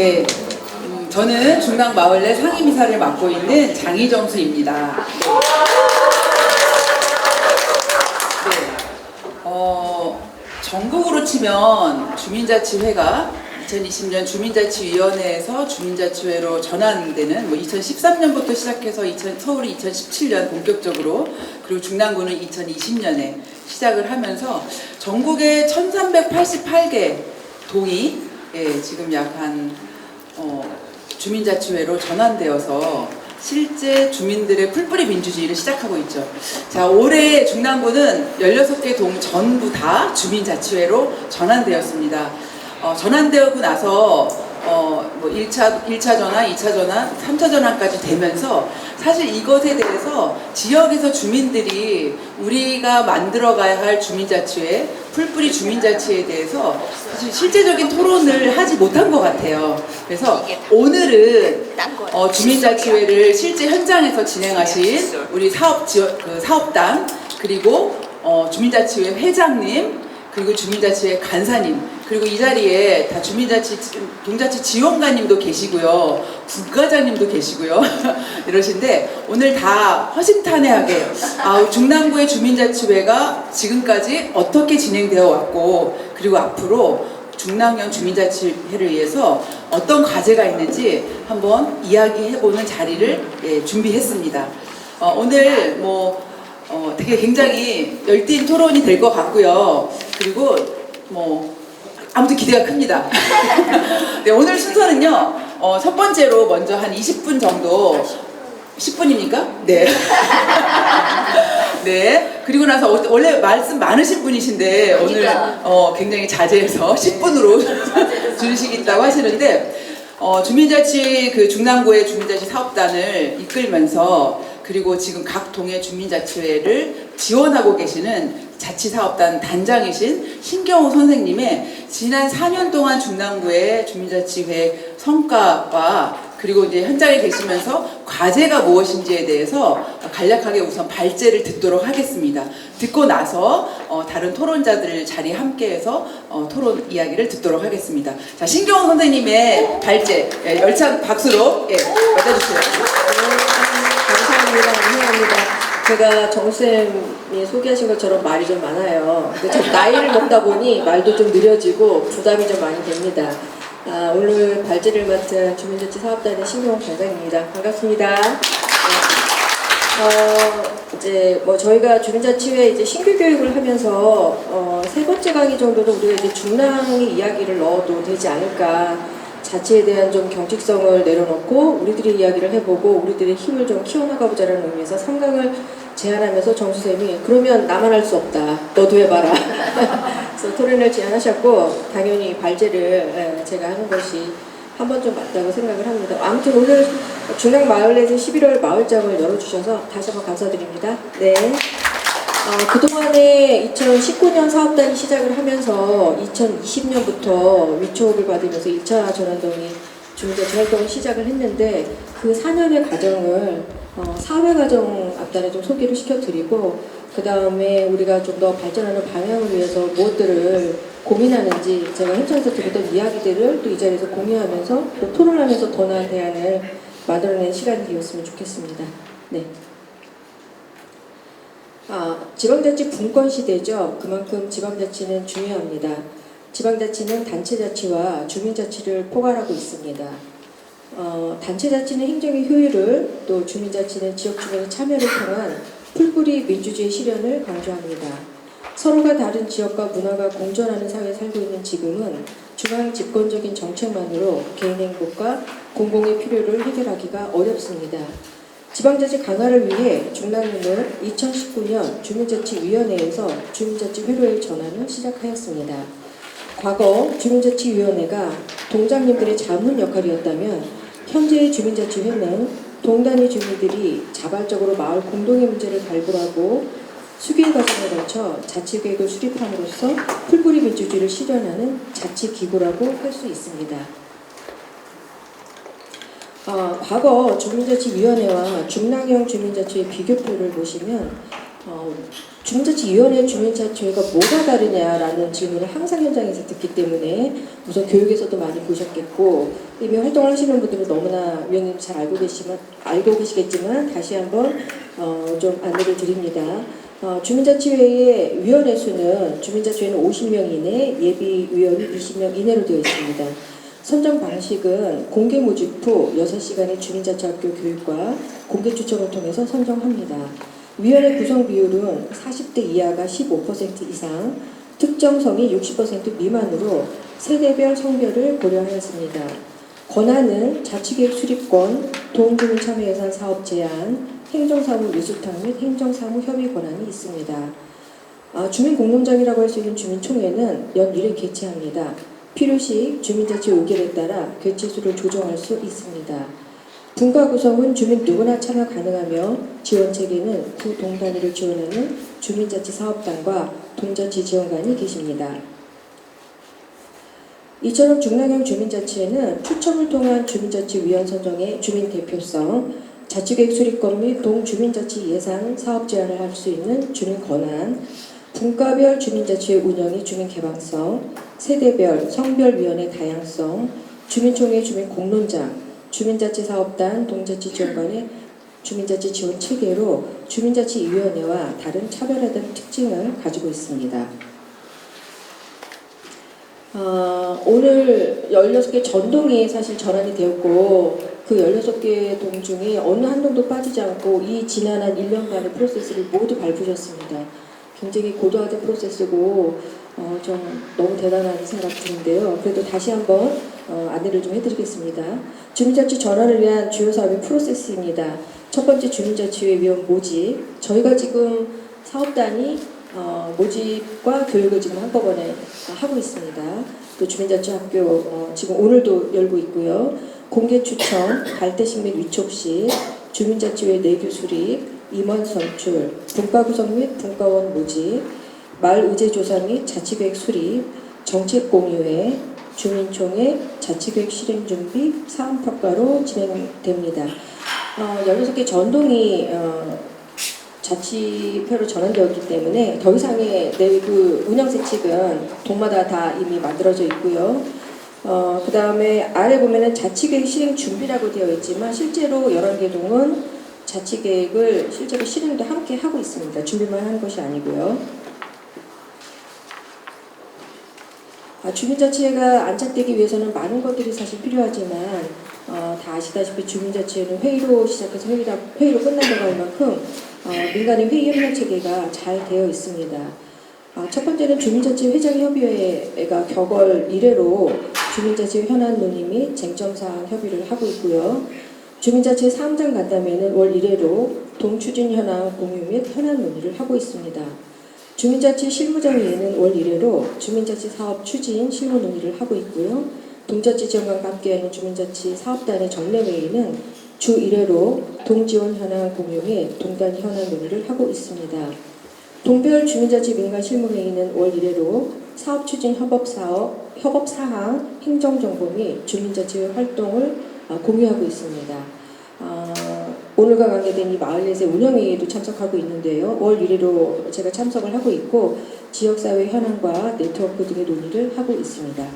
네, 저는 중랑 마을내 상임이사를 맡고 있는 장희정수입니다. 전국으로 치면 주민자치회가 2020년 주민자치위원회에서 주민자치회로 전환되는 2013년부터 시작해서 서울이 2017년 본격적으로, 그리고 중랑구는 2020년에 시작을 하면서 전국에 1388개 동이 지금 약 한 주민자치회로 전환되어서 실제 주민들의 풀뿌리 민주주의를 시작하고 있죠. 자, 올해 중랑구는 16개 동 전부 다 주민자치회로 전환되었습니다. 전환되고 나서 1차 전환, 2차 전환, 3차 전환까지 되면서 사실 이것에 대해서 지역에서 주민들이 우리가 만들어가야 할 주민자치회, 풀뿌리 주민자치회에 대해서 사실 실제적인 토론을 하지 못한 것 같아요. 그래서 오늘은 주민자치회를 실제 현장에서 진행하신 우리 사업당, 그리고 주민자치회 회장님, 그리고 주민자치회 간사님, 그리고 이 자리에 다 동자치 지원관님도 계시고요, 국과장님도 계시고요 이러신데, 오늘 다 허심탄회하게 중랑구의 주민자치회가 지금까지 어떻게 진행되어 왔고, 그리고 앞으로 중랑형 주민자치회를 위해서 어떤 과제가 있는지 한번 이야기해보는 자리를 준비했습니다. 오늘 되게 굉장히 열띤 토론이 될 것 같고요. 그리고 아무튼 기대가 큽니다. 네, 오늘 순서는요, 첫 번째로 먼저 한 20분 정도, 10분입니까? 네. 네. 그리고 나서 원래 말씀 많으신 분이신데 오늘 굉장히 자제해서 10분으로 줄이시겠다고 하시는데, 주민자치 중랑구의 주민자치 사업단을 이끌면서, 그리고 지금 각 동의 주민자치회를 지원하고 계시는 자치사업단 단장이신 신경호 선생님의 지난 4년 동안 중랑구의 주민자치회 성과와, 그리고 이제 현장에 계시면서 과제가 무엇인지에 대해서 간략하게 우선 발제를 듣도록 하겠습니다. 듣고 나서 다른 토론자들 자리에 함께해서 토론 이야기를 듣도록 하겠습니다. 자, 신경호 선생님의 발제 열찬 박수로 맞아주세요. 감사합니다. 제가 정쌤이 소개하신 것처럼 말이 좀 많아요. 근데 좀 나이를 먹다 보니 말도 좀 느려지고 부담이 좀 많이 됩니다. 오늘 발제를 맡은 주민자치 사업단의 신경호 단장입니다. 반갑습니다. 이제 저희가 주민자치회 이제 신규 교육을 하면서 세 번째 강의 정도는 우리가 이제 중랑의 이야기를 넣어도 되지 않을까. 자치에 대한 좀 경직성을 내려놓고 우리들이 이야기를 해보고 우리들의 힘을 좀 키워나가보자라는 의미에서 3강을 제안하면서 정수쌤이 그러면 나만 할 수 없다, 너도 해봐라. 그래서 토론을 제안하셨고, 당연히 발제를 제가 하는 것이 한 번 좀 맞다고 생각을 합니다. 아무튼 오늘 중랑 마을내에서 11월 마을장을 열어주셔서 다시 한번 감사드립니다. 네. 그동안에 2019년 사업단이 시작을 하면서 2020년부터 위촉을 받으면서 1차 전환동이 주민자치 활동을 시작을 했는데, 그 4년의 과정을 사회과정 앞단에 좀 소개를 시켜드리고, 그 다음에 우리가 좀 더 발전하는 방향을 위해서 무엇들을 고민하는지 제가 현장에서 들었던 이야기들을 또 이 자리에서 공유하면서 또 토론하면서 더 나은 대안을 만들어내는 시간이 되었으면 좋겠습니다. 네. 지방자치 분권 시대죠. 그만큼 지방자치는 중요합니다. 지방자치는 단체자치와 주민자치를 포괄하고 있습니다. 단체자치는 행정의 효율을, 또 주민자치는 지역 주민의 참여를 통한 풀뿌리 민주주의 실현을 강조합니다. 서로가 다른 지역과 문화가 공존하는 사회에 살고 있는 지금은 중앙 집권적인 정책만으로 개인 행복과 공공의 필요를 해결하기가 어렵습니다. 지방자치 강화를 위해 중랑구는 2019년 주민자치위원회에서 주민자치회로의 전환을 시작하였습니다. 과거 주민자치위원회가 동장님들의 자문 역할이었다면, 현재의 주민자치회는 동단위 주민들이 자발적으로 마을 공동의 문제를 발굴하고 수길 과정을 거쳐 자치계획을 수립함으로써 풀뿌리 민주주의를 실현하는 자치기구라고 할 수 있습니다. 과거 주민자치위원회와 중랑형 주민자치의 비교표를 보시면 주민자치위원회 주민자치회가 뭐가 다르냐라는 질문을 항상 현장에서 듣기 때문에 우선 교육에서도 많이 보셨겠고 이미 활동을 하시는 분들은 너무나 위원님 잘 알고 계시겠지만 다시 한번 좀 안내를 드립니다. 주민자치회의 위원회 수는 주민자치회는 50명 이내, 예비위원이 20명 이내로 되어 있습니다. 선정 방식은 공개 모집 후 6시간의 주민자치학교 교육과 공개 추첨을 통해서 선정합니다. 위원회 구성 비율은 40대 이하가 15% 이상, 특정성이 60% 미만으로 세대별 성별을 고려하였습니다. 권한은 자치계획 수립권, 도움주민 참여 예산 사업 제안, 행정사무 유수탕 및 행정사무 협의 권한이 있습니다. 주민공론장이라고 할 수 있는 주민총회는 연 1회 개최합니다. 필요시 주민자치 의견에 따라 개최수를 조정할 수 있습니다. 분과 구성은 주민 누구나 참여 가능하며 지원체계는 구 동단위를 지원하는 주민자치 사업단과 동자치 지원관이 계십니다. 이처럼 중랑형 주민자치회는 추첨을 통한 주민자치위원 선정의 주민대표성, 자치계획 수립권 및 동주민자치 예산 사업 제안을 할 수 있는 주민 권한, 분과별 주민자치회 운영의 주민 개방성, 세대별, 성별위원회 다양성, 주민총회 주민 공론장, 주민자치 사업단, 동자치 지원관의 주민자치 지원 체계로 주민자치위원회와 다른 차별화된 특징을 가지고 있습니다. 오늘 16개 전동이 사실 전환이 되었고 그 16개 동 중에 어느 한 동도 빠지지 않고 이 지난한 1년간의 프로세스를 모두 밟으셨습니다. 굉장히 고도화된 프로세스고 좀 너무 대단한 생각 드는데요. 그래도 다시 한번 안내를 좀 해드리겠습니다. 주민자치 전환을 위한 주요 사업의 프로세스입니다. 첫 번째 주민자치회 위원 모집. 저희가 지금 사업단이 모집과 교육을 지금 한꺼번에 하고 있습니다. 또 주민자치학교 지금 오늘도 열고 있고요. 공개 추천, 발대식 및 위촉식, 주민자치회 내규 수립, 임원 선출, 분과 구성 및 분과원 모집, 마을 의제 조사 및 자치계획 수립, 정책 공유회, 주민총회, 자치계획 실행 준비, 사업평가로 진행됩니다. 16개 전동이 자치회로 전환되었기 때문에 더 이상의 내부 운영 세칙은 동마다 다 이미 만들어져 있고요. 그 다음에 아래 보면은 자치계획 실행 준비라고 되어 있지만 실제로 11개 동은 자치계획을 실제로 실행도 함께 하고 있습니다. 준비만 하는 것이 아니고요. 주민자치회가 안착되기 위해서는 많은 것들이 사실 필요하지만 다 아시다시피 주민자치회는 회의로 시작해서 회의로 끝난다고 할 만큼 민간의 회의 협력 체계가 잘 되어 있습니다. 첫 번째는 주민자치 회장협의회가 격월 1회로 주민자치 현안 논의 및 쟁점사항 협의를 하고 있고요. 주민자치 사무장 간담회는 월 1회로 동추진 현황 공유 및 현안 논의를 하고 있습니다. 주민자치 실무장회의는 월 1회로 주민자치 사업 추진 실무 논의를 하고 있고요. 동자치 지원관과 함께하는 주민자치 사업단의 정례회의는 주 1회로 동지원 현황 공유 및 동단 현안 논의를 하고 있습니다. 동별 주민자치 민간 실무회의는 월 1회로 사업 추진 협업 사항, 행정정보 및 주민자치 활동을 공유하고 있습니다. 오늘과 관계된 이 마을예새 운영회의에도 참석하고 있는데요. 월 1회로 제가 참석을 하고 있고 지역사회 현황과 네트워크 등의 논의를 하고 있습니다.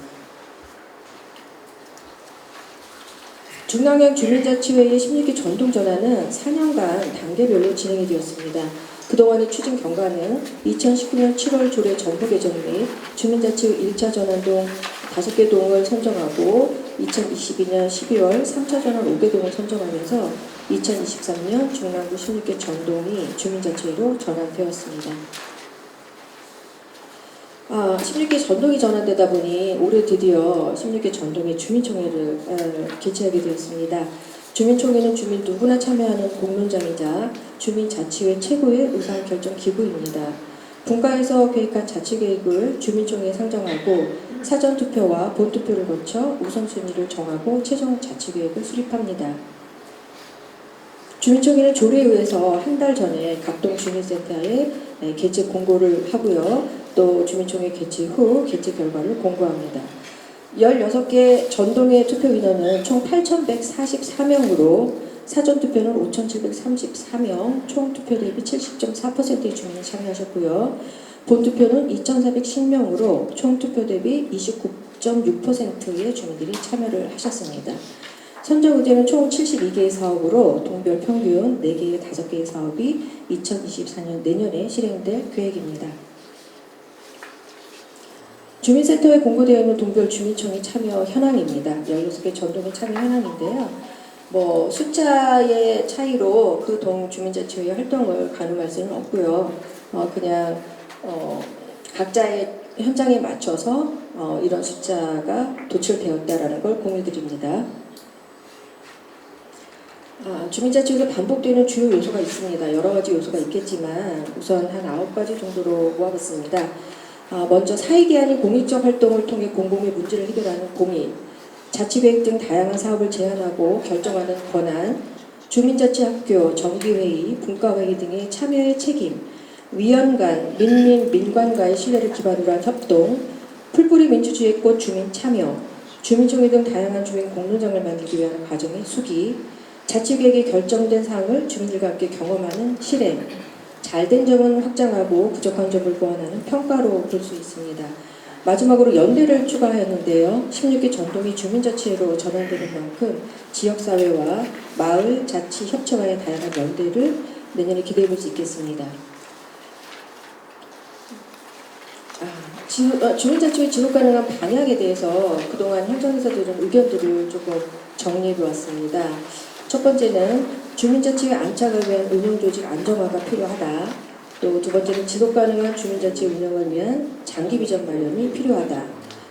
중랑형 주민자치회의 16기 전동전환은 4년간 단계별로 진행이 되었습니다. 그동안의 추진 경과는 2019년 7월 조례 정부 개정 및 주민자치회 1차 전환동 5개 동을 선정하고 2022년 12월 3차 전환 5개 동을 선정하면서 2023년 중랑구 16개 전동이 주민자치회로 전환되었습니다. 16개 전동이 전환되다 보니 올해 드디어 16개 전동의 주민총회를 개최하게 되었습니다. 주민총회는 주민 누구나 참여하는 공론장이자 주민자치회 최고의 의사결정 기구입니다. 분과에서 계획한 자치계획을 주민총회에 상정하고 사전투표와 본투표를 거쳐 우선순위를 정하고 최종 자치계획을 수립합니다. 주민총회는 조례에 의해서 한 달 전에 각동 주민센터에 개최 공고를 하고요. 또 주민총회 개최 후 개최 결과를 공고합니다. 16개 전동의 투표 인원은 총 8,144명으로 사전투표는 5,734명, 총투표 대비 70.4%의 주민이 참여하셨고요. 본투표는 2,410명으로 총투표 대비 29.6%의 주민들이 참여를 하셨습니다. 선정 의제는 총 72개의 사업으로 동별 평균 4개의 5개의 사업이 2024년 내년에 실행될 계획입니다. 주민센터에 공고되어 있는 동별 주민청의 참여 현황입니다. 16개 전동의 참여 현황인데요. 숫자의 차이로 그 동 주민자치회 활동을 가늠할 수는 없고요. 그냥 각자의 현장에 맞춰서 이런 숫자가 도출되었다라는 걸 공유드립니다. 주민자치회에서 반복되는 주요 요소가 있습니다. 여러 가지 요소가 있겠지만 우선 한 9가지 정도로 모아봤습니다. 먼저 사익이 아닌 공익적 활동을 통해 공공의 문제를 해결하는 공익, 자치계획 등 다양한 사업을 제안하고 결정하는 권한, 주민자치학교, 정기회의, 분과회의 등의 참여의 책임, 위원 간, 민관과의 신뢰를 기반으로 한 협동, 풀뿌리 민주주의의 꽃 주민 참여, 주민총회 등 다양한 주민 공론장을 만들기 위한 과정의 수기, 자치계획에 결정된 사항을 주민들과 함께 경험하는 실행, 잘된 점은 확장하고 부족한 점을 보완하는 평가로 볼 수 있습니다. 마지막으로 연대를 추가하였는데요. 16개 전동이 주민자치회로 전환되는 만큼 지역사회와 마을, 자치, 협체와의 다양한 연대를 내년에 기대해 볼 수 있겠습니다. 주민자치회 지속 가능한 방향에 대해서 그동안 행정에서 들은 의견들을 조금 정리해 보았습니다. 첫 번째는 주민자치회 안착을 위한 운영조직 안정화가 필요하다. 또 두 번째는 지속 가능한 주민자치회 운영을 위한 장기 비전 마련이 필요하다.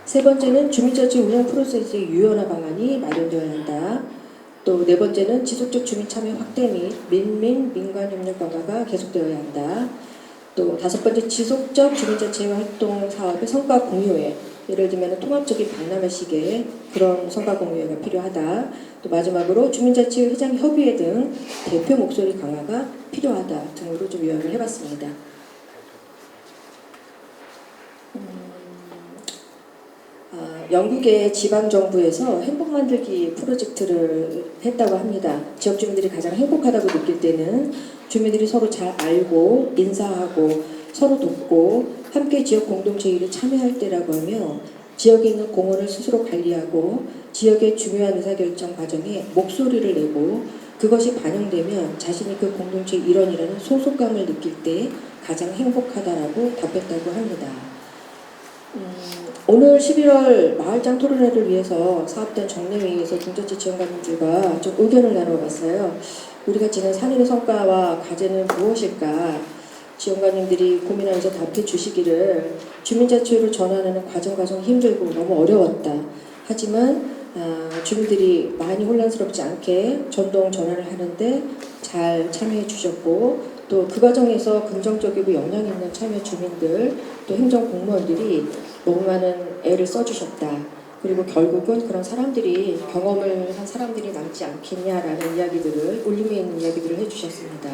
세 번째는 주민자치회 운영 프로세스의 유연화 방안이 마련되어야 한다. 또 네 번째는 지속적 주민 참여 확대 및 민간 협력 강화가 계속되어야 한다. 또 다섯 번째 지속적 주민자치회 활동 사업의 성과 공유회, 예를 들면 통합적인 박람회식의 그런 성과 공유회가 필요하다. 또 마지막으로 주민자치회 회장 협의회 등 대표 목소리 강화가 필요하다 등으로 좀 요약을 해봤습니다. 영국의 지방정부에서 행복 만들기 프로젝트를 했다고 합니다. 지역 주민들이 가장 행복하다고 느낄 때는 주민들이 서로 잘 알고 인사하고 서로 돕고 함께 지역 공동체 일에 참여할 때라고 하며 지역에 있는 공원을 스스로 관리하고 지역의 중요한 의사결정 과정에 목소리를 내고 그것이 반영되면 자신이 그 공동체의 일원이라는 소속감을 느낄 때 가장 행복하다라고 답했다고 합니다. 오늘 11월 마을장 토론회를 위해서 사업단 정례회의에서 중자치 지원관님들과 좀 의견을 나눠봤어요. 우리가 지낸 3일의 성과와 과제는 무엇일까? 지원관님들이 고민하면서 답해 주시기를 주민자치회로 전환하는 과정이 힘들고 너무 어려웠다. 하지만 주민들이 많이 혼란스럽지 않게 전동 전환을 하는데 잘 참여해 주셨고 또 그 과정에서 긍정적이고 역량 있는 참여 주민들 또 행정 공무원들이 너무 많은 애를 써주셨다. 그리고 결국은 그런 사람들이 경험을 한 사람들이 남지 않겠냐라는 이야기들을 울림에 있는 이야기들을 해주셨습니다.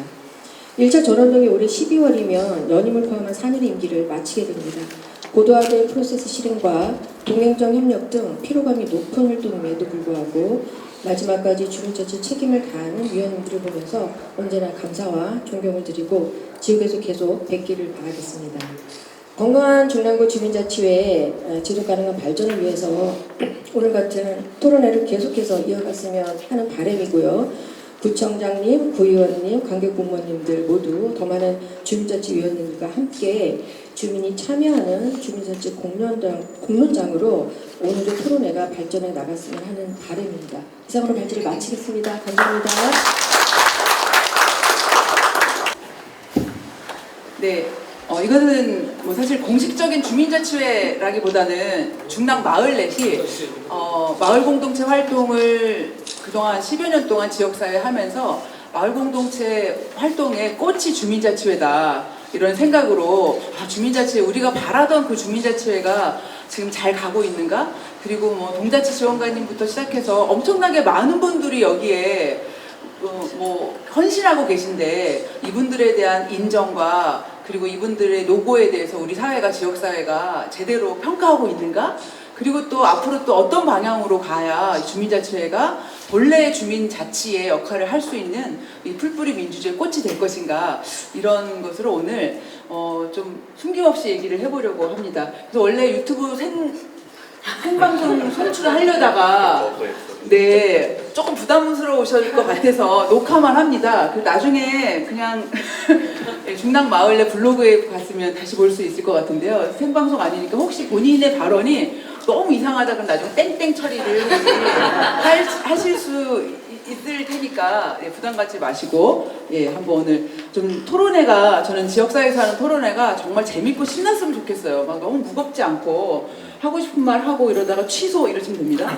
1차 전원동이 올해 12월이면 연임을 포함한 4년의 임기를 마치게 됩니다. 고도화된 프로세스 실행과 동행정 협력 등 피로감이 높은 활동임에도 불구하고 마지막까지 주민자치 책임을 다하는 위원님들을 보면서 언제나 감사와 존경을 드리고 지역에서 계속 뵙기를 바라겠습니다. 건강한 중랑구 주민자치회의 지속 가능한 발전을 위해서 오늘 같은 토론회를 계속해서 이어갔으면 하는 바람이고요. 구청장님, 구의원님, 관계공무원님들 모두 더 많은 주민자치위원님들과 함께 주민이 참여하는 주민자치 공론장으로 오늘의 토론회가 발전해 나갔으면 하는 바람입니다. 이상으로 발제를 마치겠습니다. 감사합니다. 네, 이거는 사실 공식적인 주민자치회라기보다는 중랑 마을넷이 마을 공동체 활동을 그동안 10여 년 동안 지역사회 하면서 마을 공동체 활동의 꽃이 주민자치회다 이런 생각으로 주민자치회 우리가 바라던 그 주민자치회가 지금 잘 가고 있는가? 그리고 동자치 지원관님부터 시작해서 엄청나게 많은 분들이 여기에 헌신하고 계신데 이분들에 대한 인정과 그리고 이분들의 노고에 대해서 우리 사회가 지역사회가 제대로 평가하고 있는가? 그리고 또 앞으로 또 어떤 방향으로 가야 주민자치회가 본래의 주민자치의 역할을 할 수 있는 이 풀뿌리 민주주의의 꽃이 될 것인가, 이런 것으로 오늘 좀 숨김없이 얘기를 해보려고 합니다. 그래서 원래 유튜브 생방송 송출하려다가 네, 조금 부담스러우실 것 같아서 녹화만 합니다. 그 나중에 그냥 중랑 마을내 블로그에 갔으면 다시 볼 수 있을 것 같은데요. 생방송 아니니까 혹시 본인의 발언이 너무 이상하다 그럼 나중에 땡땡 처리를 하실 수 있을 테니까 부담 갖지 마시고 한번 오늘 좀 토론회가, 저는 지역사회에서 하는 토론회가 정말 재밌고 신났으면 좋겠어요. 막 너무 무겁지 않고 하고 싶은 말 하고 이러다가 취소 이러시면 됩니다.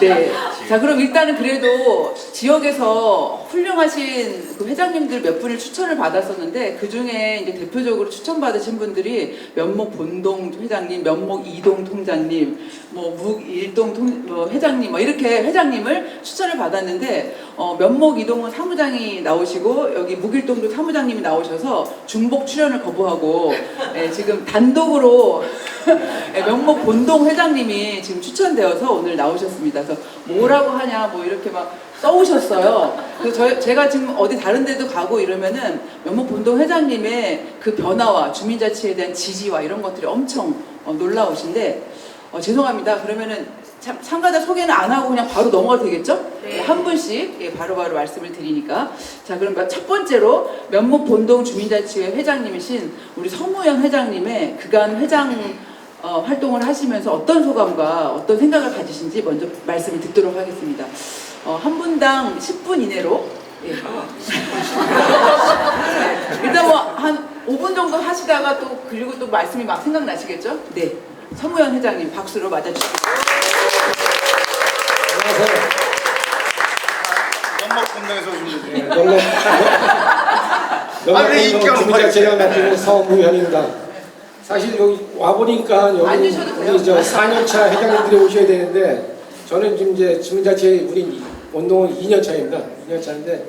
네. 자, 그럼 일단은 그래도 지역에서 훌륭하신 그 회장님들 몇 분을 추천을 받았었는데, 그 중에 이제 대표적으로 추천받으신 분들이 면목 본동 회장님, 면목 이동 통장님, 묵 일동 회장님, 이렇게 회장님을 추천을 받았는데, 면목 이동은 사무장이 나오시고 여기 묵일동도 사무장님이 나오셔서 중복 출연을 거부하고 지금 단독으로 면목 본동 회장님이 지금 추천되어서 오늘 나오셨습니다. 그래서 뭐라고 하냐 이렇게 막 써오셨어요. 그래서 제가 지금 어디 다른 데도 가고 이러면은 면목 본동 회장님의 그 변화와 주민자치에 대한 지지와 이런 것들이 엄청 놀라우신데, 죄송합니다. 그러면은 참가자 소개는 안 하고 그냥 바로 넘어가도 되겠죠? 네. 한 분씩 바로바로 말씀을 드리니까. 자, 그럼 첫 번째로 면목 본동 주민자치회 회장님이신 우리 서무현 회장님의 그간 회장 활동을 하시면서 어떤 소감과 어떤 생각을 가지신지 먼저 말씀을 듣도록 하겠습니다. 한 분당 10분 이내로. 일단 한 5분 정도 하시다가 그리고 또 말씀이 막 생각나시겠죠? 네. 서무현 회장님 박수로 맞아주시고. 안녕하세요. 연막본동에서 주민자치회를 맡은 서무현입니다. 사실 여기 와보니까 여기 우리 4년차 회장님들이 오셔야 되는데, 저는 지금 이제 주민자치회 우리 운동은 2년차입니다. 2년차인데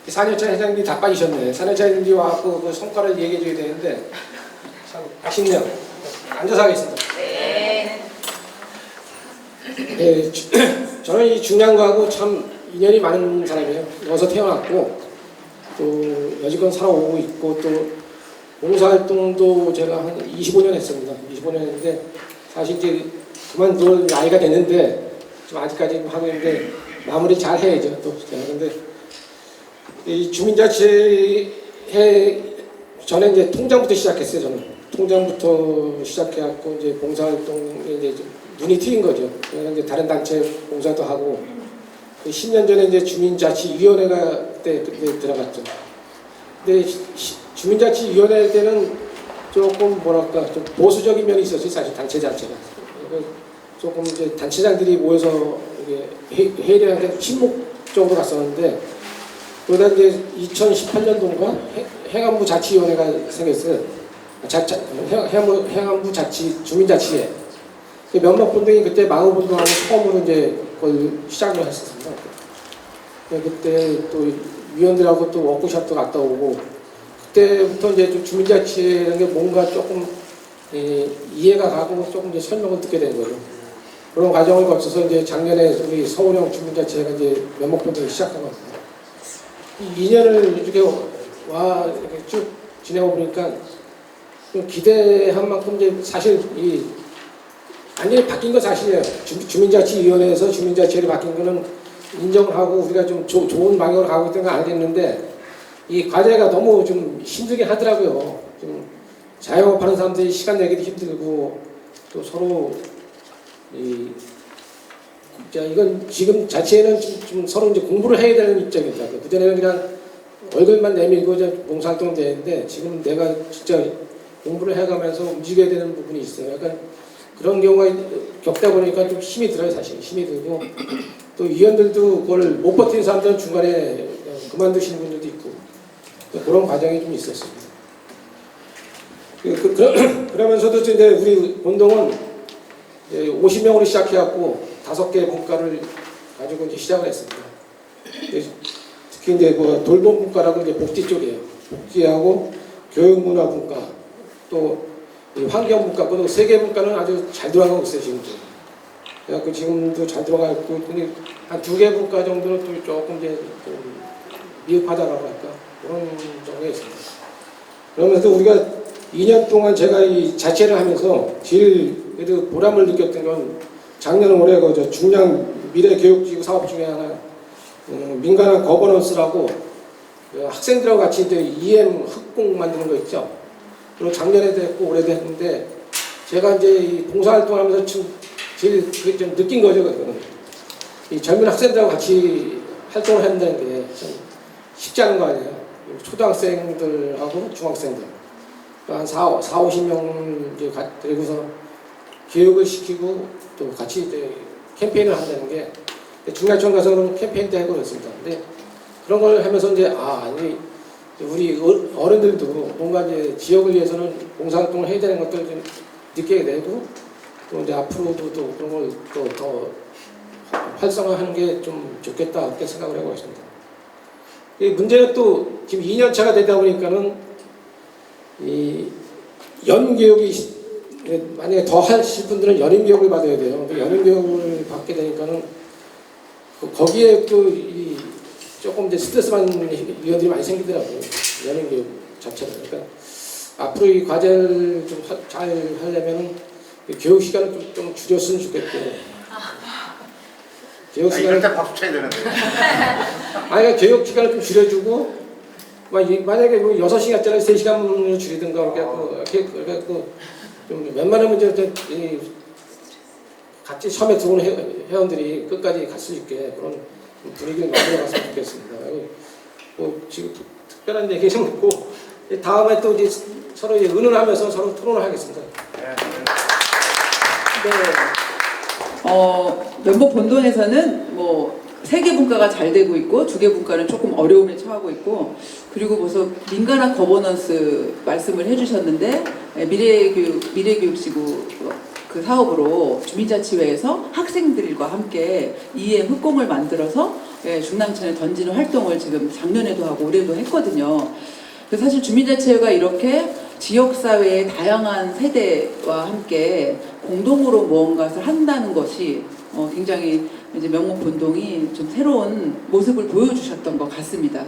4년차 회장님이 다 빠지셨네. 4년차 회장님이 와서 그 성과를 얘기해 줘야 되는데 참 아쉽네요. 앉아서 하겠습니다. 네, 저는 이 중량구하고 참 인연이 많은 사람이에요. 여기서 태어났고 또 여지껏 살아오고 있고, 또 봉사활동도 제가 한 25년 했습니다. 25년 했는데 사실 이제 그만둘 나이가 됐는데 좀 아직까지 하고 있는데 마무리 잘 해야죠. 또 그런데 이 주민자치회 전에 이제 통장부터 시작했어요. 저는 통장부터 시작해갖고 이제 봉사활동에 이제 눈이 트인 거죠. 그래서 이제 다른 단체 봉사도 하고, 10년 전에 이제 주민자치위원회가 그때 들어갔죠. 근데 주민자치위원회 때는 조금 뭐랄까 좀 보수적인 면이 있었어요. 사실 단체 자체가. 조금 이제 단체장들이 모여서 회의를 하는데 친목적으로 갔었는데, 그러다 이제 2018년도인가 행안부 자치위원회가 생겼어요. 행안부 자치 주민자치회. 면목본동이 그때 마을본동하고 처음으로 이제 그걸 시작을 했었습니다. 그때 또 위원들하고 또 워크숍도 갔다 오고, 그때부터 이제 좀 주민자치회라는 게 뭔가 조금 이해가 가고 조금 이제 설명을 듣게 된 거죠. 그런 과정을 거쳐서 이제 작년에 우리 서울형 주민자치회가 이제 면목본동이 시작한 것 같습니다. 2년을 이렇게 이렇게 쭉 지내고 보니까 좀 기대한 만큼 이제 사실 완전히 바뀐 건 사실이에요. 주민자치위원회에서 주민자치회로 바뀐 거는 인정을 하고 우리가 좀 좋은 방향으로 가고 있다는 걸 알겠는데, 이 과제가 너무 좀 힘들긴 하더라고요. 좀 자영업하는 사람들이 시간 내기도 힘들고, 또 서로 이건 지금 자체에는 좀 서로 이제 공부를 해야 되는 입장입니다. 그전에는 그냥 월급만 내밀고 이제 봉사활동 되는데, 지금 내가 진짜 공부를 해가면서 움직여야 되는 부분이 있어요. 약간 그런 경우가 겪다 보니까 좀 힘이 들어요. 사실 힘이 들고, 또 위원들도 그걸 못 버티는 사람들은 중간에 그만두시는 분들도 있고, 그런 과정이 좀 있었습니다. 그러면서도 이제 우리 본동은 50명으로 시작해갖고 5개 분과를 가지고 이제 시작을 했습니다. 특히 이제 돌봄 분과라고 이제 복지 쪽이에요. 복지하고 교육문화 분과, 또 이 환경문과, 그 세계문과는 아주 잘 돌아가고 있어요, 지금도. 그래갖고 지금도 잘 들어가 있고, 근데 한 2개 문과 정도는 또 조금 이제 좀 미흡하다라고 할까? 그런 정도가 있습니다. 그러면서 우리가 2년 동안 제가 이 자체를 하면서 제일 그래도 보람을 느꼈던 건 작년 올해 그 중량 미래교육지구 사업 중에 하나, 민간한 거버넌스라고 학생들하고 같이 이제 EM 흑공 만드는 거 있죠. 그리고 작년에도 했고 올해도 했는데 제가 이제 이 봉사활동하면서 제일 그게 좀 느낀 거죠. 그거는 이 젊은 학생들하고 같이 활동을 한다는 게 참 쉽지 않은 거 아니에요. 초등학생들하고 중학생들 한 50명 이제 데리고서 교육을 시키고 또 같이 이제 캠페인을 한다는 게 중야청 가서는 캠페인도 하고 그랬습니다. 근데 그런 걸 하면서 이제 아니 우리 어른들도 뭔가 이제 지역을 위해서는 봉사활동을 해야 되는 것들을 좀 느끼게 되고 또 이제 앞으로도 또 그런 걸 또 더 활성화하는 게 좀 좋겠다 그렇게 생각을 하고 있습니다. 이 문제는 또 지금 2년 차가 되다 보니까는 이 연교육이 만약에 더 하실 분들은 연임교육을 받아야 돼요. 연임교육을 받게 되니까는 거기에 또 이 조금 이제 스트레스 받는 위원들이 많이 생기더라고요. 연임교육 자체는. 그러니까 앞으로 이 과제를 좀 잘 하려면 교육 시간을 좀 줄였으면 좋겠고. 교육 시간을 이럴 때 박수 쳐야 되는데. 아니 교육 시간을 좀 줄여주고 만약에 뭐 6시간짜리 3시간으로 줄이든가 그래갖고 좀 웬만하면 이제 같이 처음에 들어오는 회원들이 끝까지 갈 수 있게 그런 분위기를 만들어갔으면 좋겠습니다. 뭐 지금 특별한 얘기는 없고 다음에 또 이제 서로 이제 의논하면서 서로 토론을 하겠습니다. 네. 면목 본동에서는 뭐 3개 분과가 잘 되고 있고 2개 분과는 조금 어려움에 처하고 있고 그리고 벌써 민간학 거버넌스 말씀을 해주셨는데 미래교육지구 그 사업으로 주민자치회에서 학생들과 함께 EM 흑공을 만들어서 중랑천에 던지는 활동을 지금 작년에도 하고 올해도 했거든요. 그래서 사실 주민자치회가 이렇게 지역사회의 다양한 세대와 함께 공동으로 무언가를 한다는 것이 굉장히 이제 명목본동이 좀 새로운 모습을 보여주셨던 것 같습니다.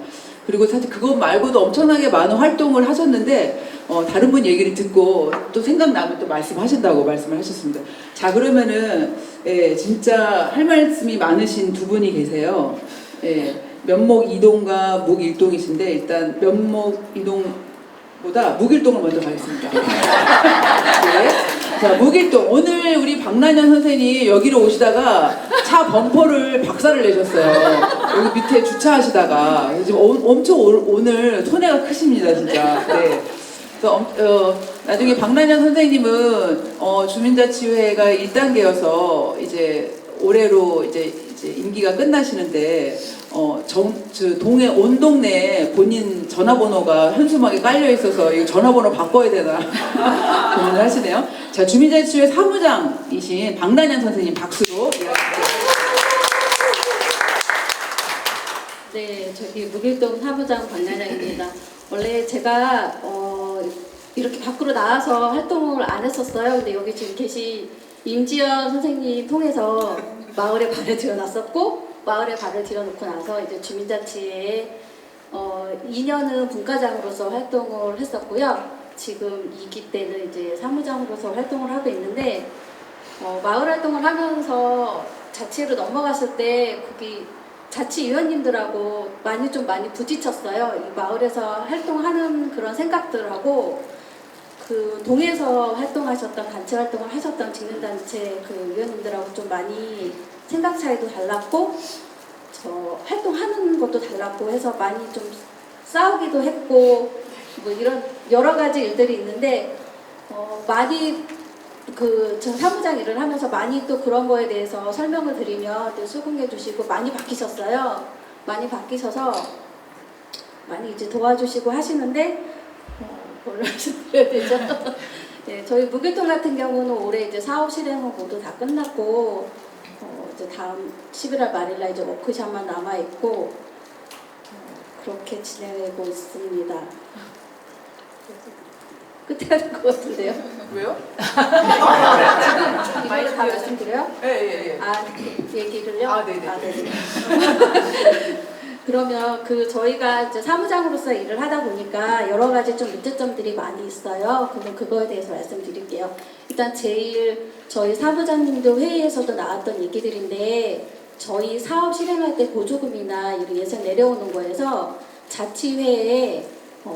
그리고 사실 그것 말고도 엄청나게 많은 활동을 하셨는데 다른 분 얘기를 듣고 또 생각나면 또 말씀하신다고 말씀을 하셨습니다. 자 그러면은 진짜 할 말씀이 많으신 두 분이 계세요. 면목 이동과 묵 일동이신데 일단 면목 이동보다 묵 일동을 먼저 가겠습니다. 네. 자, 묵일동. 오늘 우리 박난현 선생님 여기로 오시다가 차 범퍼를 박살을 내셨어요. 여기 밑에 주차하시다가. 지금 엄청 오늘 손해가 크십니다, 진짜. 네. 그래서 나중에 박난현 선생님은 주민자치회가 1단계여서 이제 올해로 이제 임기가 끝나시는데 동해 온 동네에 본인 전화번호가 현수막에 깔려 있어서 이 전화번호 바꿔야 되나 고민을 하시네요. 자, 주민자치회 사무장이신 박난현 선생님 박수로 네, 저기 묵일동 사무장 박난현입니다. 원래 제가 이렇게 밖으로 나와서 활동을 안 했었어요. 근데 여기 지금 계신 임지연 선생님 통해서 마을에 발을 들여놨었고 마을에 발을 들여놓고 나서 이제 주민자치회에 2년은 분과장으로서 활동을 했었고요. 지금 2기 때는 이제 사무장으로서 활동을 하고 있는데 마을 활동을 하면서 자치로 넘어갔을 때 거기 자치위원님들하고 많이 부딪혔어요. 이 마을에서 활동하는 그런 생각들하고 그 동에서 활동하셨던 단체 활동을 하셨던 직능단체 그 위원님들하고 좀 많이 생각 차이도 달랐고 저 활동하는 것도 달랐고 해서 많이 좀 싸우기도 했고 뭐 이런 여러 가지 일들이 있는데 많이 저 사무장 일을 하면서 많이 또 그런 거에 대해서 설명을 드리면 또 수긍해 주시고 많이 바뀌셨어요. 많이 바뀌셔서 많이 이제 도와주시고 하시는데 뭘로 말씀드려야 되죠? 네, 저희 묵일동 같은 경우는 올해 이제 사업 실행은 모두 다 끝났고 이제 다음 11월 말일날 이제 워크숍만 남아 있고 그렇게 진행하고 있습니다. 끝에 해야 될 것 같은데요. 왜요? 지금 이거를 다 말씀드려요? 예예예. 아, 얘기를요? 아, 네네. 네네. 그러면 저희가 이제 사무장으로서 일을 하다 보니까 여러 가지 좀 문제점들이 많이 있어요. 그러면 그거에 대해서 말씀드릴게요. 일단 제일 저희 사무장님도 회의에서도 나왔던 얘기들인데 저희 사업 실행할 때 보조금이나 이런 예산 내려오는 거에서 자치회에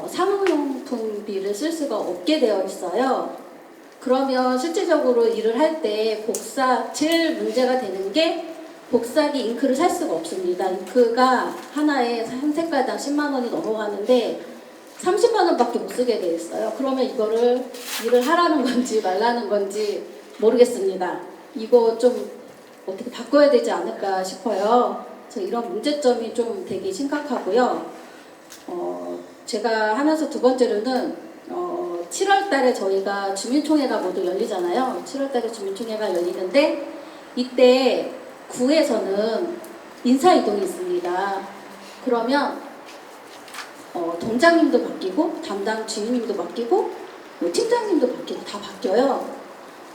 사무용품비를 쓸 수가 없게 되어 있어요. 그러면 실질적으로 일을 할 때 제일 문제가 되는 게 복사기 잉크를 살 수가 없습니다. 잉크가 하나에 한 색깔당 10만 원이 넘어가는데 30만 원밖에 못 쓰게 돼 있어요. 그러면 이거를 일을 하라는 건지 말라는 건지 모르겠습니다. 이거 좀 어떻게 바꿔야 되지 않을까 싶어요. 그래서 이런 문제점이 좀 되게 심각하고요. 제가 하면서 두 번째로는 7월 달에 저희가 주민총회가 모두 열리잖아요. 7월 달에 주민총회가 열리는데 이때 구에서는 인사이동이 있습니다. 그러면 동장님도 바뀌고 담당 주임님도 바뀌고 팀장님도 바뀌고 다 바뀌어요.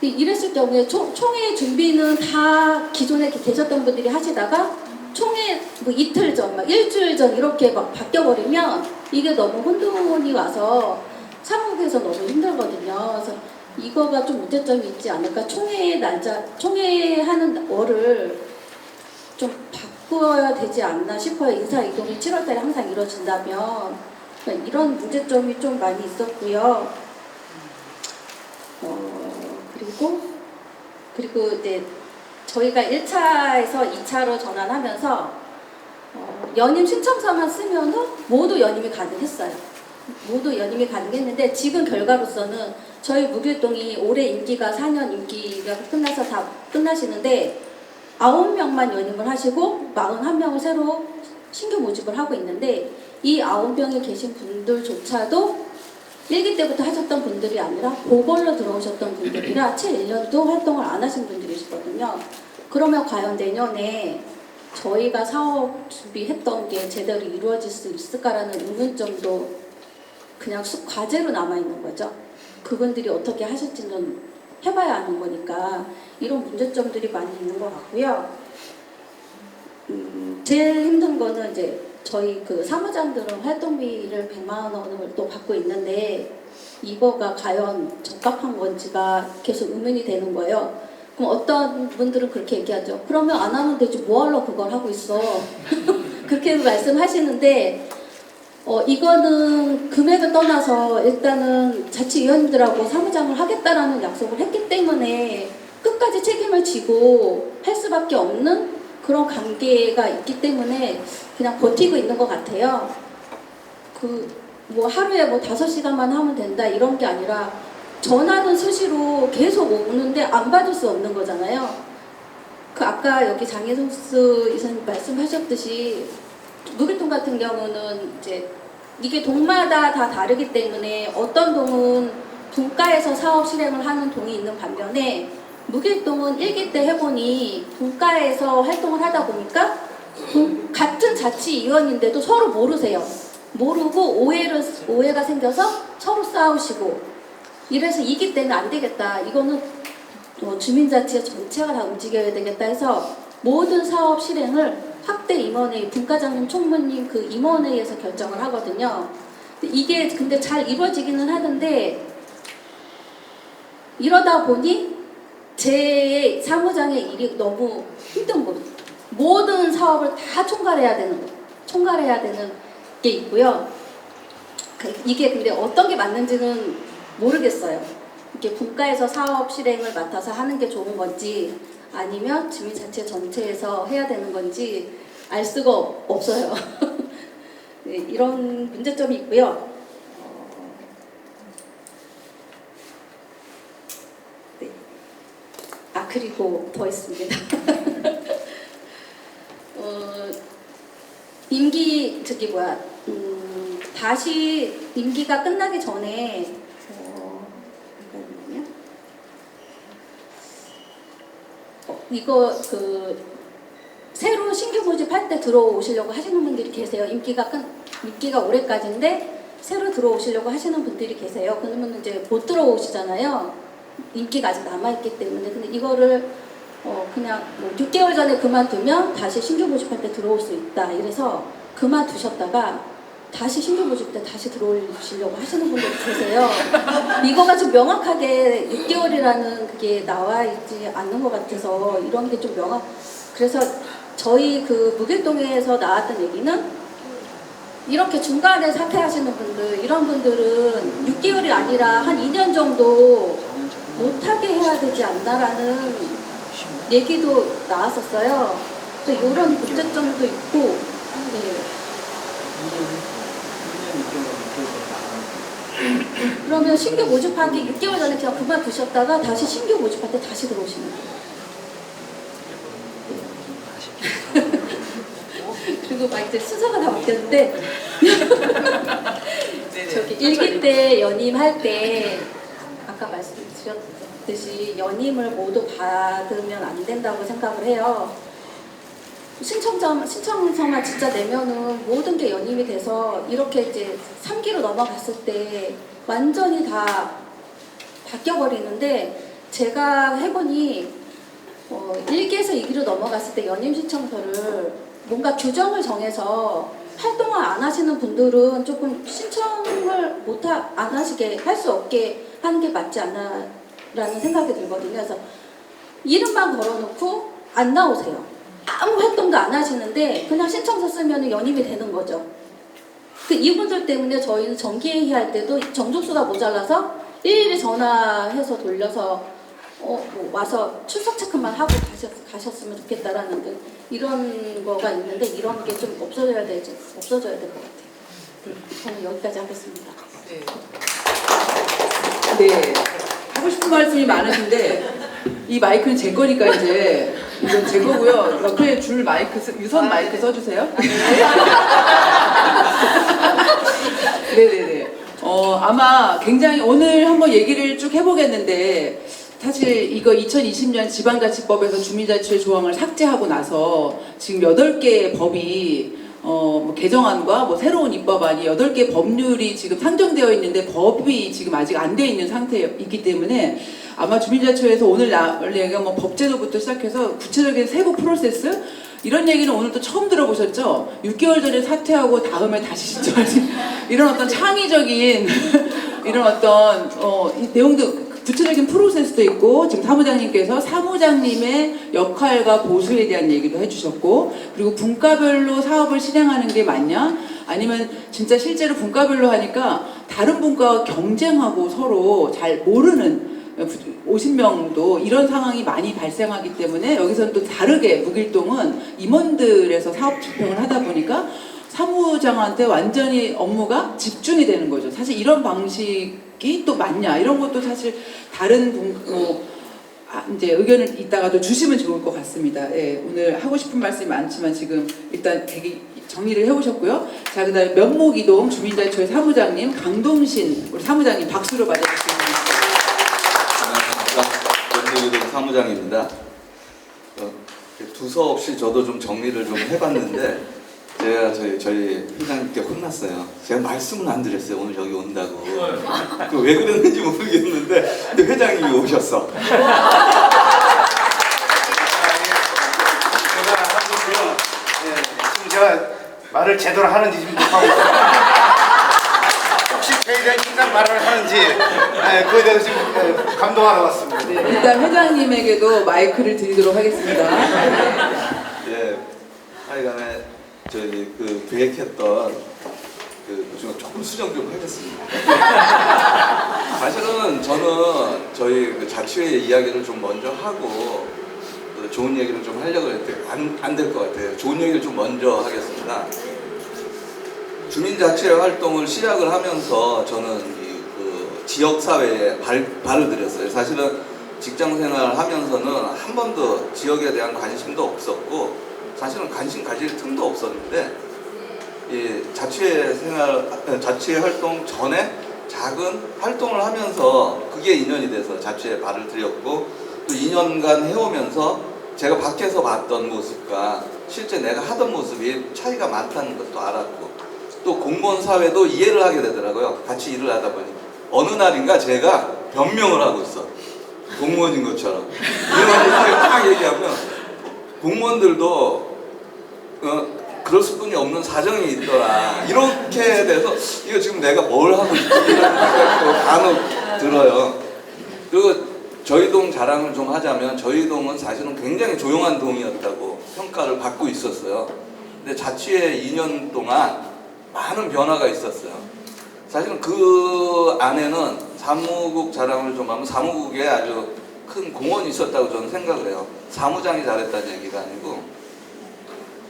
이랬을 경우에 총회 준비는 다 기존에 계셨던 분들이 하시다가 총회 뭐 이틀 전, 막 일주일 전 이렇게 막 바뀌어버리면 이게 너무 혼돈이 와서 사무국에서 너무 힘들거든요. 그래서 이거가 좀 문제점이 있지 않을까. 총회하는 월을 좀 바꿔야 되지 않나 싶어요. 인사 이동이 7월 달에 항상 이루어진다면. 그러니까 이런 문제점이 좀 많이 있었고요. 그리고 이제 저희가 1차에서 2차로 전환하면서 연임 신청서만 쓰면은 모두 연임이 가능했어요. 모두 연임이 가능했는데 지금 결과로서는 저희 무길동이 올해 임기가 4년 임기가 끝나서 다 끝나시는데 9명만 연임을 하시고 41명을 새로 신규 모집을 하고 있는데 이 9명에 계신 분들조차도 1기 때부터 하셨던 분들이 아니라 보궐로 들어오셨던 분들이라 채 1년도 활동을 안 하신 분들이시거든요. 그러면 과연 내년에 저희가 사업 준비했던 게 제대로 이루어질 수 있을까라는 의문점도 그냥 과제로 남아있는 거죠. 그분들이 어떻게 하실지는 해봐야 아는 거니까 이런 문제점들이 많이 있는 것 같고요. 제일 힘든 거는 이제 저희 사무장들은 활동비를 100만 원을 또 받고 있는데 이거가 과연 적합한 건지가 계속 의문이 되는 거예요. 그럼 어떤 분들은 그렇게 얘기하죠. 그러면 안 하면 되지 뭐하러 그걸 하고 있어. 그렇게 말씀하시는데 이거는 금액을 떠나서 일단은 자치위원님들하고 사무장을 하겠다라는 약속을 했기 때문에 끝까지 책임을 지고 할 수밖에 없는 그런 관계가 있기 때문에 그냥 버티고 있는 것 같아요. 뭐 하루에 뭐 5시간만 하면 된다 이런 게 아니라 전화는 수시로 계속 오는데 안 받을 수 없는 거잖아요. 아까 여기 장혜성수 이사님 말씀하셨듯이 무길동 같은 경우는 이제 이게 동마다 다 다르기 때문에 어떤 동은 분과에서 사업 실행을 하는 동이 있는 반면에 무길동은 1기 때 해보니 분과에서 활동을 하다 보니까 같은 자치위원인데도 서로 모르세요. 모르고 오해가 생겨서 서로 싸우시고 이래서 2기 때는 안 되겠다. 이거는 주민자치 전체가 다 움직여야 되겠다 해서 모든 사업 실행을 확대 임원회의, 분과장님, 총무님 그 임원회의에서 결정을 하거든요. 이게 근데 잘 이루어지기는 하는데 이러다 보니 제 사무장의 일이 너무 힘든 거예요. 모든 사업을 다 총괄해야 되는 게 있고요. 이게 근데 어떤 게 맞는지는 모르겠어요. 이게 분과에서 사업 실행을 맡아서 하는 게 좋은 건지 아니면 주민자치 전체에서 해야 되는 건지 알 수가 없어요. 네, 이런 문제점이 있고요. 네. 그리고 더 있습니다. 다시 임기가 끝나기 전에 이거 새로 신규 모집할 때 들어오시려고 하시는 분들이 계세요. 임기가 올해까지인데 새로 들어오시려고 하시는 분들이 계세요. 그러면 이제 못 들어오시잖아요. 인기가 아직 남아있기 때문에. 근데 이거를 그냥 뭐 6개월 전에 그만두면 다시 신규 모집할 때 들어올 수 있다. 이래서 그만두셨다가 다시 신규 모집 때 다시 들어오시려고 하시는 분들이 계세요. 이거가 좀 명확하게 6개월이라는 그게 나와 있지 않는 것 같아서 이런 게 좀 그래서 저희 그 무길동에서 나왔던 얘기는 이렇게 중간에 사퇴하시는 분들, 이런 분들은 6개월이 아니라 한 2년 정도 못하게 해야 되지 않나라는 얘기도 나왔었어요. 그래서 이런 문제점도 있고, 네. 그러면 신규 모집하기 6개월 전에 그냥 그만두셨다가 다시 신규 모집할 때 다시 들어오시는 거예요. 그리고 막 이제 순서가 다 바뀌었는데 저기 일기 때 연임할 때 아까 말씀드렸듯이 연임을 모두 받으면 안 된다고 생각을 해요. 신청서만 진짜 내면은 모든 게 연임이 돼서 이렇게 이제 3기로 넘어갔을 때 완전히 다 바뀌어버리는데 제가 해보니 1기에서 2기로 넘어갔을 때 연임 신청서를 뭔가 규정을 정해서 활동을 안 하시는 분들은 조금 신청을 안 하시게 할 수 없게 하는 게 맞지 않나 라는 생각이 들거든요. 그래서 이름만 걸어놓고 안 나오세요. 아무 활동도 안 하시는데 그냥 신청서 쓰면 연임이 되는 거죠. 이분들 때문에 저희는 정기회의 할 때도 정족수가 모자라서 일일이 전화해서 돌려서 뭐 와서 출석 체크만 하고 가셨으면 좋겠다라는 이런 거가 있는데 이런 게 좀 없어져야 될 것 같아요. 저는 여기까지 하겠습니다. 네. 하고 싶은 말씀이 많으신데 이 마이크는 제 거니까 이제 이건 제 거고요. 옆에 줄 마이크 유선 마이크 써주세요. 네네네. 아마 굉장히 오늘 한번 얘기를 쭉 해보겠는데 사실 이거 2020년 지방자치법에서 주민자치회 조항을 삭제하고 나서 지금 8개의 법이 뭐 개정안과 뭐 새로운 입법안이 8개 법률이 지금 상정되어 있는데 법이 지금 아직 안 돼 있는 상태이기 때문에 아마 주민자치회에서 오늘 얘기가 뭐 법제도부터 시작해서 구체적인 세부 프로세스 이런 얘기는 오늘 또 처음 들어보셨죠? 6개월 전에 사퇴하고 다음에 다시 신청하지 이런 어떤 창의적인 이런 어떤 이 내용도 구체적인 프로세스도 있고 지금 사무장님께서 사무장님의 역할과 보수에 대한 얘기도 해주셨고 그리고 분과별로 사업을 실행하는 게 맞냐 아니면 진짜 실제로 분과별로 하니까 다른 분과와 경쟁하고 서로 잘 모르는 50명도 이런 상황이 많이 발생하기 때문에 여기서는 또 다르게 무길동은 임원들에서 사업 집행을 하다 보니까 사무장한테 완전히 업무가 집중이 되는 거죠. 사실 이런 방식이 또 맞냐 이런 것도 사실 다른 이제 의견을 이따가도 주시면 좋을 것 같습니다. 예, 오늘 하고 싶은 말씀이 많지만 지금 일단 되게 정리를 해오셨고요. 자, 그다음에 면목이동 주민자치회 사무장님 강동신 우리 사무장님 박수로 맞아주시겠습니다. 안녕하십니까. 면목이동 사무장입니다. 두서없이 저도 좀 정리를 좀 해봤는데. 제가 저희 회장님께 혼났어요. 제가 말씀은 안 드렸어요. 오늘 여기 온다고. 그 왜 그랬는지 모르겠는데 근데 회장님이 오셨어. 지금 제가 말을 제대로 하는지 지금 못하고 있어요. 혹시 저에 대한 인간 말을 하는지 그거에 대해서 지금 감동하러 왔습니다. 네, 일단 회장님에게도 마이크를 드리도록 하겠습니다. 예, 하여간에 저희 그 계획했던 그 조금 수정 좀 하겠습니다. 사실은 저는 저희 그 자치회 이야기를 좀 먼저 하고 좋은 얘기를 좀 하려고 했는데 안 될 것 같아요. 좋은 얘기를 좀 먼저 하겠습니다. 주민자치회 활동을 시작을 하면서 저는 그 지역사회에 발을 들였어요. 사실은 직장생활 하면서는 한 번도 지역에 대한 관심도 없었고 사실은 관심 가질 틈도 없었는데 이 자치회 활동 전에 작은 활동을 하면서 그게 인연이 돼서 자치회에 발을 들였고 또 2년간 해오면서 제가 밖에서 봤던 모습과 실제 내가 하던 모습이 차이가 많다는 것도 알았고 또 공무원 사회도 이해를 하게 되더라고요. 같이 일을 하다 보니 어느 날인가 제가 변명을 하고 있어. 공무원인 것처럼. 이런 딱 얘기하면 공무원들도 그럴 수뿐이 없는 사정이 있더라. 이렇게 돼서 이거 지금 내가 뭘 하고 있지? 이런 생각도 간혹 들어요. 그리고 저희 동 자랑을 좀 하자면 저희 동은 사실은 굉장히 조용한 동이었다고 평가를 받고 있었어요. 근데 자취회 2년 동안 많은 변화가 있었어요. 사실은 그 안에는 사무국 자랑을 좀 하면 사무국에 아주 큰 공헌이 있었다고 저는 생각을 해요. 사무장이 잘했다는 얘기가 아니고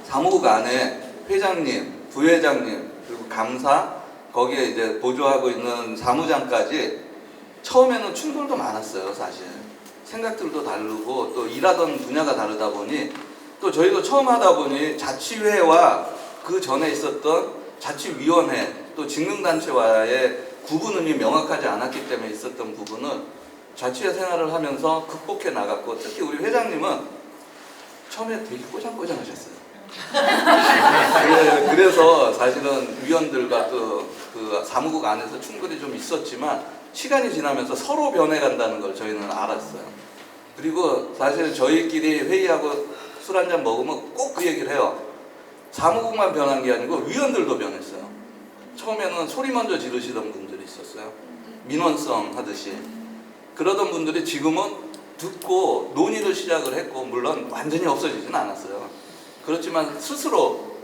사무국 안에 회장님, 부회장님, 그리고 감사, 거기에 이제 보조하고 있는 사무장까지 처음에는 충돌도 많았어요, 사실. 생각들도 다르고 또 일하던 분야가 다르다 보니 또 저희도 처음 하다 보니 자치회와 그 전에 있었던 자치위원회 또 직능단체와의 구분이 명확하지 않았기 때문에 있었던 부분은 자치회 생활을 하면서 극복해 나갔고 특히 우리 회장님은 처음에 되게 꼬장꼬장하셨어요. 그래서 사실은 위원들과 또 그 사무국 안에서 충돌이 좀 있었지만 시간이 지나면서 서로 변해간다는 걸 저희는 알았어요. 그리고 사실 저희끼리 회의하고 술 한잔 먹으면 꼭 그 얘기를 해요. 사무국만 변한 게 아니고 위원들도 변했어요. 처음에는 소리 먼저 지르시던 분들이 있었어요. 민원성 하듯이. 그러던 분들이 지금은 듣고 논의를 시작을 했고 물론 완전히 없어지진 않았어요. 그렇지만 스스로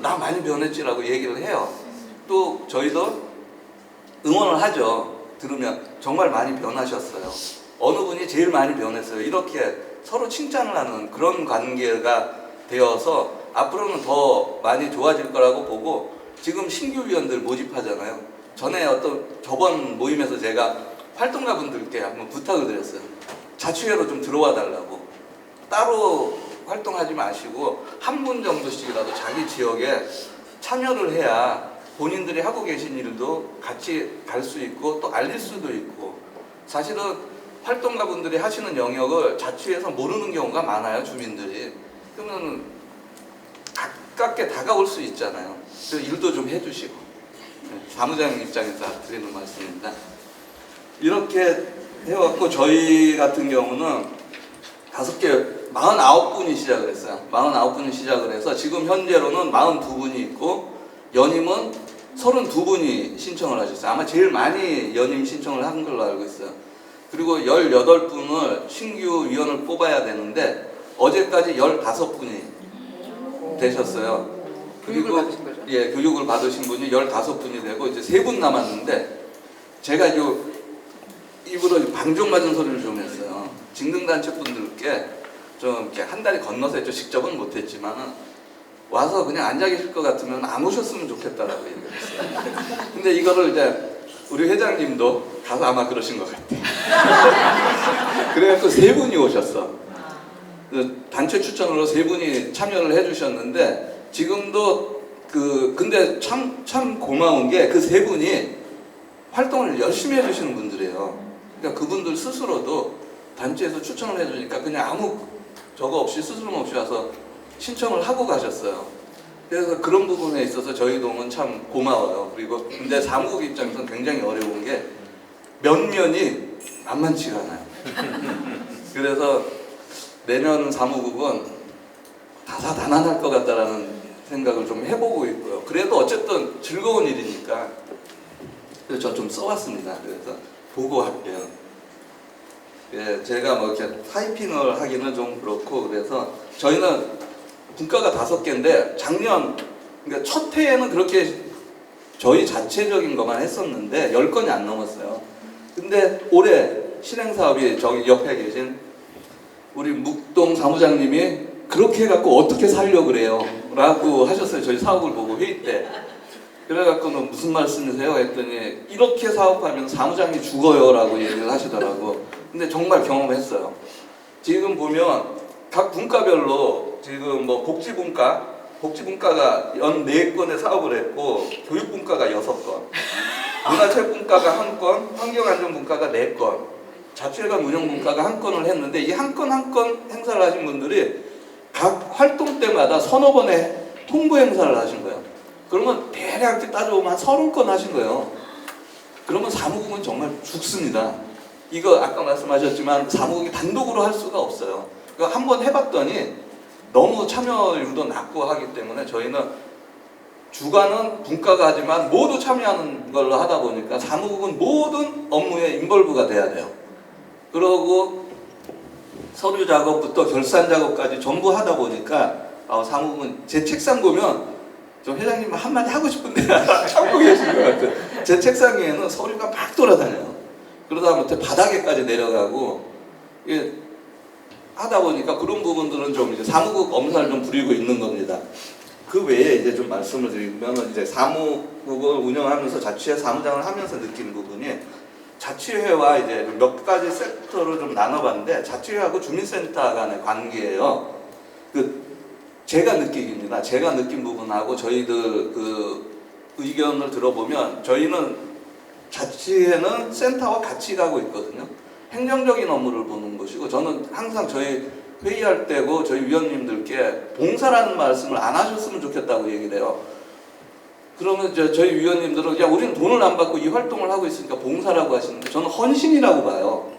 나 많이 변했지라고 얘기를 해요. 또 저희도 응원을 하죠. 들으면 정말 많이 변하셨어요. 어느 분이 제일 많이 변했어요. 이렇게 서로 칭찬을 하는 그런 관계가 되어서 앞으로는 더 많이 좋아질 거라고 보고 지금 신규 위원들 모집하잖아요. 전에 저번 모임에서 제가 활동가분들께 한번 부탁을 드렸어요. 자치회로 좀 들어와 달라고. 따로 활동하지 마시고 한 분 정도씩이라도 자기 지역에 참여를 해야 본인들이 하고 계신 일도 같이 갈 수 있고 또 알릴 수도 있고 사실은 활동가분들이 하시는 영역을 자치회에서 모르는 경우가 많아요. 주민들이. 그러면 가깝게 다가올 수 있잖아요. 그래서 일도 좀 해주시고 사무장 입장에서 드리는 말씀입니다. 이렇게 해왔고 저희 같은 경우는 49분이 시작을 했어요. 49분이 시작을 해서 지금 현재로는 42분이 있고 연임은 32분이 신청을 하셨어요. 아마 제일 많이 연임 신청을 한 걸로 알고 있어요. 그리고 18분을 신규 위원을 뽑아야 되는데 어제까지 15분이 되셨어요. 교육을 받으신 거죠? 예, 교육을 받으신 분이 15분이 되고 이제 3분 남았는데 제가 입으로 방종 맞은 소리를 좀 했어요. 직능단체 분들께 좀 이렇게 한 다리 건너서 했죠. 직접은 못했지만은 와서 그냥 앉아 계실 것 같으면 안 오셨으면 좋겠다라고 얘기를 했어요. 근데 이거를 이제 우리 회장님도 가서 아마 그러신 것 같아요. 그래갖고 3분이 오셨어. 단체 추천으로 3분이 참여를 해주셨는데 지금도 근데 참 고마운 게 그 3분이 활동을 열심히 해주시는 분들이에요. 그러니까 그분들 스스로도 단체에서 추천을 해주니까 그냥 아무 저거 없이 스스럼 없이 와서 신청을 하고 가셨어요. 그래서 그런 부분에 있어서 저희 동은 참 고마워요. 그리고 근데 사무국 입장에서는 굉장히 어려운 게 면면이 만만치가 않아요. 그래서 내년 사무국은 다사다난할 것 같다라는 생각을 좀 해보고 있고요. 그래도 어쨌든 즐거운 일이니까 그래서 저 좀 써왔습니다. 그래서 보고 할게요. 예, 제가 뭐 이렇게 타이핑을 하기는 좀 그렇고 그래서 저희는 분과가 5개인데 작년 그러니까 첫 해에는 그렇게 저희 자체적인 것만 했었는데 10건이 안 넘었어요. 근데 올해 실행 사업이 저기 옆에 계신 우리 묵동 사무장님이 그렇게 해갖고 어떻게 살려 그래요? 라고 하셨어요. 저희 사업을 보고 회의 때. 그래갖고는 무슨 말씀이세요? 했더니 이렇게 사업하면 사무장이 죽어요 라고 얘기를 하시더라고. 근데 정말 경험했어요. 지금 보면 각 분과별로 지금 뭐 복지분과가 연 4건의 사업을 했고 교육분과가 6건, 문화체육분과가 1건, 환경안전분과가 4건, 자치회관 운영분과가 1건을 했는데 이 한 건 한 건 행사를 하신 분들이 각 활동 때마다 서너 번의 통보 행사를 하신 거예요. 그러면 대략 이렇게 따져보면 한 30건 하신 거예요. 그러면 사무국은 정말 죽습니다. 이거 아까 말씀하셨지만 사무국이 단독으로 할 수가 없어요. 한번 해봤더니 너무 참여율도 낮고 하기 때문에 저희는 주관은 분과가 하지만 모두 참여하는 걸로 하다 보니까 사무국은 모든 업무에 인벌브가 돼야 돼요. 그러고 서류 작업부터 결산 작업까지 전부 하다 보니까 사무국은 제 책상 보면 좀 회장님 한마디 하고 싶은데 참고 계신 것 같아요. 제 책상 위에는 서류가 막 돌아다녀요. 그러다 못해 바닥에까지 내려가고 이게 하다 보니까 그런 부분들은 좀 이제 사무국 엄살을 좀 부리고 있는 겁니다. 그 외에 이제 좀 말씀을 드리면 이제 사무국을 운영하면서 자치회 사무장을 하면서 느끼는 부분이 자치회와 이제 몇 가지 섹터를 좀 나눠봤는데 자치회하고 주민센터 간의 관계예요. 제가 느끼기입니다. 제가 느낀 부분하고 저희들 그 의견을 들어보면 저희는 자치회는 센터와 같이 가고 있거든요. 행정적인 업무를 보는 것이고 저는 항상 저희 회의할 때고 저희 위원님들께 봉사라는 말씀을 안 하셨으면 좋겠다고 얘기를 해요. 그러면 저희 위원님들은 야 우리는 돈을 안 받고 이 활동을 하고 있으니까 봉사라고 하시는데 저는 헌신이라고 봐요.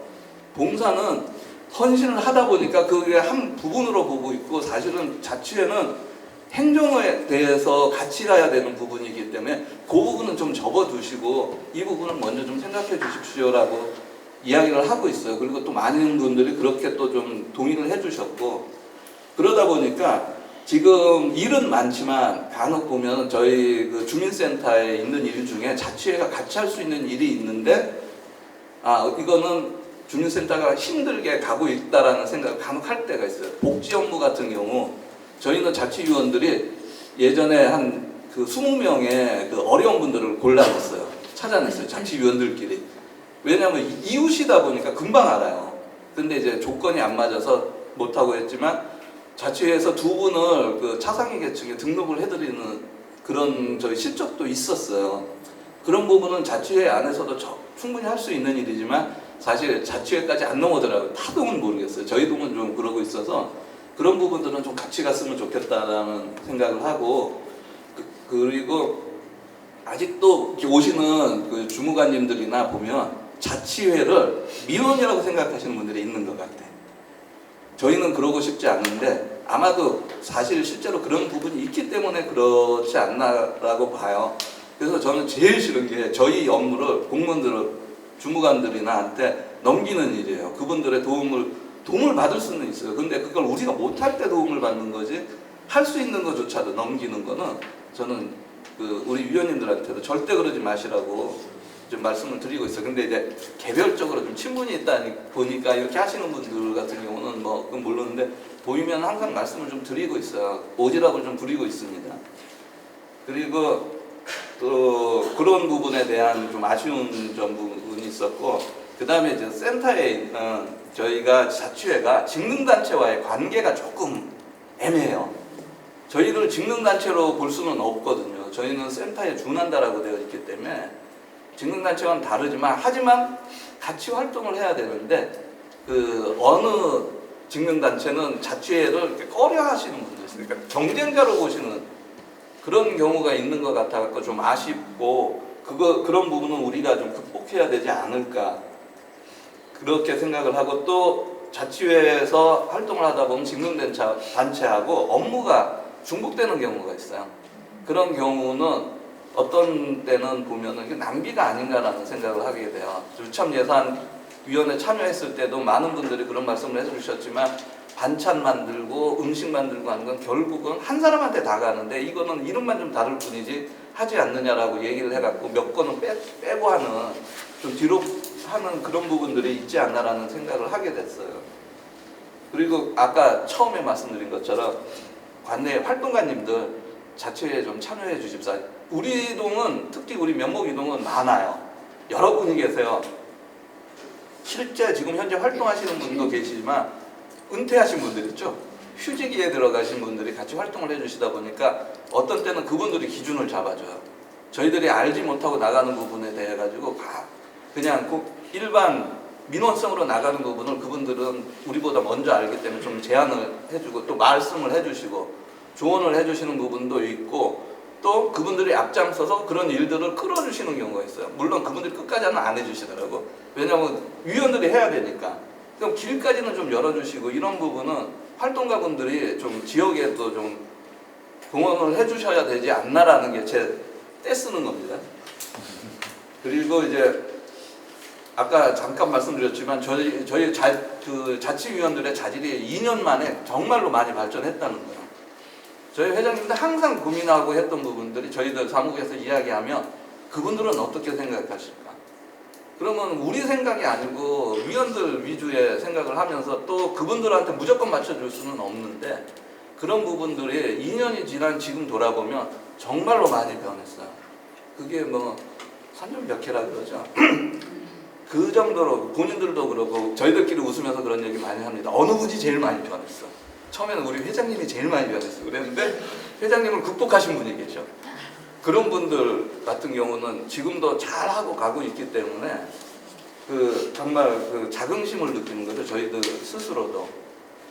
봉사는 헌신을 하다 보니까 그게 한 부분으로 보고 있고 사실은 자치회는 행정에 대해서 같이 가야 되는 부분이기 때문에 그 부분은 좀 접어두시고 이 부분은 먼저 좀 생각해 주십시오라고 이야기를 하고 있어요. 그리고 또 많은 분들이 그렇게 또 좀 동의를 해주셨고 그러다 보니까 지금 일은 많지만 간혹 보면 저희 그 주민센터에 있는 일 중에 자치회가 같이 할 수 있는 일이 있는데 이거는 주민센터가 힘들게 가고 있다라는 생각을 간혹 할 때가 있어요. 복지 업무 같은 경우 저희는 자치위원들이 예전에 한 그 20명의 그 어려운 분들을 골라냈어요. 찾아냈어요. 자치위원들끼리. 왜냐하면 이웃이다 보니까 금방 알아요. 근데 이제 조건이 안 맞아서 못하고 했지만 자치회에서 두 분을 그 차상위 계층에 등록을 해드리는 그런 저희 실적도 있었어요. 그런 부분은 자치회 안에서도 충분히 할 수 있는 일이지만 사실 자치회까지 안 넘어더라고요. 타 동은 모르겠어요. 저희 동은 좀 그러고 있어서 그런 부분들은 좀 같이 갔으면 좋겠다라는 생각을 하고 그리고 아직도 이렇게 오시는 그 주무관님들이나 보면 자치회를 민원이라고 생각하시는 분들이 있는 것 같아요. 저희는 그러고 싶지 않는데 아마도 사실 실제로 그런 부분이 있기 때문에 그렇지 않나라고 봐요. 그래서 저는 제일 싫은 게 저희 업무를 공무원들, 주무관들이나 한테 넘기는 일이에요. 그분들의 도움을 받을 수는 있어요. 근데 그걸 우리가 못할 때 도움을 받는 거지 할 수 있는 것조차도 넘기는 거는 저는 그 우리 위원님들한테도 절대 그러지 마시라고 좀 말씀을 드리고 있어요. 근데 이제 개별적으로 좀 친분이 있다 보니까 이렇게 하시는 분들 같은 경우는 뭐 그건 모르는데 보이면 항상 말씀을 좀 드리고 있어요. 오지랖을 좀 부리고 있습니다. 그리고 또 그런 부분에 대한 좀 아쉬운 점 부분이 있었고 그 다음에 이제 센터에 있는 저희가 자치회가 직능단체와의 관계가 조금 애매해요. 저희를 직능단체로 볼 수는 없거든요. 저희는 센터에 준한다라고 되어 있기 때문에 직능단체와는 다르지만 하지만 같이 활동을 해야 되는데 그 어느 직능단체는 자치회를 이렇게 꺼려하시는 분들 있어요. 그러니까 경쟁자로 보시는 그런 경우가 있는 것 같아서 좀 아쉽고 그런 부분은 우리가 좀 극복해야 되지 않을까 그렇게 생각을 하고 또 자치회에서 활동을 하다 보면 직능단체하고 업무가 중복되는 경우가 있어요. 그런 경우는 어떤 때는 보면은 이게 낭비가 아닌가라는 생각을 하게 돼요. 유참예산위원회 참여했을 때도 많은 분들이 그런 말씀을 해주셨지만 반찬 만들고 음식 만들고 하는 건 결국은 한 사람한테 다 가는데 이거는 이름만 좀 다를 뿐이지 하지 않느냐라고 얘기를 해갖고 몇 건은 빼고 하는 좀 뒤로 하는 그런 부분들이 있지 않나라는 생각을 하게 됐어요. 그리고 아까 처음에 말씀드린 것처럼 관내 활동가님들 자치회에 좀 참여해 주십사. 우리 동은 특히 우리 면목이동은 많아요. 여러 분이 계세요. 실제 지금 현재 활동하시는 분도 계시지만 은퇴하신 분들 있죠. 휴직기에 들어가신 분들이 같이 활동을 해주시다 보니까 어떤 때는 그분들이 기준을 잡아줘요. 저희들이 알지 못하고 나가는 부분에 대해 가지고 그냥 일반 민원성으로 나가는 부분을 그분들은 우리보다 먼저 알기 때문에 좀 제안을 해주고 또 말씀을 해주시고 조언을 해주시는 부분도 있고 또 그분들이 앞장서서 그런 일들을 끌어주시는 경우가 있어요. 물론 그분들이 끝까지는 안 해주시더라고. 왜냐하면 위원들이 해야 되니까. 그럼 길까지는 좀 열어주시고 이런 부분은 활동가분들이 좀 지역에도 좀 동원을 해주셔야 되지 않나라는 게 제 떼쓰는 겁니다. 그리고 이제 아까 잠깐 말씀드렸지만 저희 자치위원들의 자질이 2년 만에 정말로 많이 발전했다는 거예요. 저희 회장님도 항상 고민하고 했던 부분들이 저희들 사무국에서 이야기하면 그분들은 어떻게 생각하실까? 그러면 우리 생각이 아니고 위원들 위주의 생각을 하면서 또 그분들한테 무조건 맞춰줄 수는 없는데 그런 부분들이 2년이 지난 지금 돌아보면 정말로 많이 변했어요. 그게 뭐 산전 몇 개라 그러죠. 그 정도로 본인들도 그러고 저희들끼리 웃으면서 그런 얘기 많이 합니다. 어느 분이 제일 많이 변했어? 처음에는 우리 회장님이 제일 많이 변했어. 그랬는데 회장님을 극복하신 분이 계셔. 그런 분들 같은 경우는 지금도 잘하고 가고 있기 때문에 그 정말 그 자긍심을 느끼는 거죠. 저희들 스스로도.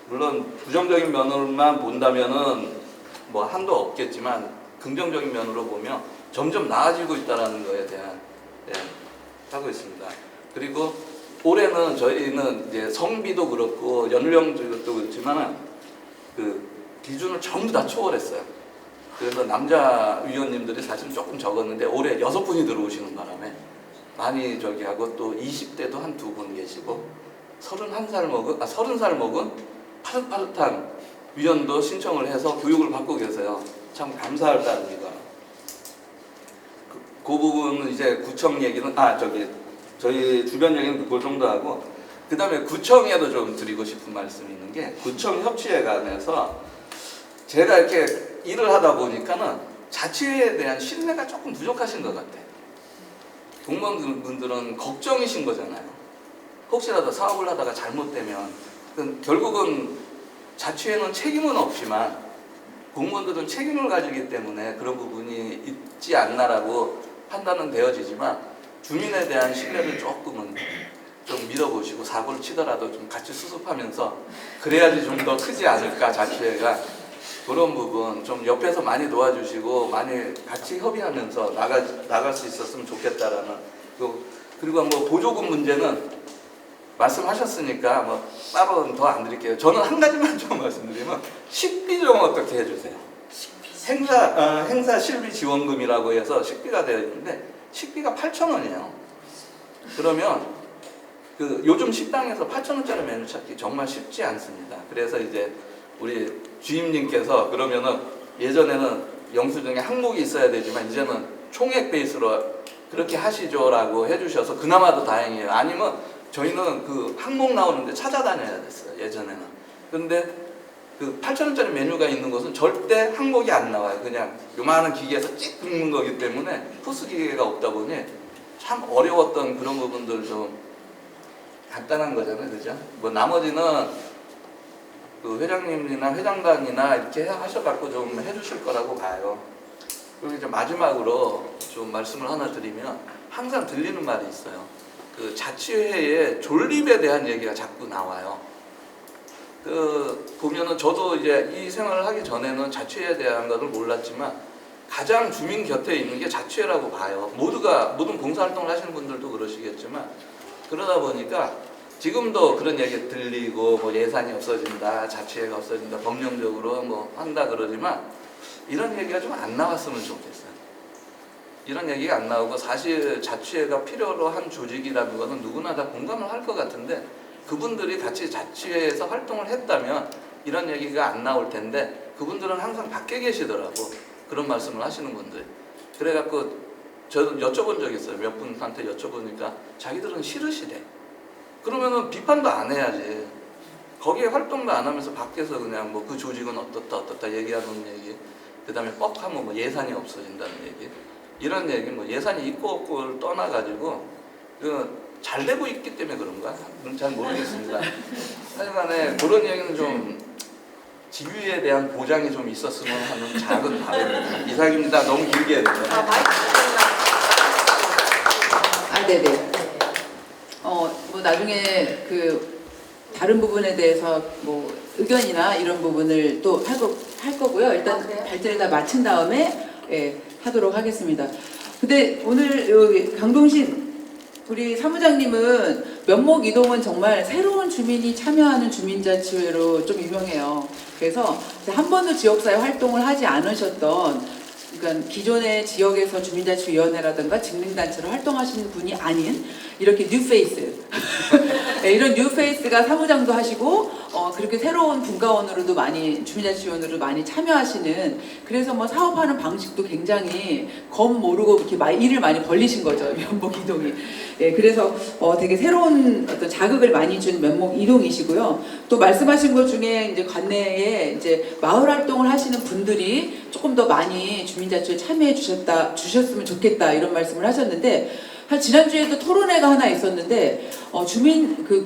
물론 부정적인 면으로만 본다면은 뭐 한도 없겠지만 긍정적인 면으로 보면 점점 나아지고 있다는 거에 대한 하고 있습니다. 그리고 올해는 저희는 이제 성비도 그렇고 연령도 그렇지만 그 기준을 전부 다 초월했어요. 그래서 남자 위원님들이 사실 조금 적었는데 올해 6분이 들어오시는 바람에 많이 저기 하고 또 20대도 한 2분 계시고 30살 먹은 파릇파릇한 위원도 신청을 해서 교육을 받고 계세요. 참 감사할 따름이다. 그 부분은 이제 구청 얘기는 저희 주변 얘기는 그 정도 하고 그 다음에 구청에도 좀 드리고 싶은 말씀이 있는 게 구청 협치에 관해서 제가 이렇게 일을 하다 보니까는 자치회에 대한 신뢰가 조금 부족하신 것 같아요. 공무원분들은 걱정이신 거잖아요. 혹시라도 사업을 하다가 잘못되면 결국은 자치회는 책임은 없지만 공무원들은 책임을 가지기 때문에 그런 부분이 있지 않나라고 판단은 되어지지만 주민에 대한 신뢰를 조금은 좀 믿어보시고 사고를 치더라도 좀 같이 수습하면서 그래야지 좀 더 크지 않을까 자치회가 그런 부분 좀 옆에서 많이 도와주시고 많이 같이 협의하면서 나갈 수 있었으면 좋겠다라는 그리고 뭐 보조금 문제는 말씀하셨으니까 뭐 따로 더 안 드릴게요. 저는 한 가지만 좀 말씀드리면 식비 좀 어떻게 해주세요. 행사 실비 지원금이라고 해서 식비가 되어 있는데 식비가 8,000원이에요. 그러면 그 요즘 식당에서 8,000원짜리 메뉴 찾기 정말 쉽지 않습니다. 그래서 이제 우리 주임님께서 그러면은 예전에는 영수증에 항목이 있어야 되지만 이제는 총액 베이스로 그렇게 하시죠라고 해주셔서 그나마도 다행이에요. 아니면 저희는 그 항목 나오는데 찾아다녀야 됐어요. 예전에는. 근데 그 8,000원짜리 메뉴가 있는 곳은 절대 항목이 안 나와요. 그냥 요만한 기계에서 찍 긁는 거기 때문에 포스 기계가 없다 보니 참 어려웠던 그런 부분들 좀 간단한 거잖아요. 그죠? 뭐 나머지는 그 회장님이나 회장단이나 이렇게 하셔갖고 좀 해주실 거라고 봐요. 그리고 이제 마지막으로 좀 말씀을 하나 드리면 항상 들리는 말이 있어요. 그 자치회의 존립에 대한 얘기가 자꾸 나와요. 그 보면은 저도 이제 이 생활을 하기 전에는 자치회에 대한 것을 몰랐지만 가장 주민 곁에 있는 게 자치회라고 봐요. 모든 봉사활동을 하시는 분들도 그러시겠지만 그러다 보니까 지금도 그런 얘기 들리고 뭐 예산이 없어진다, 자치회가 없어진다, 법령적으로 뭐 한다 그러지만 이런 얘기가 좀 안 나왔으면 좋겠어요. 이런 얘기가 안 나오고 사실 자치회가 필요로 한 조직이라는 것은 누구나 다 공감을 할 것 같은데 그분들이 같이 자치회에서 활동을 했다면 이런 얘기가 안 나올 텐데 그분들은 항상 밖에 계시더라고. 그런 말씀을 하시는 분들. 그래갖고 저도 여쭤본 적이 있어요. 몇 분한테 여쭤보니까 자기들은 싫으시대. 그러면은 비판도 안 해야지. 거기에 활동도 안 하면서 밖에서 그냥 뭐 그 조직은 어떻다 얘기하는 얘기. 그 다음에 뻑하면 뭐 예산이 없어진다는 얘기. 이런 얘기 뭐 예산이 있고 없고를 떠나가지고 잘 되고 있기 때문에 그런가? 잘 모르겠습니다. 하여간에 그런 얘기는 좀 지위에 대한 보장이 좀 있었으면 하는 작은 바람입니다. 이상입니다. 너무 길게 했네요. 네네. 뭐 나중에 그 다른 부분에 대해서 뭐 의견이나 이런 부분을 또 할 거고요. 일단 발제를 다 마친 다음에 예, 하도록 하겠습니다. 근데 오늘 여기 강동신 우리 사무장님은 면목 이동은 정말 새로운 주민이 참여하는 주민자치회로 좀 유명해요. 그래서 한 번도 지역사회 활동을 하지 않으셨던, 그러니까 기존의 지역에서 주민자치위원회라든가 직능단체로 활동하시는 분이 아닌 이렇게 뉴페이스 네, 이런 뉴페이스가 사무장도 하시고 그렇게 새로운 분과원으로도 많이 주민자치위원으로 많이 참여하시는, 그래서 뭐 사업하는 방식도 굉장히 겁 모르고 이렇게 일을 많이 벌리신 거죠. 면목 이동이. 예, 그래서 되게 새로운 어떤 자극을 많이 준 면목 이동이시고요. 또 말씀하신 것 중에 이제 관내에 이제 마을 활동을 하시는 분들이 조금 더 많이 주민자치에 참여해 주셨으면 좋겠다 이런 말씀을 하셨는데, 지난주에도 토론회가 하나 있었는데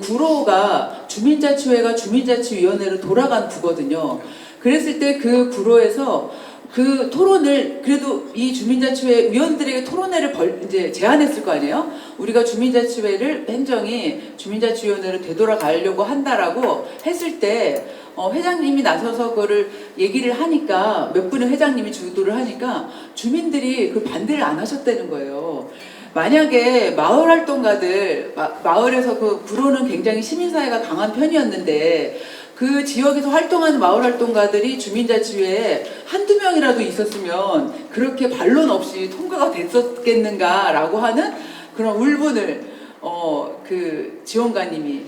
구로가 주민자치회가 주민자치위원회로 돌아간 구거든요. 그랬을 때 그 구로에서 그 토론을, 그래도 이 주민자치회 위원들에게 토론회를 이제 제안했을 거 아니에요? 우리가 주민자치회를 행정이 주민자치위원회로 되돌아가려고 한다라고 했을 때 회장님이 나서서 그거를 얘기를 하니까, 몇 분의 회장님이 주도를 하니까 주민들이 그 반대를 안 하셨다는 거예요. 만약에 마을 활동가들, 마을에서 그 구로는 굉장히 시민사회가 강한 편이었는데 그 지역에서 활동하는 마을 활동가들이 주민자치회에 한두 명이라도 있었으면 그렇게 반론 없이 통과가 됐었겠는가라고 하는 그런 울분을 그 지원관님이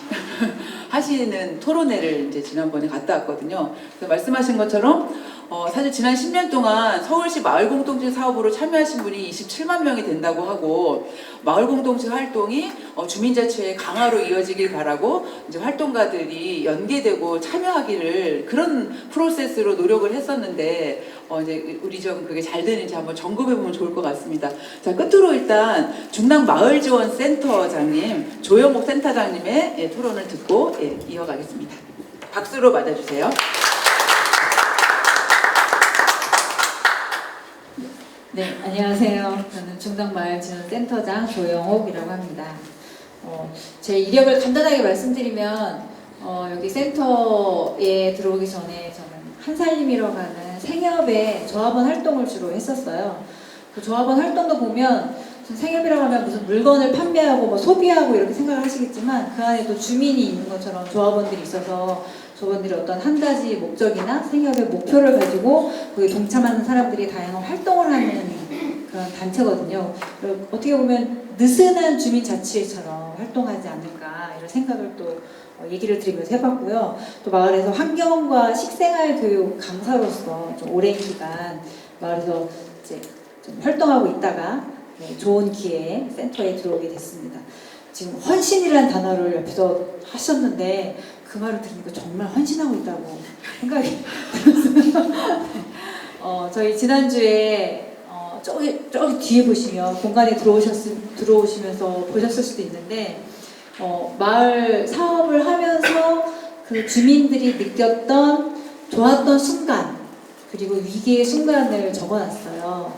하시는 토론회를 이제 지난번에 갔다 왔거든요. 그래서 말씀하신 것처럼 사실 지난 10년 동안 서울시 마을공동체 사업으로 참여하신 분이 27만 명이 된다고 하고, 마을공동체 활동이 주민자치회 강화로 이어지길 바라고 이제 활동가들이 연계되고 참여하기를, 그런 프로세스로 노력을 했었는데 이제 우리 좀 그게 잘 되는지 한번 점검해 보면 좋을 것 같습니다. 자, 끝으로 일단 중랑 마을지원센터장님 조영옥 센터장님의 토론을 듣고 이어가겠습니다. 박수로 맞아주세요. 네, 안녕하세요. 저는 중랑마을지원센터장 조영옥이라고 합니다. 제 이력을 간단하게 말씀드리면 여기 센터에 들어오기 전에 저는 한살림이라고 하는 생협의 조합원 활동을 주로 했었어요. 그 조합원 활동도 보면 생협이라고 하면 무슨 물건을 판매하고 뭐 소비하고 이렇게 생각을 하시겠지만 그 안에도 주민이 있는 것처럼 조합원들이 있어서 조합원들이 어떤 한 가지 목적이나 생협의 목표를 가지고 거기에 동참하는 사람들이 다양한 활동을 하는 그런 단체거든요. 어떻게 보면 느슨한 주민자치회처럼 활동하지 않을까 이런 생각을 또 얘기를 드리면서 해봤고요. 또 마을에서 환경과 식생활 교육 강사로서 좀 오랜 기간 마을에서 이제 좀 활동하고 있다가 좋은 기회에 센터에 들어오게 됐습니다. 지금 헌신이라는 단어를 옆에서 하셨는데 그 말을 들으니까 정말 헌신하고 있다고 생각이 들었어요. 저희 지난주에 저기 뒤에 보시면 공간에 들어오시면서 보셨을 수도 있는데 마을 사업을 하면서 그 주민들이 느꼈던 좋았던 순간 그리고 위기의 순간을 적어놨어요.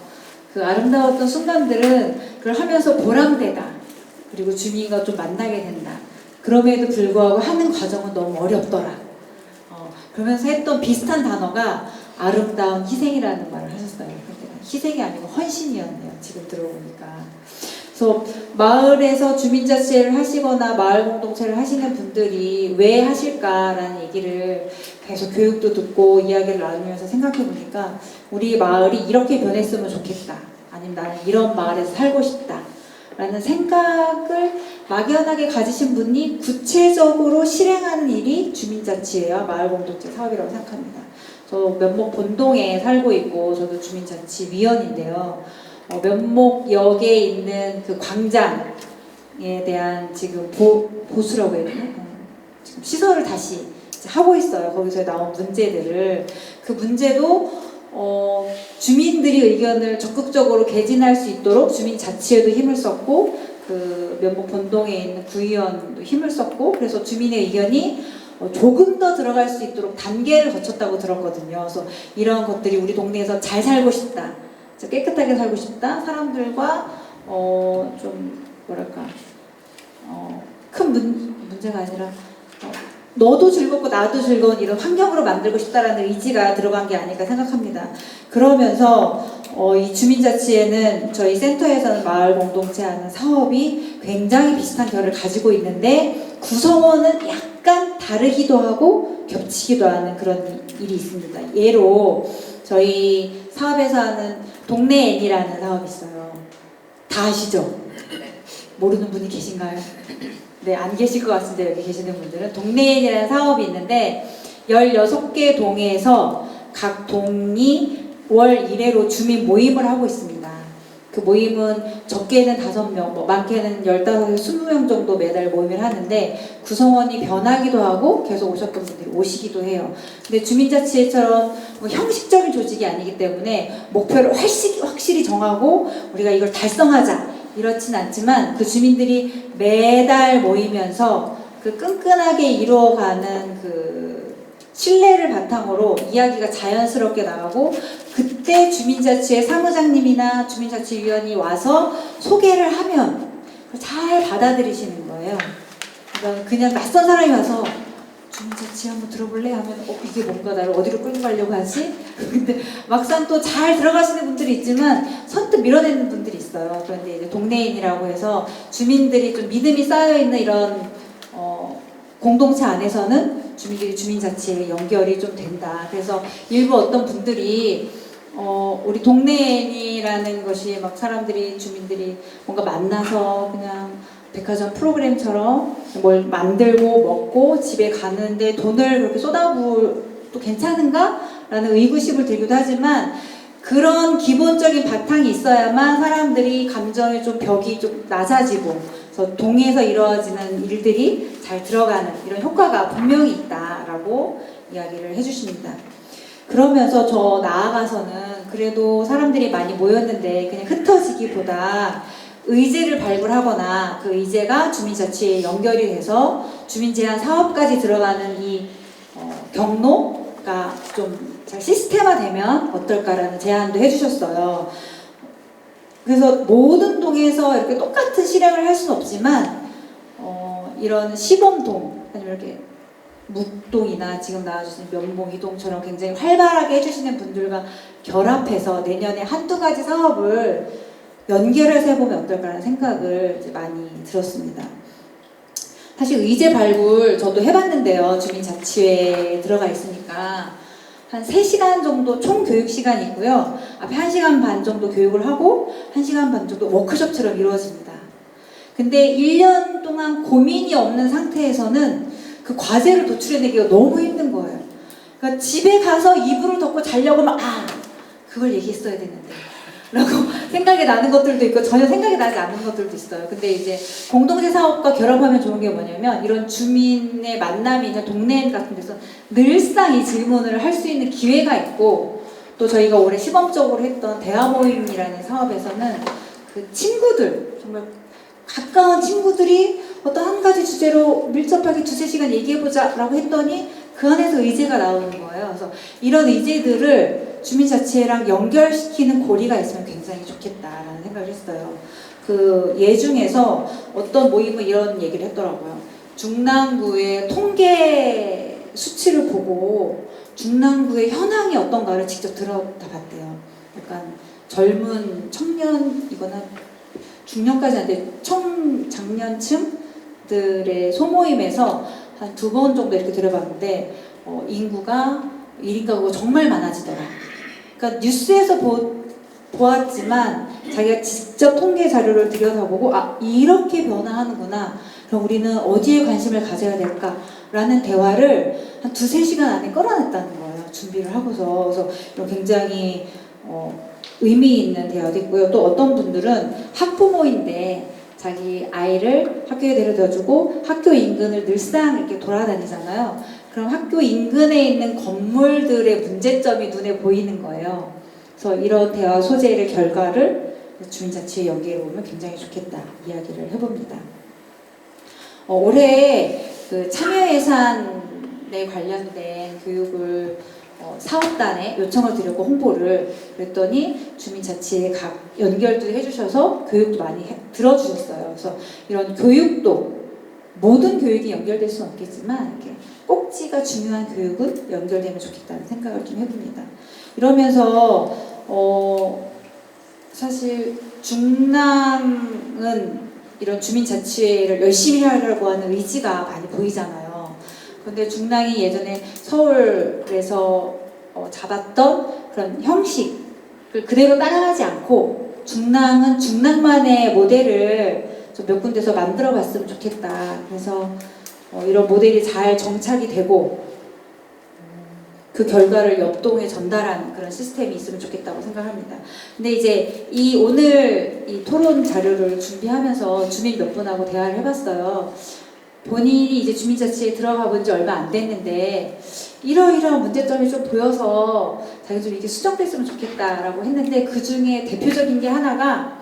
그 아름다웠던 순간들은 그걸 하면서 보람되다. 그리고 주민과 좀 만나게 된다. 그럼에도 불구하고 하는 과정은 너무 어렵더라. 그러면서 했던 비슷한 단어가 아름다운 희생이라는 말을 하셨어요. 희생이 아니고 헌신이었네요. 지금 들어보니까. 그래서 마을에서 주민자치회를 하시거나 마을 공동체를 하시는 분들이 왜 하실까라는 얘기를 계속 교육도 듣고 이야기를 나누면서 생각해 보니까 우리 마을이 이렇게 변했으면 좋겠다. 아니면 나는 이런 마을에서 살고 싶다. 라는 생각을 막연하게 가지신 분이 구체적으로 실행하는 일이 주민자치회와 마을공동체 사업이라고 생각합니다. 저 면목 본동에 살고 있고 저도 주민자치위원인데요. 면목역에 있는 그 광장에 대한 지금 보수라고 해야 되나? 지금 시설을 다시 하고 있어요. 거기서 나온 문제들을. 그 문제도 주민들이 의견을 적극적으로 개진할 수 있도록 주민자치회도 힘을 썼고 그 면목 본동에 있는 구의원도 힘을 썼고 그래서 주민의 의견이 조금 더 들어갈 수 있도록 단계를 거쳤다고 들었거든요. 그래서 이런 것들이 우리 동네에서 잘 살고 싶다. 깨끗하게 살고 싶다. 사람들과 좀 뭐랄까 큰 문제가 아니라 너도 즐겁고 나도 즐거운 이런 환경으로 만들고 싶다라는 의지가 들어간 게 아닐까 생각합니다. 그러면서 이 주민자치에는 저희 센터에서는 마을 공동체 하는 사업이 굉장히 비슷한 결을 가지고 있는데 구성원은 약간 다르기도 하고 겹치기도 하는 그런 일이 있습니다. 예로 저희 사업에서 하는 동네 N이라는 사업이 있어요. 다 아시죠? 모르는 분이 계신가요? 네, 안 계실 것 같은데 여기 계시는 분들은 동네 N이라는 사업이 있는데 16개 동에서 각 동이 월 1회로 주민 모임을 하고 있습니다. 그 모임은 적게는 5명, 뭐 많게는 15, 20명 정도 매달 모임을 하는데 구성원이 변하기도 하고 계속 오셨던 분들이 오시기도 해요. 근데 주민자치회처럼 뭐 형식적인 조직이 아니기 때문에 목표를 확실히 정하고 우리가 이걸 달성하자 이렇진 않지만 그 주민들이 매달 모이면서 그 끈끈하게 이루어가는 그 신뢰를 바탕으로 이야기가 자연스럽게 나가고 그때 주민자치회 사무장님이나 주민자치위원이 와서 소개를 하면 잘 받아들이시는 거예요. 그러니까 그냥 낯선 사람이 와서 주민자치 한번 들어볼래? 하면 이게 뭔가 나를 어디로 끌고 가려고 하지? 근데 막상 또 잘 들어가시는 분들이 있지만 선뜻 밀어내는 분들이 있어요. 그런데 이제 동네인이라고 해서 주민들이 좀 믿음이 쌓여있는 이런 공동체 안에서는 주민들이 주민자치에 연결이 좀 된다. 그래서 일부 어떤 분들이 우리 동네인이라는 것이 막 사람들이 주민들이 뭔가 만나서 그냥 백화점 프로그램처럼 뭘 만들고 먹고 집에 가는데 돈을 그렇게 쏟아부어도 괜찮은가? 라는 의구심을 들기도 하지만 그런 기본적인 바탕이 있어야만 사람들이 감정의 좀 벽이 좀 낮아지고 그래서 동에서 이루어지는 일들이 잘 들어가는 이런 효과가 분명히 있다라고 이야기를 해주십니다. 그러면서 저 나아가서는 그래도 사람들이 많이 모였는데 그냥 흩어지기보다 의제를 발굴하거나 그 의제가 주민자치에 연결이 돼서 주민제한 사업까지 들어가는 이 경로가 좀 잘 시스템화되면 어떨까라는 제안도 해주셨어요. 그래서 모든 동에서 이렇게 똑같은 실행을 할 수는 없지만 이런 시범동 아니면 이렇게 묵동이나 지금 나와주신 면봉 이동처럼 굉장히 활발하게 해주시는 분들과 결합해서 내년에 한두 가지 사업을 연결해서 해보면 어떨까라는 생각을 이제 많이 들었습니다. 사실 의제 발굴 저도 해봤는데요. 주민자치회에 들어가 있으니까 한 3시간 정도 총 교육 시간이 있고요. 앞에 1시간 반 정도 교육을 하고 1시간 반 정도 워크숍처럼 이루어집니다. 근데 1년 동안 고민이 없는 상태에서는 그 과제를 도출해내기가 너무 힘든 거예요. 그러니까 집에 가서 이불을 덮고 자려고 하면 그걸 얘기했어야 되는데 라고 생각이 나는 것들도 있고 전혀 생각이 나지 않는 것들도 있어요. 근데 이제 공동체 사업과 결합하면 좋은 게 뭐냐면 이런 주민의 만남이 있는 동네 같은 데서 늘상 이 질문을 할 수 있는 기회가 있고 또 저희가 올해 시범적으로 했던 대화 모임이라는 사업에서는 그 친구들 정말 가까운 친구들이 어떤 한 가지 주제로 밀접하게 2-3시간 얘기해보자 라고 했더니 그 안에서 의제가 나오는 거예요. 그래서 이런 의제들을 주민자치회랑 연결시키는 고리가 있으면 굉장히 좋겠다라는 생각을 했어요. 그 예 중에서 어떤 모임은 이런 얘기를 했더라고요. 중랑구의 통계 수치를 보고 중랑구의 현황이 어떤가를 직접 들여다봤대요. 약간 젊은 청년이거나 중년까지 하는데 청장년층들의 소모임에서 한 2번 정도 이렇게 들어봤는데 인구가 1인 가구가 정말 많아지더라. 그러니까 뉴스에서 보았지만 자기가 직접 통계 자료를 들여다보고 이렇게 변화하는구나. 그럼 우리는 어디에 관심을 가져야 될까라는 대화를 한 2-3시간 안에 끌어냈다는 거예요. 준비를 하고서. 그래서 이런 굉장히 의미 있는 대화도 있고요. 또 어떤 분들은 학부모인데 자기 아이를 학교에 데려다주고 학교 인근을 늘상 이렇게 돌아다니잖아요. 그럼 학교 인근에 있는 건물들의 문제점이 눈에 보이는 거예요. 그래서 이런 대화 소재를 결과를 주민자치에 연계해 보면 굉장히 좋겠다 이야기를 해봅니다. 올해 그 참여예산에 관련된 교육을 사업단에 요청을 드렸고 홍보를 그랬더니 주민자치에 각 연결도 해주셔서 교육도 많이 들어주셨어요. 그래서 이런 교육도 모든 교육이 연결될 수는 없겠지만 이렇게 꼭지가 중요한 교육은 연결되면 좋겠다는 생각을 좀 해봅니다. 이러면서 사실 중랑은 이런 주민자치회를 열심히 하려고 하는 의지가 많이 보이잖아요. 그런데 중랑이 예전에 서울에서 잡았던 그런 형식을 그대로 따라가지 않고 중랑은 중랑만의 모델을 좀 몇 군데서 만들어 봤으면 좋겠다. 그래서 이런 모델이 잘 정착이 되고 그 결과를 옆동에 전달하는 그런 시스템이 있으면 좋겠다고 생각합니다. 근데 이제 오늘 이 토론 자료를 준비하면서 주민 몇 분하고 대화를 해봤어요. 본인이 이제 주민자치에 들어가 본 지 얼마 안 됐는데 이러이러한 문제점이 좀 보여서 자기 좀 이게 수정됐으면 좋겠다라고 했는데 그 중에 대표적인 게 하나가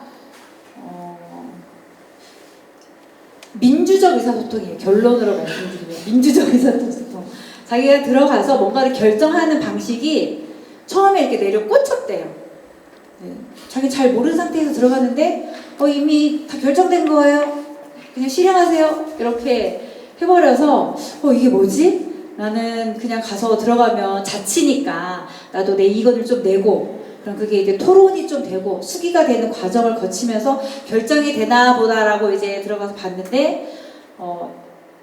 민주적 의사소통이에요. 결론으로 말씀드리면 민주적 의사소통. 자기가 들어가서 뭔가를 결정하는 방식이 처음에 이렇게 내려 꽂혔대요. 네. 자기 잘 모르는 상태에서 들어갔는데 이미 다 결정된 거예요. 그냥 실행하세요. 이렇게 해버려서 이게 뭐지? 나는 그냥 가서 들어가면 자치니까 나도 내 이건을 좀 내고 그럼 그게 이제 토론이 좀 되고 수기가 되는 과정을 거치면서 결정이 되나 보다라고 이제 들어가서 봤는데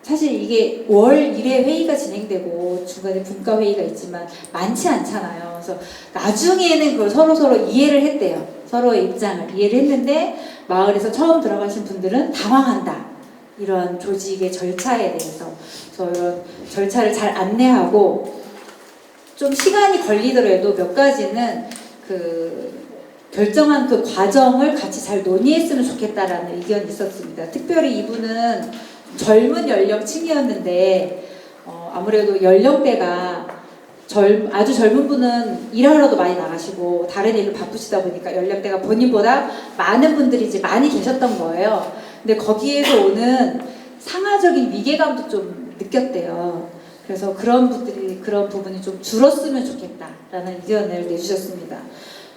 사실 이게 월 1회 회의가 진행되고 중간에 분과 회의가 있지만 많지 않잖아요. 그래서 나중에는 그걸 서로 이해를 했대요. 서로의 입장을 이해를 했는데 마을에서 처음 들어가신 분들은 당황한다. 이런 조직의 절차에 대해서 그래서 이런 절차를 잘 안내하고 좀 시간이 걸리더라도 몇 가지는 결정한 그 과정을 같이 잘 논의했으면 좋겠다라는 의견이 있었습니다. 특별히 이분은 젊은 연령층이었는데 아무래도 연령대가 아주 젊은 분은 일하러도 많이 나가시고 다른 일로 바쁘시다 보니까 연령대가 본인보다 많은 분들이 이제 많이 계셨던 거예요. 근데 거기에서 오는 상하적인 위계감도 좀 느꼈대요. 그래서 그런 부분이 좀 줄었으면 좋겠다라는 의견을 내주셨습니다.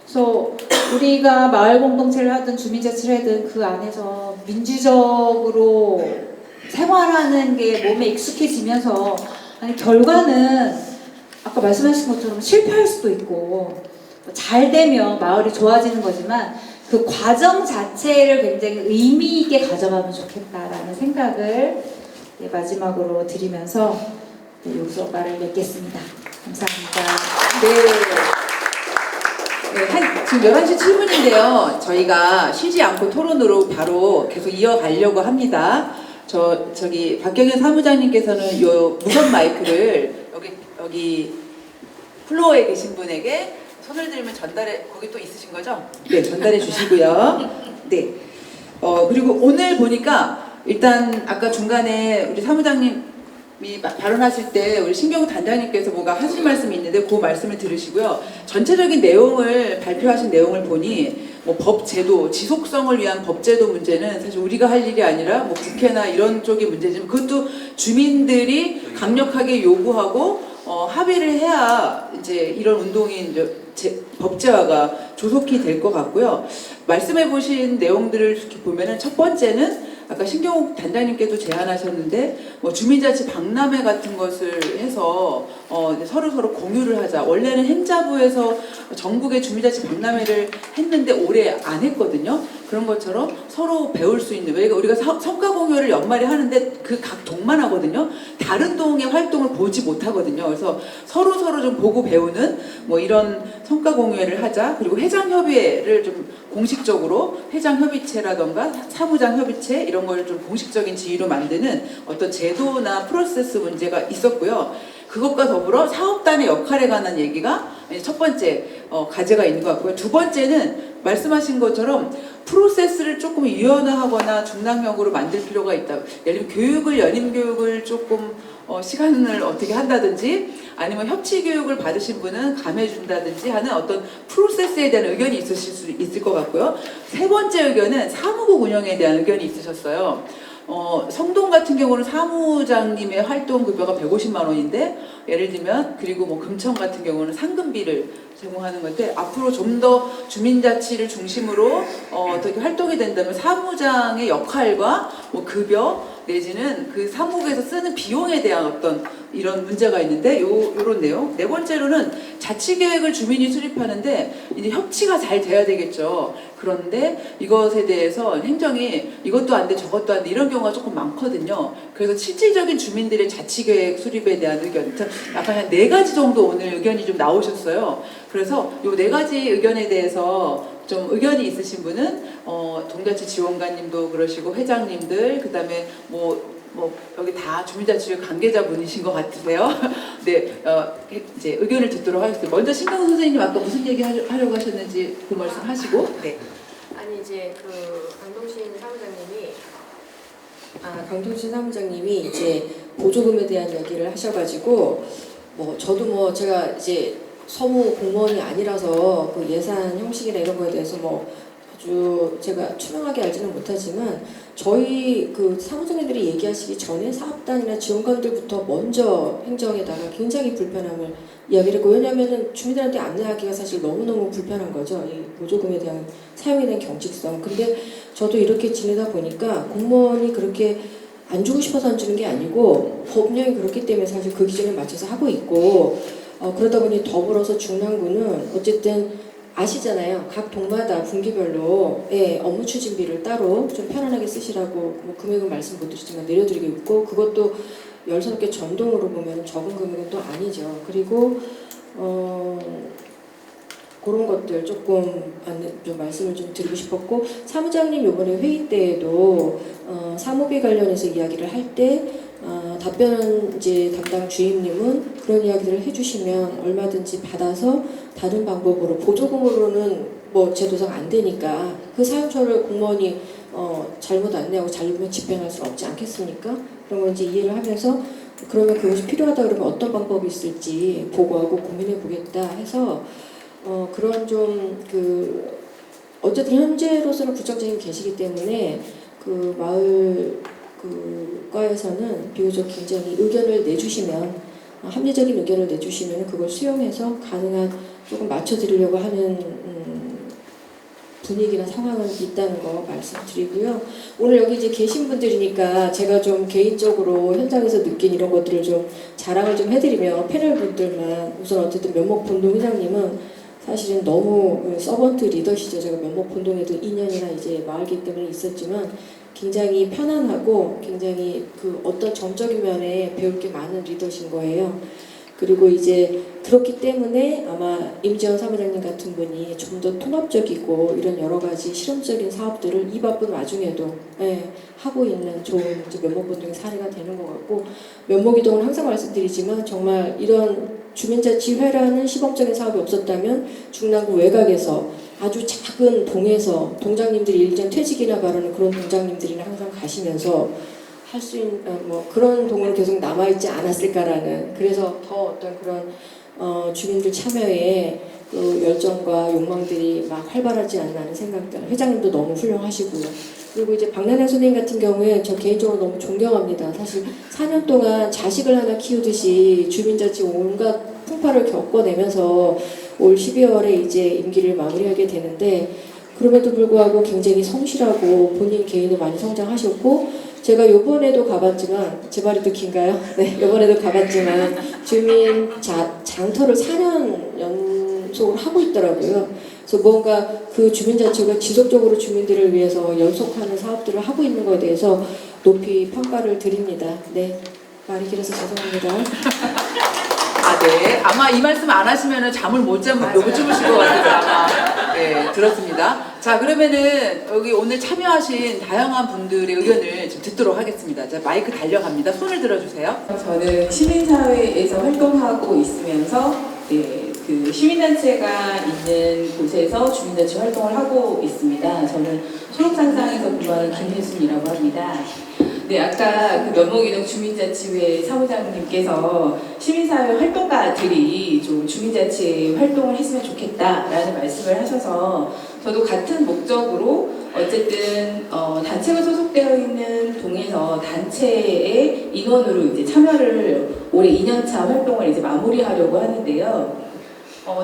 그래서 우리가 마을 공동체를 하든 주민자치를 하든 그 안에서 민주적으로 생활하는 게 몸에 익숙해지면서 결과는 아까 말씀하신 것처럼 실패할 수도 있고 잘 되면 마을이 좋아지는 거지만 그 과정 자체를 굉장히 의미 있게 가져가면 좋겠다라는 생각을 마지막으로 드리면서 여기서 말을 맺겠습니다. 감사합니다. 지금 11시 7분인데요. 저희가 쉬지 않고 토론으로 바로 계속 이어가려고 합니다. 저기 박경현 사무장님께서는 요 무선 마이크를 여기 플로어에 계신 분에게 손을 들면 거기 또 있으신 거죠? 네, 전달해 주시고요. 네. 그리고 오늘 보니까 일단 아까 중간에 우리 사무장님이 발언하실 때 우리 신경우 단장님께서 뭔가 하실 말씀이 있는데 그 말씀을 들으시고요. 전체적인 내용을 발표하신 내용을 보니 법 제도, 지속성을 위한 법 제도 문제는 사실 우리가 할 일이 아니라 국회나 이런 쪽의 문제지만 그것도 주민들이 강력하게 요구하고 합의를 해야 이제 이런 운동이 이제 법제화가 조속히 될 것 같고요. 말씀해 보신 내용들을 이렇게 보면은 첫 번째는 아까 신경욱 단장님께도 제안하셨는데 주민자치 박람회 같은 것을 해서 서로 공유를 하자. 원래는 행자부에서 전국의 주민자치 박람회를 했는데 올해 안 했거든요. 그런 것처럼 서로 배울 수 있는, 왜냐면 우리가 성과 공유를 연말에 하는데 그 각 동만 하거든요. 다른 동의 활동을 보지 못하거든요. 그래서 서로 좀 보고 배우는 이런 성과 공유회를 하자. 그리고 회장협의회를 좀 공식적으로 회장협의체라던가 사무장협의체 이런 걸 좀 공식적인 지위로 만드는 어떤 제도나 프로세스 문제가 있었고요. 그것과 더불어 사업단의 역할에 관한 얘기가 첫 번째 과제가 있는 것 같고요. 두 번째는 말씀하신 것처럼 프로세스를 조금 유연화하거나 중량형으로 만들 필요가 있다. 예를 들면 연임 교육을 조금 시간을 어떻게 한다든지 아니면 협치 교육을 받으신 분은 감해준다든지 하는 어떤 프로세스에 대한 의견이 있으실 수 있을 것 같고요. 세 번째 의견은 사무국 운영에 대한 의견이 있으셨어요. 성동 같은 경우는 사무장님의 활동 급여가 150만 원인데 예를 들면 그리고 금천 같은 경우는 상근비를 제공하는 건데 앞으로 좀 더 주민자치를 중심으로 어떻게 활동이 된다면 사무장의 역할과 급여 내지는 그 사무국에서 쓰는 비용에 대한 어떤 이런 문제가 있는데 요런 내용. 네 번째로는 자치계획을 주민이 수립하는데 이제 협치가 잘 돼야 되겠죠. 그런데 이것에 대해서 행정이 이것도 안 돼 저것도 안 돼 이런 경우가 조금 많거든요. 그래서 실질적인 주민들의 자치계획 수립에 대한 의견 약간 한 4가지 정도 오늘 의견이 좀 나오셨어요. 그래서 요 4가지 의견에 대해서 좀 의견이 있으신 분은 동자치 지원관님도 그러시고 회장님들 그다음에 뭐 여기 다 주민자치회 관계자분이신 것 같으세요. 네, 이제 의견을 듣도록 하겠습니다. 먼저 신강 선생님 아까 무슨 얘기 하려고 하셨는지 그 말씀 하시고. 네. 아니 이제 그 강동신 사무장님이 이제 보조금에 대한 얘기를 하셔가지고 저도 제가 이제 서무 공무원이 아니라서 그 예산 형식이나 이런 거에 대해서 아주 제가 투명하게 알지는 못하지만 저희 그 사무장님들이 얘기하시기 전에 사업단이나 지원관들부터 먼저 행정에다가 굉장히 불편함을 이야기를 했고 왜냐하면은 주민들한테 안내하기가 사실 너무너무 불편한 거죠. 이 보조금에 대한 사용에 대한 경직성. 근데 저도 이렇게 지내다 보니까 공무원이 그렇게 안 주고 싶어서 안 주는 게 아니고 법령이 그렇기 때문에 사실 그 기준에 맞춰서 하고 있고 그러다 보니 더불어서 중랑구는 어쨌든 아시잖아요. 각 동마다 분기별로 업무 추진비를 따로 좀 편안하게 쓰시라고 금액은 말씀 못 드리지만 내려드리고 있고 그것도 13개 전동으로 보면 적은 금액은 또 아니죠. 그리고 그런 것들 조금 좀 말씀을 좀 드리고 싶었고 사무장님 이번에 회의 때에도 사무비 관련해서 이야기를 할 때 답변은 이제 담당 주임님은 그런 이야기들을 해주시면 얼마든지 받아서 다른 방법으로 보조금으로는 제도상 안 되니까 그 사용처를 공무원이 잘못 안내하고 잘못 집행할 수는 없지 않겠습니까? 그런 걸 이제 이해를 하면서 그러면 그것이 필요하다 그러면 어떤 방법이 있을지 보고하고 고민해 보겠다 해서 그런 좀 어쨌든 현재로서는 구청장님 계시기 때문에 그 마을 과에서는 비교적 굉장히 의견을 내주시면 합리적인 의견을 내주시면 그걸 수용해서 가능한 조금 맞춰드리려고 하는 분위기나 상황은 있다는 거 말씀드리고요. 오늘 여기 이제 계신 분들이니까 제가 좀 개인적으로 현장에서 느낀 이런 것들을 좀 자랑을 좀 해드리면 패널 분들만 우선 어쨌든 면목본동 회장님은 사실은 너무 서번트 리더시죠. 제가 면목본동에도 2년이나 이제 마을기 때문에 있었지만 굉장히 편안하고 굉장히 어떤 점적인 면에 배울 게 많은 리더신 거예요. 그리고 이제 그렇기 때문에 아마 임지원 사무장님 같은 분이 좀 더 통합적이고 이런 여러 가지 실험적인 사업들을 이 바쁜 와중에도 하고 있는 좋은 면목본동의 사례가 되는 것 같고 면목이동은 항상 말씀드리지만 정말 이런 주민자치회라는 시범적인 사업이 없었다면 중랑구 외곽에서 아주 작은 동에서 동장님들이 일전 퇴직이나 바라는 그런 동장님들이나 항상 가시면서 할 수 있는 그런 동으로 계속 남아있지 않았을까라는 그래서 더 어떤 그런 주민들 참여에 그 열정과 욕망들이 막 활발하지 않나 하는 생각들 회장님도 너무 훌륭하시고요. 그리고 이제 박난양 선생님 같은 경우에 저 개인적으로 너무 존경합니다. 사실 4년 동안 자식을 하나 키우듯이 주민자치 온갖 풍파를 겪어내면서 올 12월에 이제 임기를 마무리하게 되는데 그럼에도 불구하고 굉장히 성실하고 본인 개인을 많이 성장하셨고 제가 요번에도 가봤지만 제 말이 또 긴가요? 네, 요번에도 가봤지만 주민 장터를 4년 연속으로 하고 있더라고요. 그래서 뭔가 그 주민자치가 지속적으로 주민들을 위해서 연속하는 사업들을 하고 있는 것에 대해서 높이 평가를 드립니다. 네, 말이 길어서 죄송합니다. 네. 아마 이 말씀 안 하시면은 잠을 못 주무실 것 같아서 아마 네, 들었습니다. 자, 그러면은 여기 오늘 참여하신 다양한 분들의 의견을 좀 듣도록 하겠습니다. 자, 마이크 달려갑니다. 손을 들어주세요. 저는 시민사회에서 활동하고 있으면서 그 시민단체가 있는 곳에서 주민단체 활동을 하고 있습니다. 저는 초록산상에서 근무하는 김혜순이라고 합니다. 네, 아까 그 면목이동 주민자치회 사무장님께서 시민사회 활동가들이 좀 주민자치 활동을 했으면 좋겠다라는 말씀을 하셔서 저도 같은 목적으로 어쨌든 단체가 소속되어 있는 동에서 단체의 인원으로 이제 참여를 올해 2년차 활동을 이제 마무리하려고 하는데요.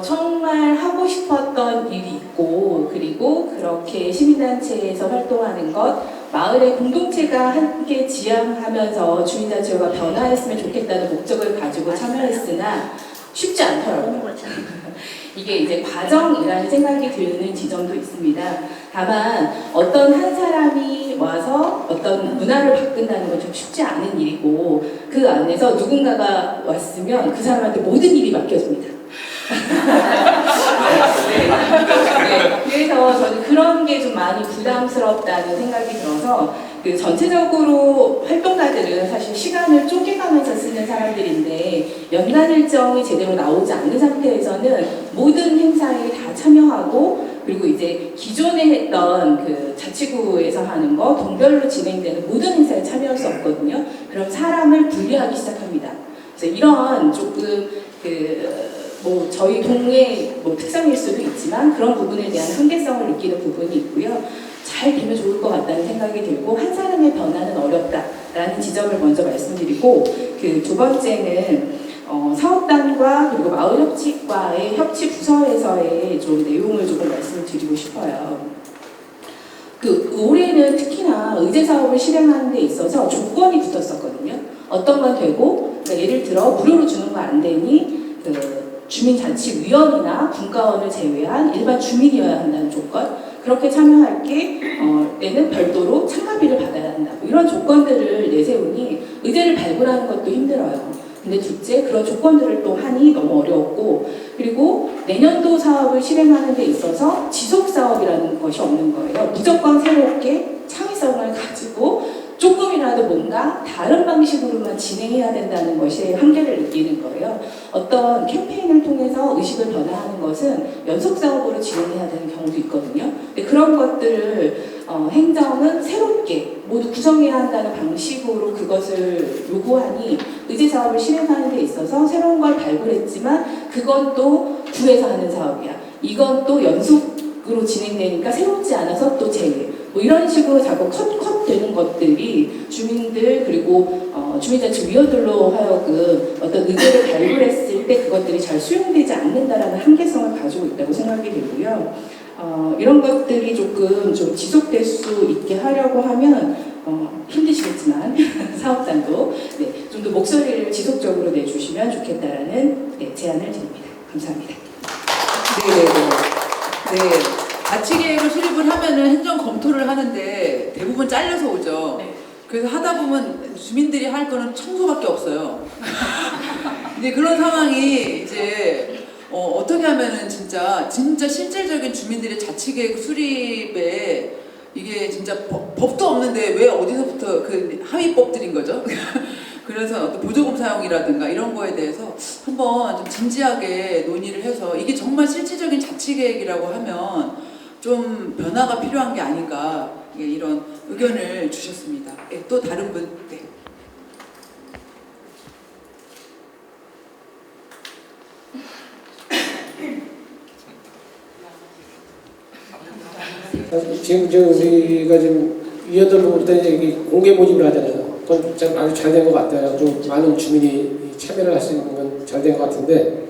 정말 하고 싶었던 일이 있고 그리고 그렇게 시민단체에서 활동하는 것 마을의 공동체가 함께 지향하면서 주민자치회가 변화했으면 좋겠다는 목적을 가지고 참여했으나 쉽지 않더라고요. 이게 이제 과정이라는 생각이 드는 지점도 있습니다. 다만 어떤 한 사람이 와서 어떤 문화를 바꾼다는 건 좀 쉽지 않은 일이고 그 안에서 누군가가 왔으면 그 사람한테 모든 일이 맡겨집니다. 네, 그래서 저는 그런 게 좀 많이 부담스럽다는 생각이 들어서 그 전체적으로 활동가들은 사실 시간을 쪼개가면서 쓰는 사람들인데 연간 일정이 제대로 나오지 않는 상태에서는 모든 행사에 다 참여하고 그리고 이제 기존에 했던 그 자치구에서 하는 거 동별로 진행되는 모든 행사에 참여할 수 없거든요. 그럼 사람을 분리하기 시작합니다. 그래서 이런 조금 뭐 저희 동의 뭐 특성일 수도 있지만 그런 부분에 대한 한계성을 느끼는 부분이 있고요. 잘 되면 좋을 것 같다는 생각이 들고 한 사람의 변화는 어렵다라는 지점을 먼저 말씀드리고 그 두 번째는 사업단과 그리고 마을협치과의 협치 부서에서의 좀 내용을 조금 말씀을 드리고 싶어요. 그 올해는 특히나 의제 사업을 실행하는 데 있어서 조건이 붙었었거든요. 어떤 건 되고 그러니까 예를 들어 무료로 주는 거 안 되니 그 주민자치위원이나 분과원을 제외한 일반 주민이어야 한다는 조건, 그렇게 참여할 때는 별도로 참가비를 받아야 한다. 이런 조건들을 내세우니 의제를 발굴하는 것도 힘들어요. 근데 둘째, 그런 조건들을 또 하니 너무 어려웠고, 그리고 내년도 사업을 실행하는 데 있어서 지속 사업이라는 것이 없는 거예요. 무조건 새롭게 창의성을 가지고 조금이라도 뭔가 다른 방식으로만 진행해야 된다는 것이 한계를 느끼는 거예요. 어떤 캠페인을 통해서 의식을 변화하는 것은 연속 사업으로 진행해야 되는 경우도 있거든요. 근데 그런 것들을 행정은 새롭게 모두 구성해야 한다는 방식으로 그것을 요구하니 의제 사업을 실행하는 데 있어서 새로운 걸 발굴했지만 그건 또 구에서 하는 사업이야. 이건 또 연속으로 진행되니까 새롭지 않아서 또 제외. 뭐 이런 식으로 자꾸 컷 되는 것들이 주민들 그리고 주민자치위원들로 하여금 어떤 의제를 발굴했을 때 그것들이 잘 수용되지 않는다라는 한계성을 가지고 있다고 생각이 들고요. 이런 것들이 조금 좀 지속될 수 있게 하려고 하면 힘드시겠지만 사업단도 좀 더 목소리를 지속적으로 내주시면 좋겠다라는 제안을 드립니다. 감사합니다. 네. 자치계획을 수립을 하면은 행정 검토를 하는데 대부분 잘려서 오죠. 네. 그래서 하다 보면 주민들이 할 거는 청소밖에 없어요. 근데 그런 상황이 이제 어떻게 하면은 진짜 실질적인 주민들의 자치계획 수립에 이게 진짜 법도 없는데 왜 어디서부터 그 하위법들인 거죠? 그래서 어떤 보조금 사용이라든가 이런 거에 대해서 한번 좀 진지하게 논의를 해서 이게 정말 실질적인 자치계획이라고 하면 좀 변화가 필요한 게 아닌가 이런 의견을 주셨습니다. 네, 또 다른 분. 네. 지금 우리가 지금 위원들 볼 때 공개 모집을 하잖아요. 그건 참 아주 잘 된 것 같아요. 좀 많은 주민이 참여를 할 수 있는 건 잘 된 것 같은데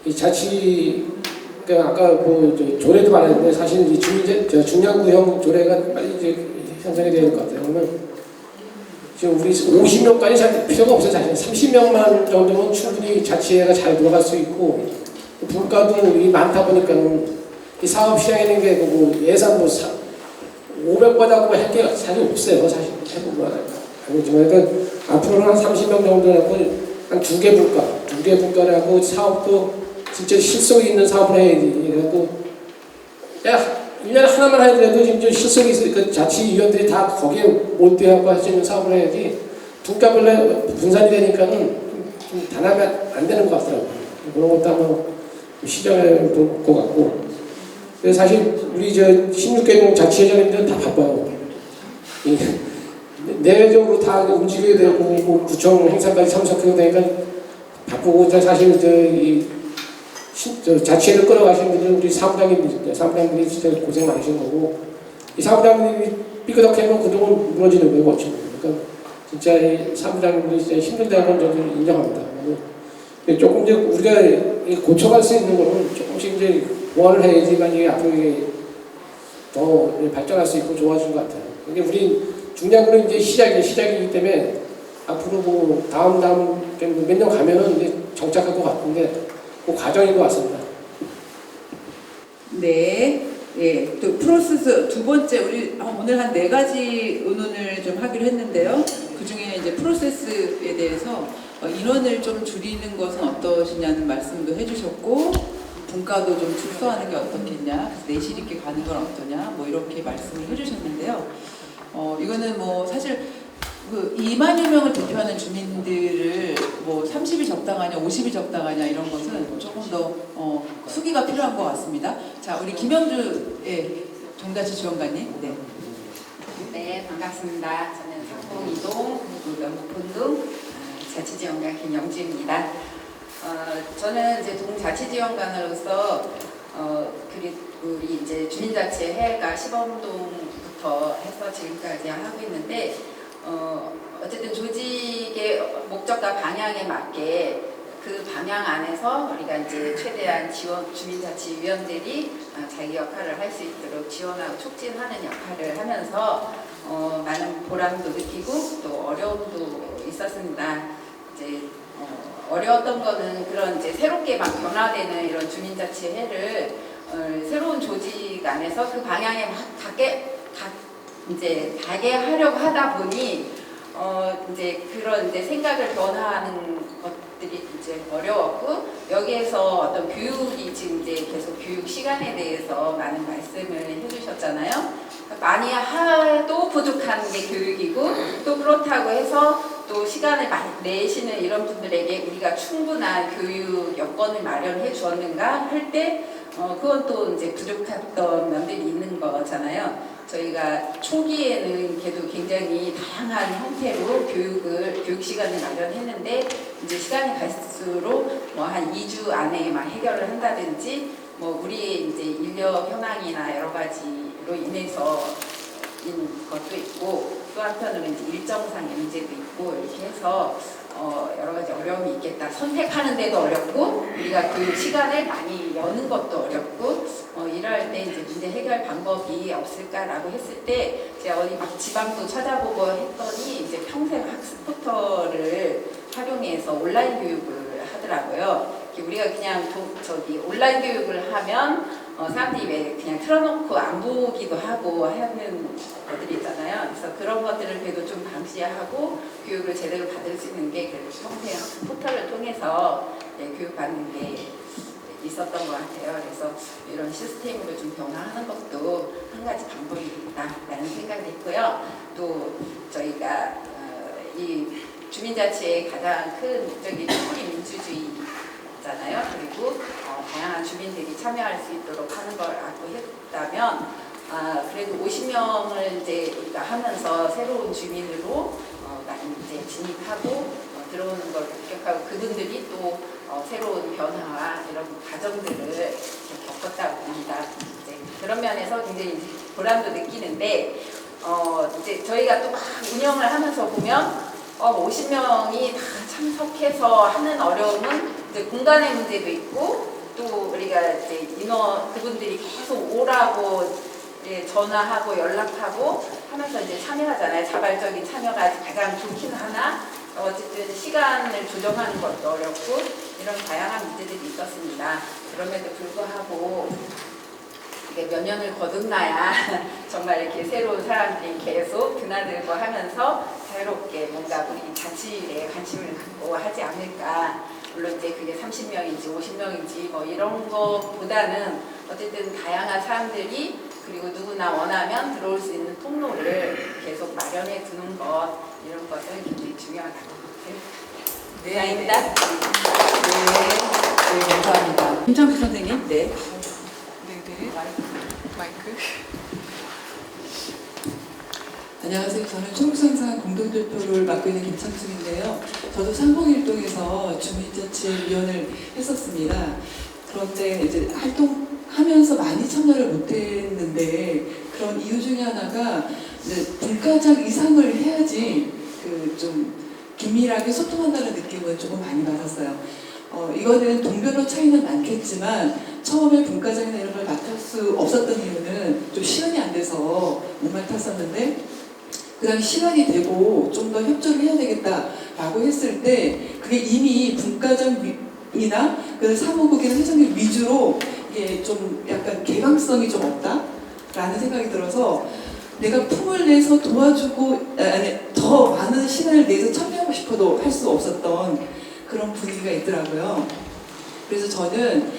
이 자치 그러니까 아까 뭐 조례도 말했는데 사실 이 중량구형 조례가 빨리 이제 형성이 되는 것 같아요. 그러면 지금 우리 50명까지 잘 필요가 없어요. 사실 30명만 정도면 충분히 자치회가 잘 돌아갈 수 있고 분과도 많다 보니까 이 사업 시행하는 게 뭐 예산 뭐 500받아고 할 게 사실 없어요. 사실 해보면 알지만 그러니까 앞으로는 한 30명 정도 하고 한 2개 분과를 하고 사업도 진짜 실속이 있는 사업을 해야지. 그래갖고 야 1년에 하나만 하더라도 지금 실속이 있으니까 자치위원들이 다 거기에 몰두하고 할 수 있는 사업을 해야지 분과별로 분산이 되니까는 좀 단합이 안 되는 것 같더라고요. 그런 것도 한번 시정해 볼 것 같고. 그래서 사실 우리 16개국 자치회장님들은 다 바빠요. 내외적으로 다 움직여야 되고 뭐 구청 행사까지 참석해야 되니까 바쁘고 사실 자치회를 끌어가시는 분들은 우리 사무장님들입니다. 사무장님들이 진짜 고생 많으신 거고 이 사무장님들이 삐끄덕하면 그동안 무너지는 거예요. 그러니까 진짜 이 사무장님들이 진짜 힘들다는 건 저도 인정합니다. 조금 이제 우리가 고쳐갈 수 있는 거는 조금씩 이제 보완을 해야지만 이게 앞으로 더 발전할 수 있고 좋아질 것 같아요. 근데 우리 중량구는 이제 시작이기 때문에 앞으로 뭐 다음 몇 년 가면은 이제 정착할 것 같은데 그 과정인 것 같습니다. 네. 예, 또 프로세스 두 번째 우리 오늘 한 4가지 의논을 좀 하기로 했는데요. 그 중에 이제 프로세스에 대해서 인원을 좀 줄이는 것은 어떠시냐는 말씀도 해주셨고 분과도 좀 축소하는 게 어떻겠냐, 내실 있게 가는 건 어떠냐, 뭐 이렇게 말씀을 해주셨는데요. 이거는 뭐 사실 그 2만여 명을 대표하는 주민들을 뭐 30이 적당하냐, 50이 적당하냐 이런 것은 조금 더 수기가 필요한 것 같습니다. 자, 우리 김영주 종자치 지원관님. 네. 네, 반갑습니다. 저는 상봉이동 그리고 연북본동 자치지원관 김영주입니다. 저는 이제 동자치지원관으로서 그리고 우리 이제 주민자치 해가 시범동부터 해서 지금까지 하고 있는데 어쨌든 조직의 목적과 방향에 맞게 그 방향 안에서 우리가 이제 최대한 주민자치위원들이 자기 역할을 할 수 있도록 지원하고 촉진하는 역할을 하면서 많은 보람도 느끼고 또 어려움도 있었습니다. 이제 어려웠던 거는 그런 이제 새롭게 막 변화되는 이런 주민자치회를 새로운 조직 안에서 그 방향에 막 가게 하려고 하다 보니 이제 그런 이제 생각을 변화하는 것들이 이제 어려웠고 여기에서 어떤 교육이 지금 이제 계속 교육 시간에 대해서 많은 말씀을 해주셨잖아요. 많이 하도 부족한 게 교육이고 또 그렇다고 해서 또 시간을 많이 내시는 이런 분들에게 우리가 충분한 교육 여건을 마련해 주었는가 할 때 그건 또 이제 부족했던 면들이 있는 거잖아요. 저희가 초기에는 그래도 굉장히 다양한 형태로 교육 시간을 마련했는데 이제 시간이 갈수록 뭐 한 2주 안에 막 해결을 한다든지 뭐 우리의 이제 인력 현황이나 여러 가지로 인해서 인 것도 있고 또 한편으로는 이제 일정상의 문제도 있고 이렇게 해서 여러 가지 어려움이 있겠다. 선택하는 데도 어렵고 우리가 그 시간을 많이 여는 것도 어렵고 이럴 때 이제 문제 해결 방법이 없을까라고 했을 때 제가 어디 막 지방도 찾아보고 했더니 이제 평생 학습 포털을 활용해서 온라인 교육을 하더라고요. 우리가 그냥 온라인 교육을 하면 사람들이 왜 그냥 틀어놓고 안 보기도 하고 하는 것들이 있잖아요. 그래서 그런 것들을 그래도 좀 방지하고 교육을 제대로 받을 수 있는 게 그래도 평생 학습 포털을 통해서 교육받는 게 있었던 것 같아요. 그래서 이런 시스템으로 좀 변화하는 것도 한 가지 방법이 있다라는 생각이 있고요. 또 저희가 이 주민자치의 가장 큰 목적이 촛불 민주주의잖아요. 그리고 다양한 주민들이 참여할 수 있도록 하는 걸 알고 했다면 그래도 50명을 이제 우리가 하면서 새로운 주민으로 많이 이제 진입하고 들어오는 걸 목격하고 그분들이 또 새로운 변화와 이런 과정들을 겪었다고 봅니다. 이제 그런 면에서 굉장히 이제 보람도 느끼는데 이제 저희가 또 막 운영을 하면서 보면 50명이 다 참석해서 하는 어려움은 이제 공간의 문제도 있고 또 우리가 이제 그분들이 계속 오라고 전화하고 연락하고 하면서 이제 참여하잖아요. 자발적인 참여가 가장 좋긴 하나 어쨌든 시간을 조정하는 것도 어렵고 이런 다양한 문제들이 있었습니다. 그럼에도 불구하고 몇 년을 거듭나야 정말 이렇게 새로운 사람들이 계속 드나들고 하면서 자유롭게 뭔가 우리 자치에 관심을 갖고 하지 않을까. 물론 이제 그게 30명인지 50명인지 뭐 이런 것보다는 어쨌든 다양한 사람들이 그리고 누구나 원하면 들어올 수 있는 통로를 계속 마련해 두는 것 이런 것은 굉장히 중요하다고 생각합니다. 네, 아닙니다. 네, 감사합니다. 김창수 선생님. 네. 마이크. 안녕하세요. 저는 총수상상 공동대표를 맡고 있는 김창숙인데요. 저도 상봉일동에서 주민자치위원을 했었습니다. 그런데 이제 활동하면서 많이 참여를 못했는데 그런 이유 중에 하나가 분과장 이상을 해야지 그 좀 긴밀하게 소통한다는 느낌을 조금 많이 받았어요. 이거는 동별로 차이는 많겠지만 처음에 분과장이나 이런 걸 맡을 수 없었던 이유는 좀 시간이 안 돼서 못 맡았었는데 그 다음에 시간이 되고 좀 더 협조를 해야 되겠다라고 했을 때 그게 이미 분과장이나 그 사무국이나 회장님 위주로 이게 좀 약간 개방성이 좀 없다라는 생각이 들어서 내가 품을 내서 도와주고 더 많은 시간을 내서 참여하고 싶어도 할 수 없었던 그런 분위기가 있더라고요. 그래서 저는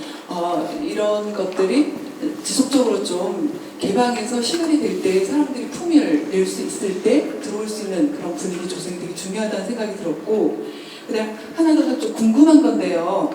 이런 것들이 지속적으로 좀 개방해서 시간이 될 때 사람들이 품위를 낼 수 있을 때 들어올 수 있는 그런 분위기 조성이 되게 중요하다는 생각이 들었고 그냥 하나 더 좀 궁금한 건데요.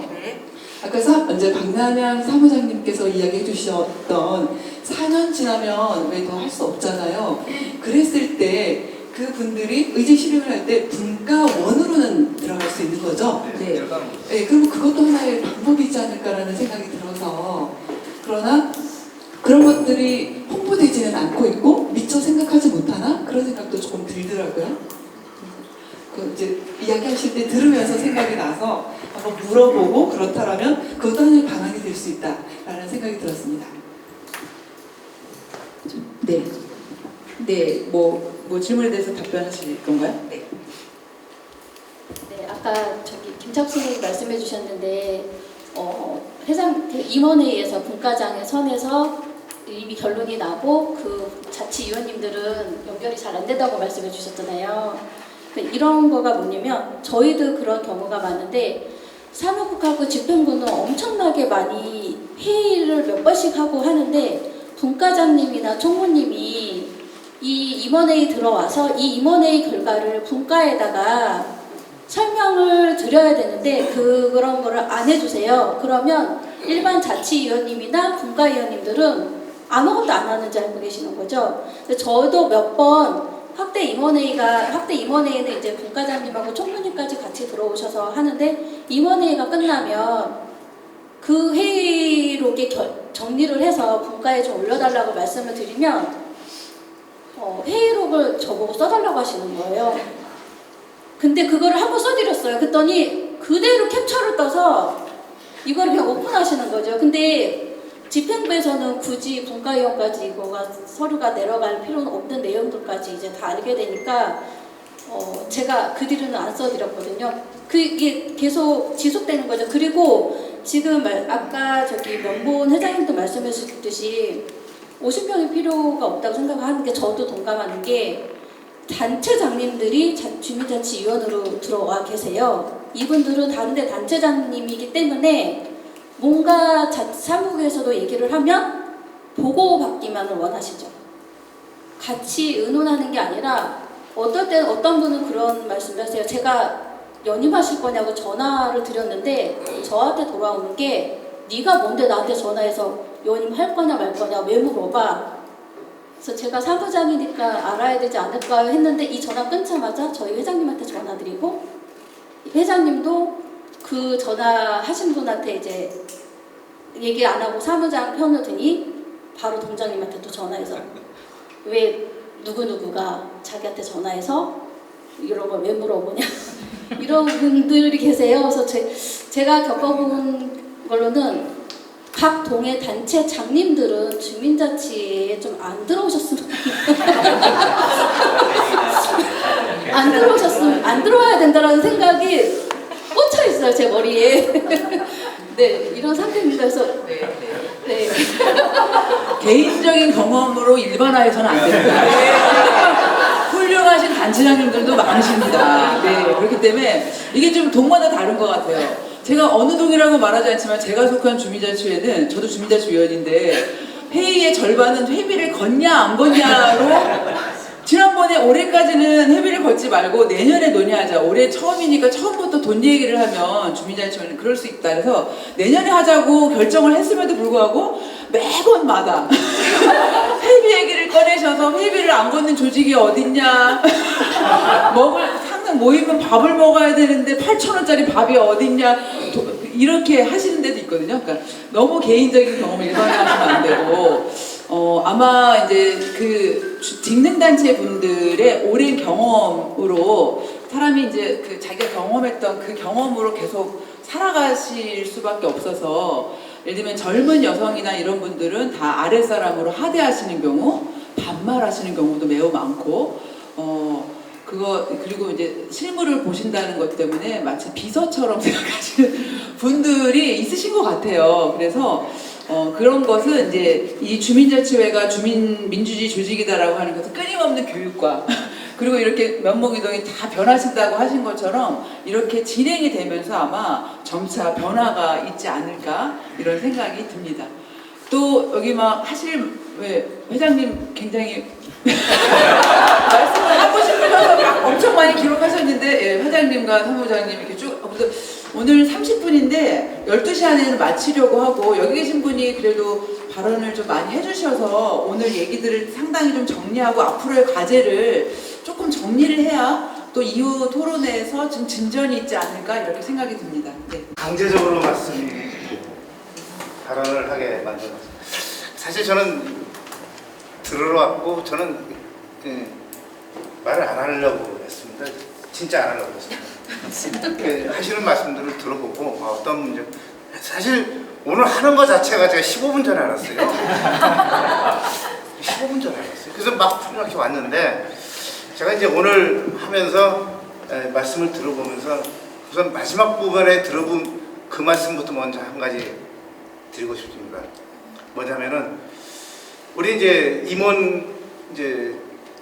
아까 이제 박남양 사무장님께서 이야기해 주셨던 4년 지나면 왜 더 할 수 없잖아요. 그랬을 때 그 분들이 의제 실행을 할 때 분과원으로는 들어갈 수 있는 거죠. 네. 네, 그럼 그것도 하나의 방법이지 않을까라는 생각이 들어서 그러나 그런 것들이 홍보되지는 않고 있고 미처 생각하지 못하나 그런 생각도 조금 들더라고요. 그 이제 이야기하실 때 들으면서 생각이 나서 한번 물어보고 그렇다라면 그것도 하나의 방안이 될 수 있다라는 생각이 들었습니다. 네. 네, 뭐 질문에 대해서 답변하실 건가요? 네. 네, 아까 저기 김창수 선생님 말씀해 주셨는데 회장 임원회의에서 분과장의 선에서 이미 결론이 나고 그 자치위원님들은 연결이 잘 안 된다고 말씀해 주셨잖아요. 이런 거가 뭐냐면 저희도 그런 경우가 많은데 사무국하고 집행부는 엄청나게 많이 회의를 몇 번씩 하고 하는데 분과장님이나 총무님이 이 임원회의 들어와서 이 임원회의 결과를 분과에다가 설명을 드려야 되는데 그런 거를 안 해주세요. 그러면 일반 자치위원님이나 분과위원님들은 아무것도 안 하는 줄 알고 계시는 거죠. 저도 몇 번 확대 임원회의는 이제 분과장님하고 총무님까지 같이 들어오셔서 하는데 임원회의가 끝나면 그 회의록에 정리를 해서 분과에 좀 올려달라고 말씀을 드리면 회의록을 저보고 써달라고 하시는 거예요. 근데 그거를 한번 써드렸어요. 그랬더니 그대로 캡처를 떠서 이거를 그냥 오픈하시는 거죠. 근데 집행부에서는 굳이 분과위원까지 이거가 서류가 내려갈 필요는 없는 내용들까지 이제 다 알게 되니까 제가 그 뒤로는 안 써드렸거든요. 그게 계속 지속되는 거죠. 그리고 지금 아까 저기 명본 회장님도 말씀해 주셨듯이 50명이 필요가 없다고 생각하는 게 저도 동감하는 게 단체장님들이 주민자치위원으로 들어와 계세요. 이분들은 다른데 단체장님이기 때문에 뭔가 사무국에서도 얘기를 하면 보고받기만을 원하시죠. 같이 의논하는 게 아니라 어떨 때는 어떤 분은 그런 말씀을 하세요. 제가 연임하실 거냐고 전화를 드렸는데 저한테 돌아오는 게 네가 뭔데 나한테 전화해서 연임할 거냐 말 거냐 왜 물어봐. 그래서 제가 사무장이니까 알아야 되지 않을까요 했는데 이 전화 끊자마자 저희 회장님한테 전화드리고 회장님도 그 전화하신 분한테 이제 얘기 안 하고 사무장 편을 드니 바로 동장님한테 또 전화해서 왜 누구누구가 자기한테 전화해서 이런 걸 왜 물어보냐 이런 분들이 계세요. 그래서 제가 겪어본 걸로는 각 동의 단체 장님들은 주민자치에 좀 안 들어오셨으면 안 들어와야 된다라는 생각이 꽂혀 있어요 제 머리에. 네, 이런 상태입니다. 그래서 네. 개인적인 경험으로 일반화해서는 안 됩니다. 훌륭하신 단체장님들도 많으십니다. 네, 그렇기 때문에 이게 좀 동마다 다른 것 같아요. 제가 어느 동이라고 말하지 않지만 제가 속한 주민자치회는 저도 주민자치위원인데 회의의 절반은 회비를 걷냐 안 걷냐로 지난번에 올해까지는 회비를 걷지 말고 내년에 논의하자. 올해 처음이니까 처음부터 돈 얘기를 하면 주민자치회는 그럴 수 있다. 그래서 내년에 하자고 결정을 했음에도 불구하고 매번마다 회비 얘기를 꺼내셔서 회비를 안 걷는 조직이 어딨냐. 항상 모이면 밥을 먹어야 되는데 8,000원짜리 밥이 어딨냐. 이렇게 하시는 데도 있거든요. 그러니까 너무 개인적인 경험을 일반화하시면 안 되고 아마 이제 그 직능단체 분들의 오랜 경험으로 사람이 이제 그 자기가 경험했던 그 경험으로 계속 살아가실 수밖에 없어서 예를 들면 젊은 여성이나 이런 분들은 다 아랫사람으로 하대하시는 경우, 반말하시는 경우도 매우 많고 그리고 이제 실물을 보신다는 것 때문에 마치 비서처럼 생각하시는 분들이 있으신 것 같아요. 그래서 그런 것은 이제 이 주민자치회가 주민민주주의 조직이다라고 하는 것은 끊임없는 교육과 그리고 이렇게 면목이동이 다 변하신다고 하신 것처럼 이렇게 진행이 되면서 아마 점차 변화가 있지 않을까 이런 생각이 듭니다. 또 여기 막 왜 회장님 굉장히 말씀을 하고 싶으셔서 막 엄청 많이 기록하셨는데 예, 회장님과 사무장님 이렇게 쭉 오늘 30분인데 12시 안에는 마치려고 하고 여기 계신 분이 그래도 발언을 좀 많이 해주셔서 오늘 얘기들을 상당히 좀 정리하고 앞으로의 과제를 조금 정리를 해야 또 이후 토론회에서 좀 진전이 있지 않을까 이렇게 생각이 듭니다. 네. 강제적으로 발언을 하게 만들었어요. 사실 저는 들으러 왔고 저는 말을 안 하려고 했습니다. 진짜 안 하려고 했습니다. 하시는 말씀들을 들어보고 어떤 문제 사실 오늘 하는 것 자체가 제가 15분 전에 알았어요. 15분 전에 알았어요. 그래서 막 이렇게 왔는데 제가 이제 오늘 하면서 말씀을 들어보면서 우선 마지막 부분에 들어본 그 말씀부터 먼저 한 가지 드리고 싶습니다. 뭐냐면은 우리 이제 임원 이제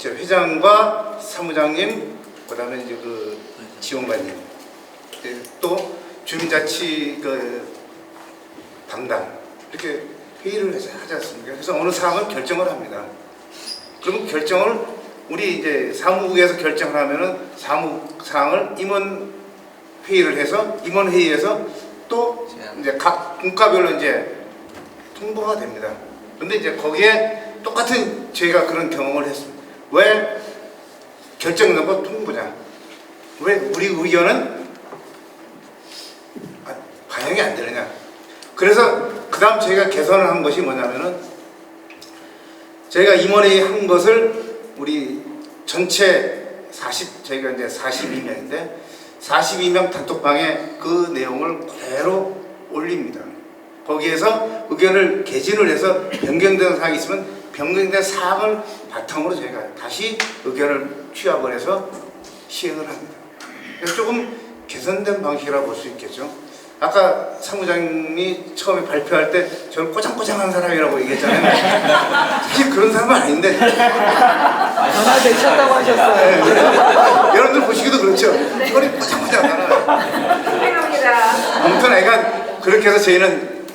회장과 사무장님 그다음에 이제 그 지원관님 또 주민자치 그 담당 이렇게 회의를 하지 않습니까? 그래서 어느 사항을 결정을 합니다. 그러면 결정을 우리 이제 사무국에서 결정을 하면은 사무 사항을 임원 회의를 해서 임원 회의에서 또 이제 각 분과별로 이제 통보가 됩니다. 근데 이제 거기에 똑같은 저희가 그런 경험을 했습니다. 왜 결정된 거 통보냐? 왜 우리 의견은 반영이 안 되느냐? 그래서 그 다음 저희가 개선을 한 것이 뭐냐면은 저희가 임원회의 한 것을 우리 전체 저희가 이제 42명인데 42명 단톡방에 그 내용을 그대로 올립니다. 거기에서 의견을 개진을 해서 변경되는 사항이 있으면 변경된 사항을 바탕으로 저희가 다시 의견을 취합을 해서 시행을 합니다. 그래서 조금 개선된 방식이라고 볼 수 있겠죠. 아까 사무장님이 처음에 발표할 때 저를 꼬장꼬장한 사람이라고 얘기했잖아요. 사실 그런 사람은 아닌데 변화되셨다고 하셨어요. 네, 여러분들 보시기도 그렇죠. 머리 꼬장꼬장하잖아요. 죄송합니다. 아무튼 애가 그렇게 해서 저희는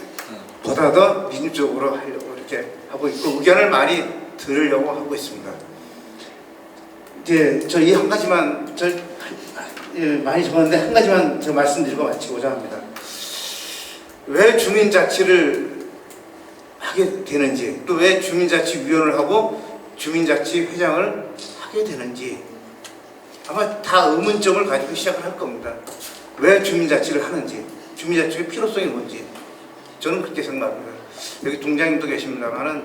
보다 더 민주적으로 하려고 이렇게 하고 있고 의견을 많이 들으려고 하고 있습니다. 이제 저 이 한 가지만 많이 적었는데 한 가지만 저 말씀드리고 마치고자 합니다. 왜 주민자치를 하게 되는지 또 왜 주민자치위원을 하고 주민자치회장을 하게 되는지 아마 다 의문점을 가지고 시작을 할 겁니다. 왜 주민자치를 하는지 주민자치의 필요성이 뭔지 저는 그렇게 생각합니다. 여기 동장님도 계십니다만은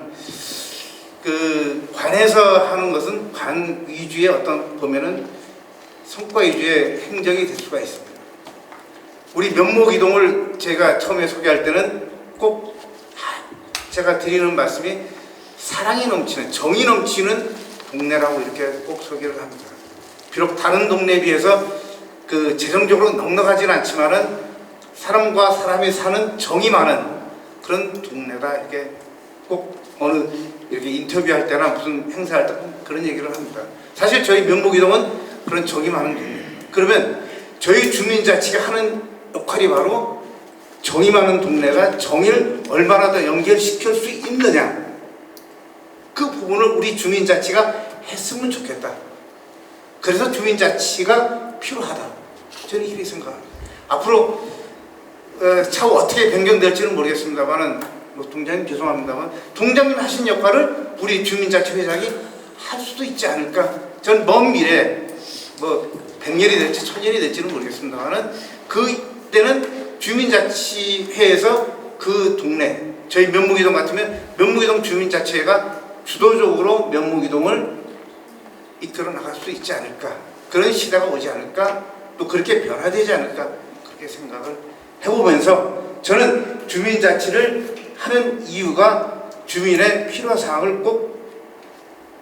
그 관에서 하는 것은 관 위주의 어떤 보면은 성과 위주의 행정이 될 수가 있습니다. 우리 면목이동을 제가 처음에 소개할 때는 꼭 제가 드리는 말씀이 사랑이 넘치는 정이 넘치는 동네라고 이렇게 꼭 소개를 합니다. 비록 다른 동네에 비해서 그 재정적으로 넉넉하지는 않지만은 사람과 사람이 사는 정이 많은 그런 동네다 이렇게 꼭 어느 이렇게 인터뷰할 때나 무슨 행사할 때 그런 얘기를 합니다. 사실 저희 면목이동은 그런 정이 많은 동네. 그러면 저희 주민자치가 하는 역할이 바로 정이 많은 동네가 정의를 얼마나 더 연결시킬 수 있느냐 그 부분을 우리 주민자치가 했으면 좋겠다. 그래서 주민자치가 필요하다. 저는 이렇게 생각합니다. 앞으로 차후 어떻게 변경될지는 모르겠습니다만은 뭐 동장님 죄송합니다만 동장님 하신 역할을 우리 주민자치회장이 할 수도 있지 않을까. 전 먼 미래 뭐 100년이 될지 1000년이 될지는 모르겠습니다만은 그때는 주민자치회에서 그 동네 저희 면목이동 같으면 면목이동 주민자치회가 주도적으로 면목이동을 이끌어 나갈 수 있지 않을까. 그런 시대가 오지 않을까. 또 그렇게 변화되지 않을까. 그렇게 생각을 해보면서 저는 주민자치를 하는 이유가 주민의 필요사항을 꼭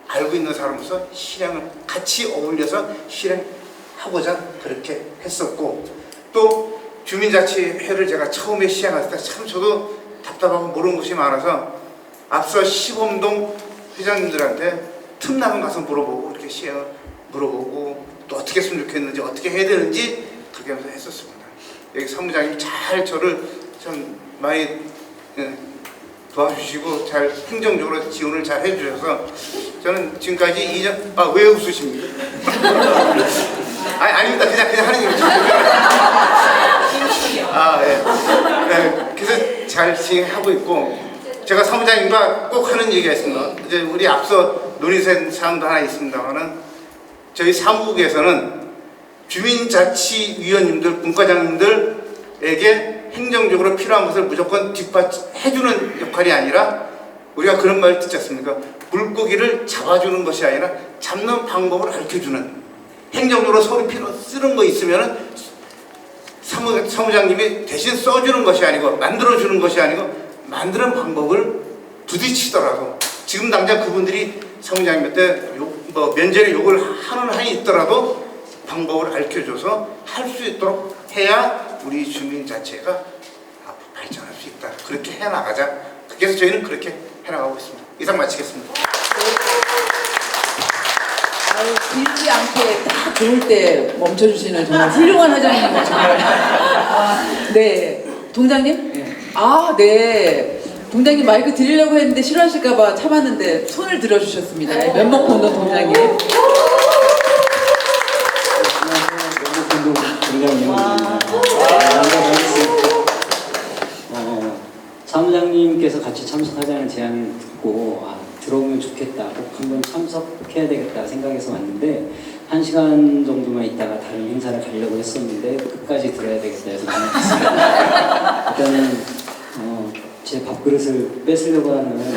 알고 있는 사람으로서 실행을 같이 어울려서 실행하고자 그렇게 했었고, 또 주민자치회를 제가 처음에 시작할 때 참 저도 답답하고 모르는 것이 많아서 앞서 시범동 회장님들한테 틈나면 가서 물어보고 이렇게 시행을 물어보고 또 어떻게 했으면 좋겠는지 어떻게 해야 되는지 그렇게 하면서 했었습니다. 여기 사무장님 잘 저를 참 많이 도와주시고 잘 행정적으로 지원을 잘 해주셔서 저는 지금까지 2년 왜 웃으십니까? 아닙니다. 그냥 하는 얘기죠. 예. 그래서 잘 진행하고 있고, 제가 사무장님과 꼭 하는 얘기가 있습니다. 이제 우리 앞서 논의된 사항도 하나 있습니다만은 저희 사무국에서는 주민자치위원님들, 분과장님들에게 행정적으로 필요한 것을 무조건 뒷받침해주는 역할이 아니라, 우리가 그런 말 듣지 않습니까? 물고기를 잡아주는 것이 아니라 잡는 방법을 가르쳐주는, 행정적으로 서로 쓰는 거 있으면은 사무장님이 대신 써주는 것이 아니고 만들어주는 것이 아니고 만드는 방법을 부딪히더라도, 지금 당장 그분들이 사무장님한테 면제를 요구를 하는 한이 있더라도 방법을 가르쳐줘서 할 수 있도록 해야 우리 주민자치가 앞으로 발전할 수 있다. 그렇게 해나가자. 그래서 저희는 그렇게 해나가고 있습니다. 이상 마치겠습니다. 길지 않게 딱 좋을 때 멈춰주시는 정말 훌륭한 회장님, 정말. 네, 동장님? 네. 네. 동장님 마이크 드리려고 했는데 싫어하실까봐 참았는데 손을 들어주셨습니다. 면목 본동 동장님. 사무장님께서 같이 참석하자는 제안을 듣고 들어오면 좋겠다, 꼭 한번 참석해야 되겠다 생각해서 왔는데 1시간 정도만 있다가 다른 행사를 가려고 했었는데 끝까지 들어야 되겠다 해서 나왔습니다. 일단은 제 밥그릇을 뺏으려고 하는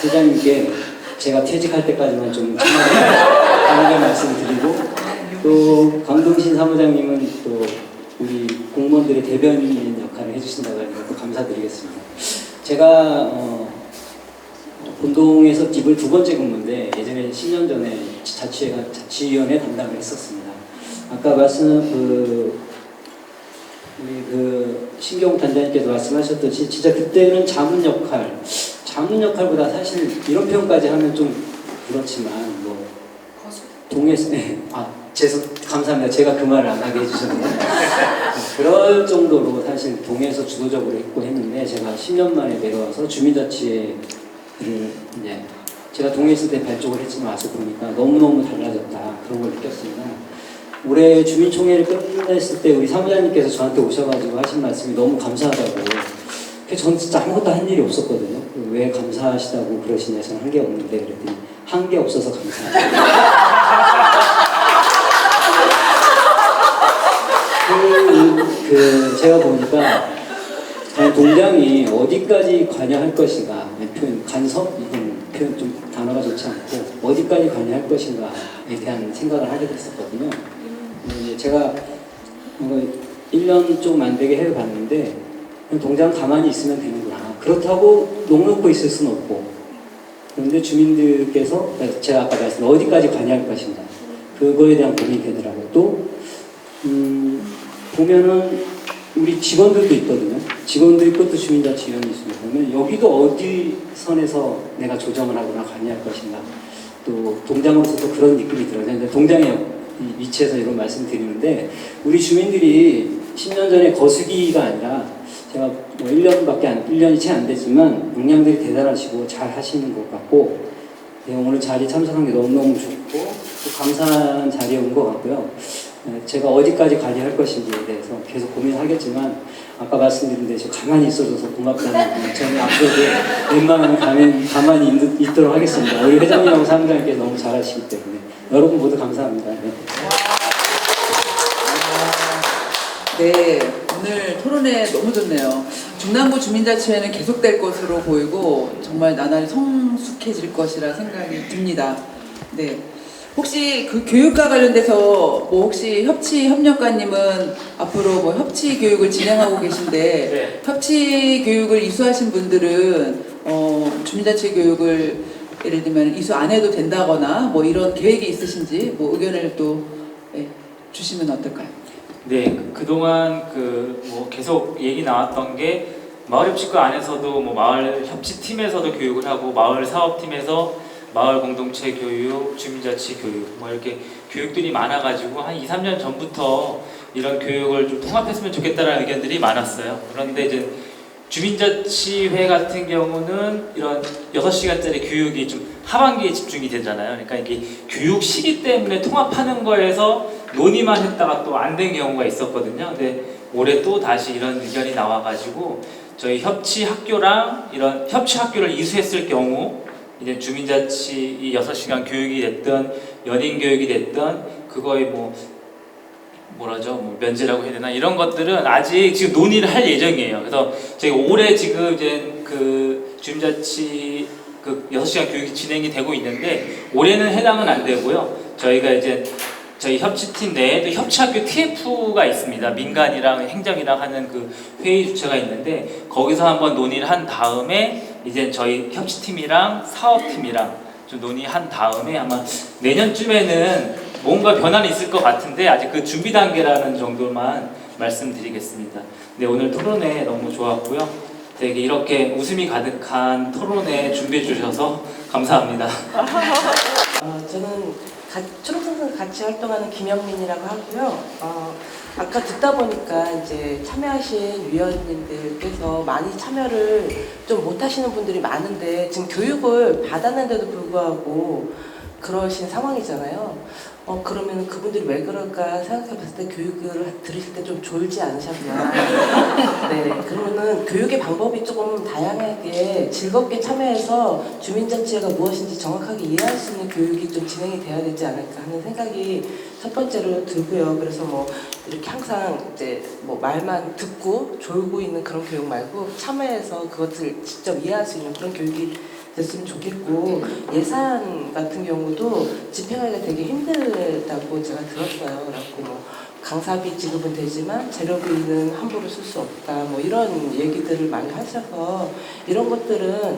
회장님께 제가 퇴직할 때까지만 좀 강하게 말씀드리고, 또 강동신 사무장님은 또 우리 공무원들의 대변인 역할을 해주신다고 하니까 또 감사드리겠습니다. 제가 본동에서 이번 2번째 근무인데 예전에 10년 전에 자치위원회 담당을 했었습니다. 아까 우리 신경 단장님께서 말씀하셨듯이 진짜 그때는 자문 역할보다 사실 이런 표현까지 하면 좀 그렇지만 동에서 감사합니다. 제가 그 말을 안 하게 해주셨는데 그럴 정도로 사실 동에서 주도적으로 있고 했는데, 제가 10년 만에 내려와서 주민자치회를 이제 제가 동에 있을 때 발족을 했지만 와서 보니까 너무너무 달라졌다, 그런 걸 느꼈습니다. 올해 주민총회를 끝냈을 때 우리 사무장님께서 저한테 오셔가지고 하신 말씀이 너무 감사하다고. 저는 진짜 아무것도 한 일이 없었거든요. 왜 감사하시다고 그러시냐, 저는 한 게 없는데 그랬더니 한 게 없어서 감사하다. 제가 보니까 동장이 어디까지 관여할 것인가, 표현 간섭? 이건 표현 좀 단어가 좋지 않고 어디까지 관여할 것인가에 대한 생각을 하게 됐었거든요. 제가 1년 좀 안 되게 해봤는데 동장 가만히 있으면 되는구나. 그렇다고 넋놓고 있을 수는 없고, 그런데 주민들께서 제가 아까 말씀드린 어디까지 관여할 것인가, 그거에 대한 고민이 되더라고요. 또 보면은 우리 직원들도 있거든요. 직원도 있고 또 주민자치위원이 있습니다. 그러면 여기도 어디 선에서 내가 조정을 하거나 관여할 것인가, 또 동장으로서도 그런 느낌이 들어요. 근데 동장의 위치에서 이런 말씀 드리는데, 우리 주민들이 10년 전에 거수기가 아니라, 제가 1년이 채 안 됐지만 역량들이 대단하시고 잘 하시는 것 같고, 오늘 자리 참석한 게 너무너무 좋고 또 감사한 자리에 온 것 같고요. 제가 어디까지 관리할 것인지에 대해서 계속 고민하겠지만, 아까 말씀드린 대로 가만히 있어줘서 고맙다는, 저는 앞으로도 웬만하면 가만히 있도록 하겠습니다. 우리 회장님하고 사무장님께서 너무 잘하시기 때문에 여러분 모두 감사합니다. 네, 오늘 토론회 너무 좋네요. 중남부 주민자치회는 계속될 것으로 보이고 정말 나날이 성숙해질 것이라 생각이 듭니다. 네, 혹시 그 교육과 관련돼서 뭐 혹시 협력관님은 앞으로 뭐 협치 교육을 진행하고 계신데 협치 교육을 이수하신 분들은 주민자치 교육을 예를 들면 이수 안 해도 된다거나 뭐 이런 계획이 있으신지 뭐 의견을 또 주시면 어떨까요? 네, 그동안 뭐 계속 얘기 나왔던 게 마을협치과 안에서도 뭐 마을 협치팀에서도 교육을 하고 마을 사업팀에서 마을 공동체 교육, 주민자치 교육 뭐 이렇게 교육들이 많아가지고 한 2, 3년 전부터 이런 교육을 좀 통합했으면 좋겠다는 의견들이 많았어요. 그런데 이제 주민자치회 같은 경우는 이런 6시간짜리 교육이 좀 하반기에 집중이 되잖아요. 그러니까 이게 교육 시기 때문에 통합하는 거에서 논의만 했다가 또 안 된 경우가 있었거든요. 근데 올해 또 다시 이런 의견이 나와가지고 저희 협치학교랑 이런 협치학교를 이수했을 경우 이제 주민자치 이 6시간 교육이 됐든 연인교육이 됐든 그거에 뭐 면제라고 해야 되나 이런 것들은 아직 지금 논의를 할 예정이에요. 그래서 저희 올해 지금 이제 그 주민자치 그 6시간 교육이 진행이 되고 있는데 올해는 해당은 안 되고요. 저희가 이제 저희 협치팀 내에도 협치학교 TF가 있습니다. 민간이랑 행정이랑 하는 그 회의 주체가 있는데 거기서 한번 논의를 한 다음에 이제 저희 협치팀이랑 사업팀이랑 좀 논의한 다음에 아마 내년쯤에는 뭔가 변화는 있을 것 같은데 아직 그 준비 단계라는 정도만 말씀드리겠습니다. 네, 오늘 토론회 너무 좋았고요. 되게 이렇게 웃음이 가득한 토론회 준비해 주셔서 감사합니다. 저는 초록선수 같이 활동하는 김영민이라고 하고요. 아까 듣다 보니까 이제 참여하신 위원님들께서 많이 참여를 좀 못하시는 분들이 많은데 지금 교육을 받았는데도 불구하고 그러신 상황이잖아요. 그러면 그분들이 왜 그럴까 생각해 봤을 때 교육을 들으실 때 좀 졸지 않으셨나. 네, 그러면은 교육의 방법이 조금 다양하게 즐겁게 참여해서 주민자치회가 무엇인지 정확하게 이해할 수 있는 교육이 좀 진행이 돼야 되지 않을까 하는 생각이 첫 번째로 들고요. 그래서 뭐 이렇게 항상 이제 뭐 말만 듣고 졸고 있는 그런 교육 말고 참여해서 그것을 직접 이해할 수 있는 그런 교육이 됐으면 좋겠고 예산 같은 경우도 집행하기가 되게 힘들다고 제가 들었어요. 그래갖고 뭐 강사비 지급은 되지만 재료비는 함부로 쓸 수 없다 뭐 이런 얘기들을 많이 하셔서 이런 것들은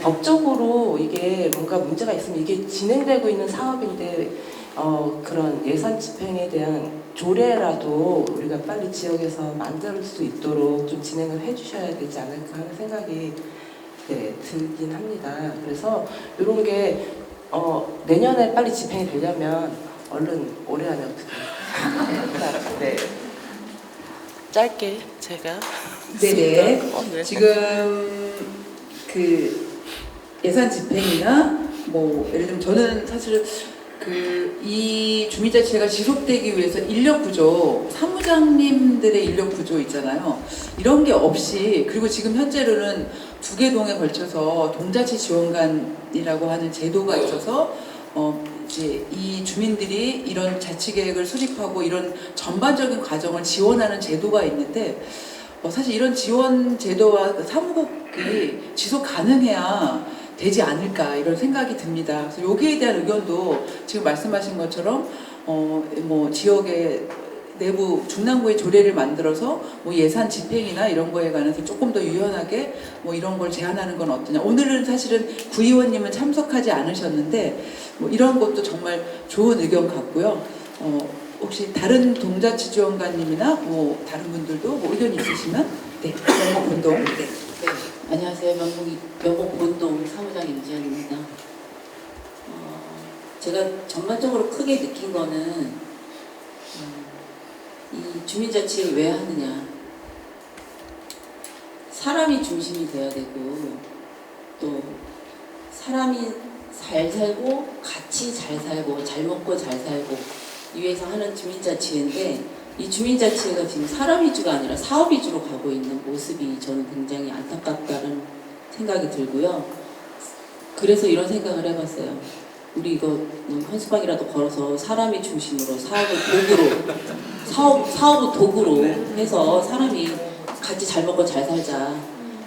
법적으로 이게 뭔가 문제가 있으면 이게 진행되고 있는 사업인데 그런 예산 집행에 대한 조례라도 우리가 빨리 지역에서 만들 수 있도록 좀 진행을 해주셔야 되지 않을까 하는 생각이 들긴 합니다. 그래서 이런 게 내년에 빨리 집행이 되려면 얼른 올해 안에 어떻게 네. 짧게 제가 네네. 지금 그 예산 집행이나 뭐 예를 들면 저는 사실 이 주민자치회가 지속되기 위해서 인력 구조, 사무장님들의 인력 구조 있잖아요. 이런 게 없이 그리고 지금 현재로는 2개 동에 걸쳐서 동자치 지원관이라고 하는 제도가 있어서 이제 이 주민들이 이런 자치 계획을 수립하고 이런 전반적인 과정을 지원하는 제도가 있는데 사실 이런 지원 제도와 사무국이 지속 가능해야 되지 않을까 이런 생각이 듭니다. 그래서 여기에 대한 의견도 지금 말씀하신 것처럼 뭐 지역의 내부 중랑구의 조례를 만들어서 뭐 예산 집행이나 이런 거에 관해서 조금 더 유연하게 뭐 이런 걸 제안하는 건 어떠냐. 오늘은 사실은 구의원님은 참석하지 않으셨는데 뭐 이런 것도 정말 좋은 의견 같고요. 혹시 다른 동자치 지원관님이나 뭐 다른 분들도 뭐 의견이 있으시면 명목 본동. 네. 안녕하세요. 명목 본동 사무장 임지연입니다. 제가 전반적으로 크게 느낀 거는 이 주민자치를 왜 하느냐. 사람이 중심이 돼야 되고 또 사람이 잘 살고 같이 잘 살고 잘 먹고 잘 살고 이 위해서 하는 주민자치회인데 이 주민자치회가 지금 사람 위주가 아니라 사업 위주로 가고 있는 모습이 저는 굉장히 안타깝다는 생각이 들고요. 그래서 이런 생각을 해봤어요. 우리 이거 현수막이라도 걸어서 사람이 중심으로 사업을 도구로 해서 사람이 같이 잘 먹고 잘 살자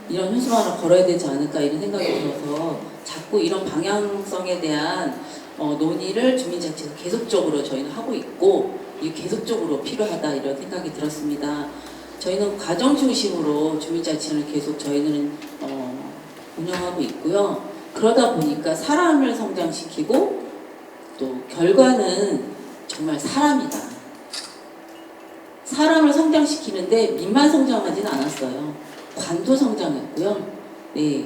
이런 현수막 하나 걸어야 되지 않을까 이런 생각이 들어서 자꾸 이런 방향성에 대한 논의를 주민자치가 계속적으로 저희는 하고 있고 이게 계속적으로 필요하다 이런 생각이 들었습니다. 저희는 가정 중심으로 주민자치를 계속 저희는 운영하고 있고요. 그러다 보니까 사람을 성장시키고 또 결과는 정말 사람이다. 사람을 성장시키는데 민만 성장하진 않았어요. 관도 성장했고요. 네,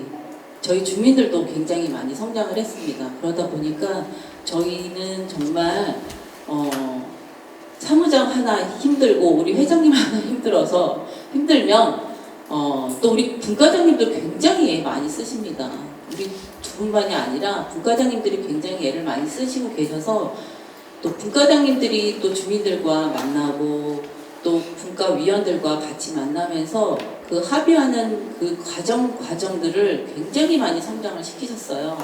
저희 주민들도 굉장히 많이 성장을 했습니다. 그러다 보니까 저희는 정말 사무장 하나 힘들고 우리 회장님 하나 힘들면 또 우리 분과장님도 굉장히 애 많이 쓰십니다. 우리 두 분만이 아니라 분과장님들이 굉장히 애를 많이 쓰시고 계셔서 또 분과장님들이 또 주민들과 만나고 또 분과위원들과 같이 만나면서 그 합의하는 그 과정들을 굉장히 많이 성장을 시키셨어요.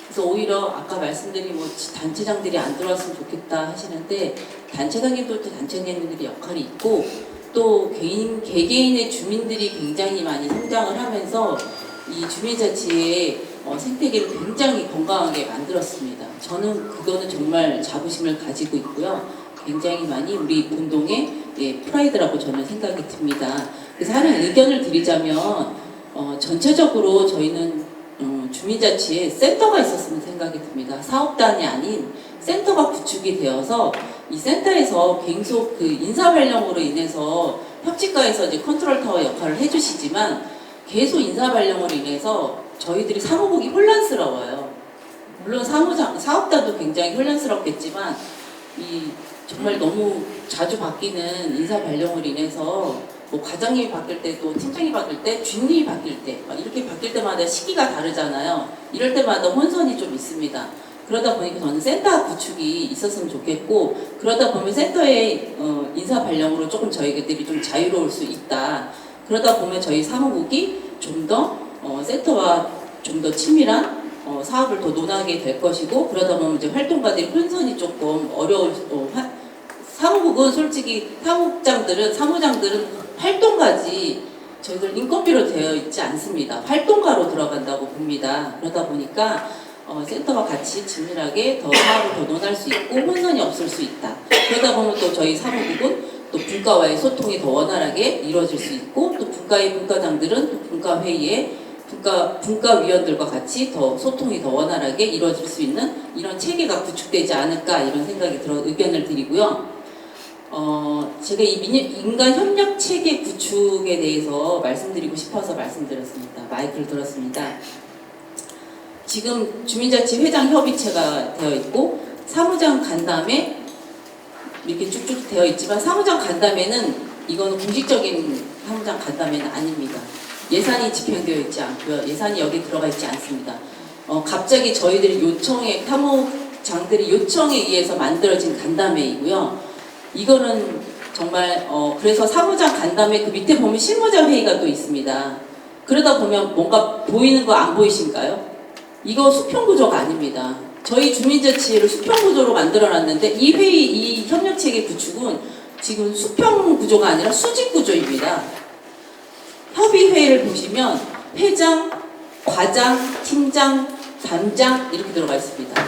그래서 오히려 아까 말씀드린 뭐 단체장들이 안 들어왔으면 좋겠다 하시는데 단체장님들도 단체장님들이 역할이 있고 또 개개인의 주민들이 굉장히 많이 성장을 하면서 이 주민자치의 생태계를 굉장히 건강하게 만들었습니다. 저는 그거는 정말 자부심을 가지고 있고요. 굉장히 많이 우리 운동의 프라이드라고 저는 생각이 듭니다. 그래서 하나 의견을 드리자면 전체적으로 저희는 주민자치에 센터가 있었으면 생각이 듭니다. 사업단이 아닌 센터가 구축이 되어서 이 센터에서 계속 그 인사 발령으로 인해서 협치과에서 이제 컨트롤 타워 역할을 해주시지만 계속 인사 발령으로 인해서 저희들이 사무국이 혼란스러워요. 물론 사업단도 굉장히 혼란스럽겠지만 이 정말 너무 자주 바뀌는 인사 발령으로 인해서 뭐 과장님이 바뀔 때도 팀장이 바뀔 때 주임님이 바뀔 때 이렇게 바뀔 때마다 시기가 다르잖아요. 이럴 때마다 혼선이 좀 있습니다. 그러다 보니까 저는 센터 구축이 있었으면 좋겠고 그러다 보면 센터의 인사 발령으로 조금 저희들이 좀 자유로울 수 있다. 그러다 보면 저희 사무국이 좀 더 센터와 좀 더 친밀한 사업을 더 논하게 될 것이고 그러다 보면 이제 활동가들이 혼선이 조금 어려울 사무국은 솔직히 사무장들은 활동가지 저희들 인건비로 되어 있지 않습니다. 활동가로 들어간다고 봅니다. 그러다 보니까 센터와 같이 친밀하게 더 사업을 더 논할 수 있고 혼선이 없을 수 있다. 그러다 보면 또 저희 사무국은 또 분과와의 소통이 더 원활하게 이루어질 수 있고 또 분과의 분과장들은 또 분과회의에 분과위원들과 같이 더 소통이 더 원활하게 이루어질 수 있는 이런 체계가 구축되지 않을까 이런 생각이 들어 의견을 드리고요. 제가 이 인간 협력 체계 구축에 대해서 말씀드리고 싶어서 말씀드렸습니다. 마이크를 들었습니다. 지금 주민자치 회장 협의체가 되어 있고 사무장 간담회 이렇게 쭉쭉 되어 있지만 사무장 간담회는 이거는 공식적인 사무장 간담회는 아닙니다. 예산이 집행되어 있지 않고요. 예산이 여기 들어가 있지 않습니다. 갑자기 저희들이 사무장들이 요청에 의해서 만들어진 간담회이고요. 이거는 정말 그래서 사무장 간담회 그 밑에 보면 실무자 회의가 또 있습니다. 그러다 보면 뭔가 보이는 거 안 보이신가요? 이거 수평구조가 아닙니다. 저희 주민자치를 수평구조로 만들어놨는데 이 회의, 이 협력체계 구축은 지금 수평구조가 아니라 수직구조입니다. 협의회를 보시면 회장, 과장, 팀장, 단장 이렇게 들어가 있습니다.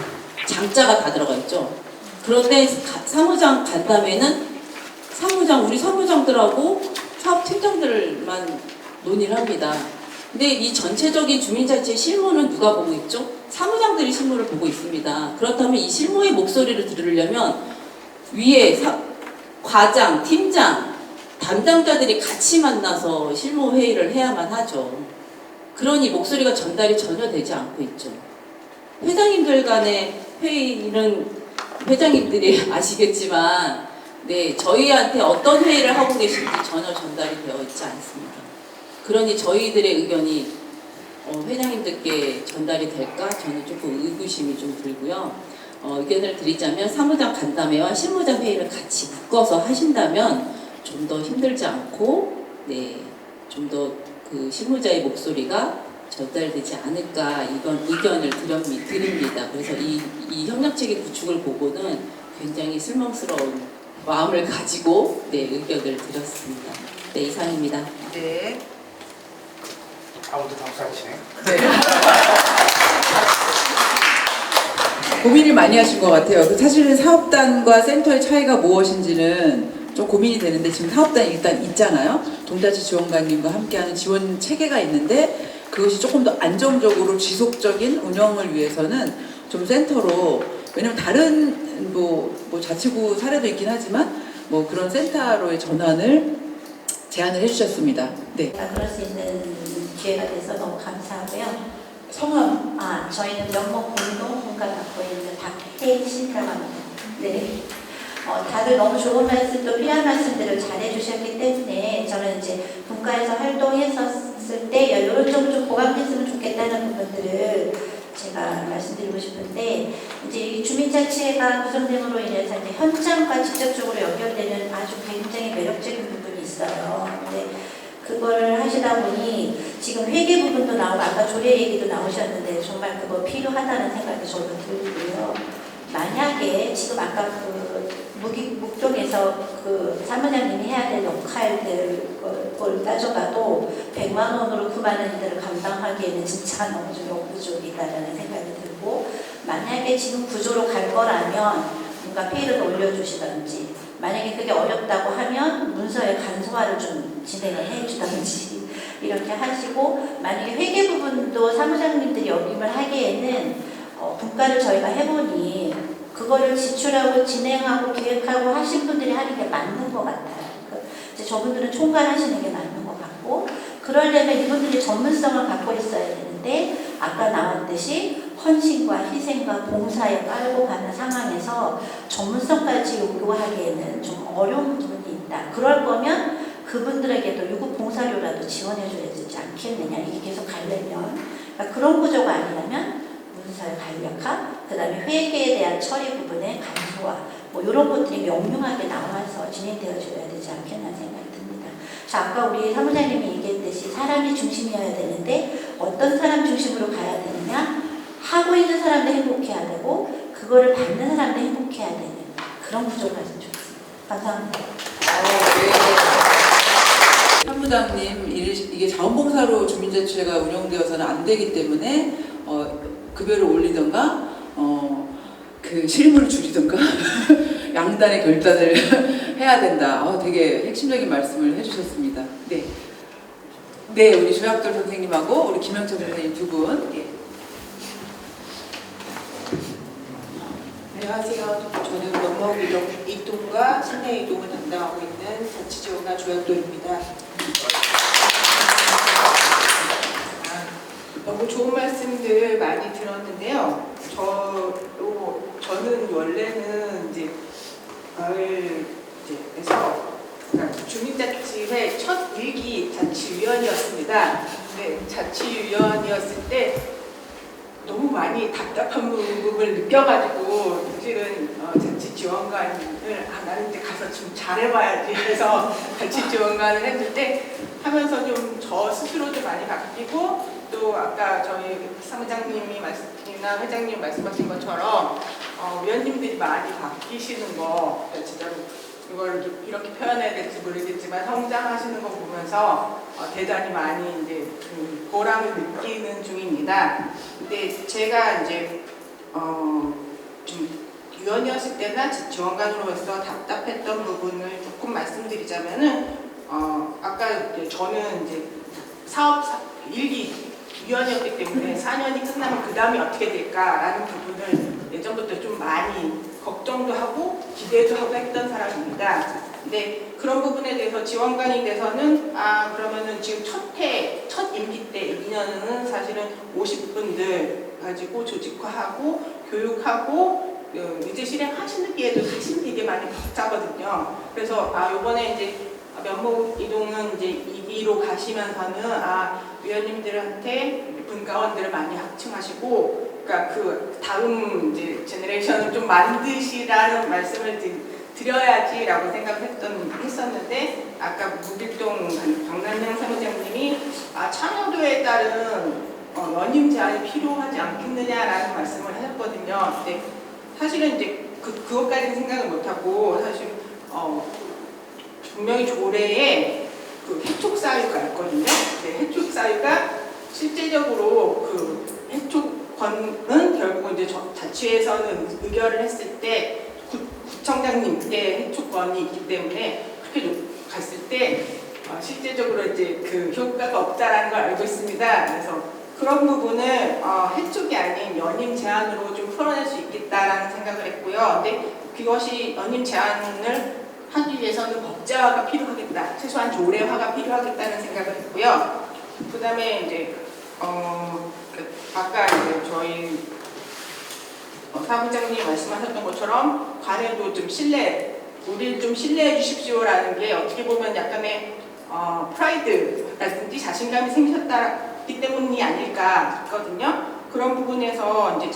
장자가 다 들어가 있죠. 그런데 사무장 간담회는 우리 사무장들하고 사업팀장들만 논의를 합니다. 근데 이 전체적인 주민자치의 실무는 누가 보고 있죠? 사무장들이 실무를 보고 있습니다. 그렇다면 이 실무의 목소리를 들으려면 위에 과장, 팀장, 담당자들이 같이 만나서 실무회의를 해야만 하죠. 그러니 목소리가 전달이 전혀 되지 않고 있죠. 회장님들 간의 회의는 회장님들이 아시겠지만 저희한테 어떤 회의를 하고 계신지 전혀 전달이 되어 있지 않습니다. 그러니 저희들의 의견이 회장님들께 전달이 될까? 저는 조금 의구심이 좀 들고요. 의견을 드리자면 사무장 간담회와 실무자 회의를 같이 묶어서 하신다면 좀 더 힘들지 않고 좀 더 그 실무자의 목소리가 전달되지 않을까 이건 의견을 드립니다. 그래서 이 협력체계 구축을 보고는 굉장히 실망스러운 마음을 가지고 의견을 드렸습니다. 이상입니다. 네. 아무도 박수 안 치네. 고민을 많이 하신 것 같아요. 사실은 사업단과 센터의 차이가 무엇인지는 좀 고민이 되는데 지금 사업단이 일단 있잖아요. 동자치 지원관님과 함께하는 지원 체계가 있는데 그것이 조금 더 안정적으로 지속적인 운영을 위해서는 좀 센터로, 왜냐면 다른 뭐 자치구 사례도 있긴 하지만 뭐 그런 센터로의 전환을 제안을 해주셨습니다. 네. 그럴 수 있는 기회가 돼서 너무 감사하고요. 성함? 저희는 명목 공동 분과 갖고 있는 박혜신이라고 합니다. 네. 다들 너무 좋은 말씀 또 필요한 말씀들을 잘해주셨기 때문에 저는 이제 분과에서 활동했었을 때 이런 점을 좀 보강했으면 좋겠다는 부분들을 제가 말씀드리고 싶은데, 이제 이 주민자치회가 구성됨으로 인해서 이제 현장과 직접적으로 연결되는 아주 굉장히 매력적인 부분이 있어요. 근데 그거를 하시다 보니 지금 회계 부분도 나오고 아까 조례 얘기도 나오셨는데 정말 그거 필요하다는 생각이 저도 들고요. 만약에 지금 아까 묵동에서 사무장님이 해야 될 역할들 따져봐도 100만 원으로 9만 원들을 감당하기에는 진짜 너무 좀 역부족이다라는 생각이 들고, 만약에 지금 구조로 갈 거라면 뭔가 페이를 올려주시던지, 만약에 그게 어렵다고 하면 문서의 간소화를 좀 진행을 해주던지 이렇게 하시고, 만약에 회계 부분도 사무장님들이 역임을 하기에는 분과를 저희가 해보니 그거를 지출하고 진행하고 기획하고 하신 분들이 하는 게 맞는 것 같아요. 이제 저분들은 총괄하시는 게 맞는 것 같고, 그러려면 이분들이 전문성을 갖고 있어야 되는데 아까 나왔듯이 헌신과 희생과 봉사에 깔고 가는 상황에서 전문성까지 요구하기에는 좀 어려운 부분이 있다. 그럴 거면 그분들에게도 유급 봉사료라도 지원해줘야 되지 않겠느냐. 이게 계속 가려면. 그러니까 그런 구조가 아니라면 문서의 간략화, 그 다음에 회계에 대한 처리 부분의 간소화, 뭐 이런 것들이 명료하게 나와서 진행되어줘야 되지 않겠나 생각이 듭니다. 자, 아까 우리 사무장님이 얘기했듯이 사람이 중심이어야 되는데 어떤 사람 중심으로 가야 되느냐? 하고 있는 사람도 행복해야 되고 그거를 받는 사람도 행복해야 되는 그런 구조가 좀 좋습니다. 감사합니다. 사무장님, 이게 자원봉사로 주민자치회가 운영되어서는 안 되기 때문에 급여를 올리던가 그 실무를 줄이던가 양단의 결단을 해야 된다. 되게 핵심적인 말씀을 해주셨습니다. 네, 네, 우리 조약돌 선생님하고 우리 김영철 선생님 두 분. 예. 안녕하세요. 저는 명목 이동과 신내 이동을 담당하고 있는 자치지원관 조약돌입니다. 너무 좋은 말씀들 많이 들었는데요. 저는 원래는 이제 마을에서 주민자치회 첫 일기 자치위원이었습니다. 근데 자치위원이었을 때 너무 많이 답답한 부분을 느껴가지고 사실은 자치지원관을 나는 이제 가서 좀 잘해봐야지 해서 자치지원관을 했는데 하면서 좀 저 스스로도 많이 바뀌고, 또 아까 저희 사무장님이 말씀이나 회장님 말씀하신 것처럼 위원님들이 많이 바뀌시는 거, 진짜로 이걸 이렇게 표현해야 될지 모르겠지만 성장하시는 거 보면서 대단히 많이 이제 보람을 느끼는 중입니다. 근데 제가 이제 좀 위원이었을 때나 지원관으로서 답답했던 부분을 조금 말씀드리자면은 아까 이제 저는 이제 사업 일기 위원이었기 때문에 4년이 끝나면 그 다음에 어떻게 될까라는 부분을 예전부터 좀 많이 걱정도 하고 기대도 하고 했던 사람입니다. 근데 그런 부분에 대해서 지원관이 돼서는 그러면은 지금 첫 임기 때 2년은 사실은 50분들 가지고 조직화하고 교육하고 이제 실행하시기에도 사실 되게 많이 벅차거든요. 그래서 요번에 이제 면목 이동은 이제 2기로 가시면서는 위원님들한테 분과원들을 많이 확충하시고, 그러니까 그 다음 이제 제너레이션을 좀 만드시라는 말씀을 드려야지라고 생각했었는데, 아까 무길동 박남영 사무장님이 참여도에 따른 연임 제한이 필요하지 않겠느냐라는 말씀을 하셨거든요. 근데 사실은 이제 그것까지는 생각을 못하고, 사실 분명히 조례에 그 해촉 사유가 있거든요. 해촉 사유가 실제적으로 그 해촉 건은 결국 이제 자치회에서는 의결을 했을 때 구청장님께 해촉권이 있기 때문에 그렇게 갔을 때 실제적으로 이제 그 효과가 없다라는 걸 알고 있습니다. 그래서 그런 부분을 해촉이 아닌 연임 제한으로 좀 풀어낼 수 있겠다라는 생각을 했고요. 근데 그것이 연임 제한을 하기 위해서는 법제화가 필요하겠다, 최소한 조례화가 필요하겠다는 생각을 했고요. 그 다음에 이제 아까 이제 저희 사무장님이 말씀하셨던 것처럼 관에도 좀 우리를 좀 신뢰해 주십시오라는 게 어떻게 보면 약간의 프라이드라든지 자신감이 생겼기 때문이 아닐까 싶거든요. 그런 부분에서 이제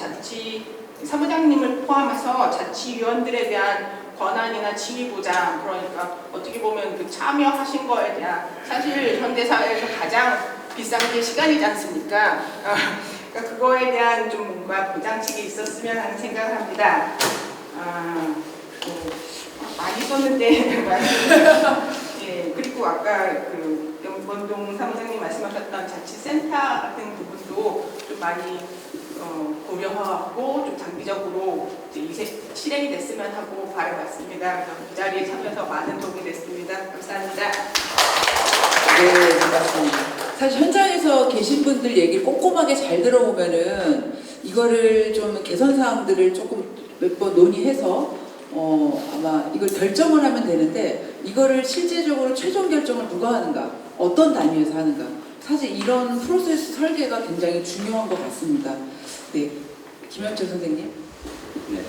사무장님을 포함해서 자치위원들에 대한 권한이나 지위 보장, 그러니까 어떻게 보면 그 참여하신 거에 대한, 사실 현대사회에서 가장 비싼 게 시간이지 않습니까? 그러니까 그거에 대한 좀 뭔가 보장책이 있었으면 하는 생각을 합니다. 많이 썼는데 예, 그리고 아까 그 영권동 사무장님 말씀하셨던 자치센터 같은 부분도 좀 많이 고려하고 좀 장기적으로 이제 실행이 됐으면 하고 바라봤습니다. 그래서 이 자리에 참여해서 많은 도움이 됐습니다. 감사합니다. 네, 반갑습니다. 사실 현장에서 계신 분들 얘기를 꼼꼼하게 잘 들어보면은 이거를 좀 개선 사항들을 조금 몇 번 논의해서 아마 이걸 결정을 하면 되는데, 이거를 실제적으로 최종 결정을 누가 하는가, 어떤 단위에서 하는가, 사실 이런 프로세스 설계가 굉장히 중요한 것 같습니다. 네, 김영철 선생님. 네.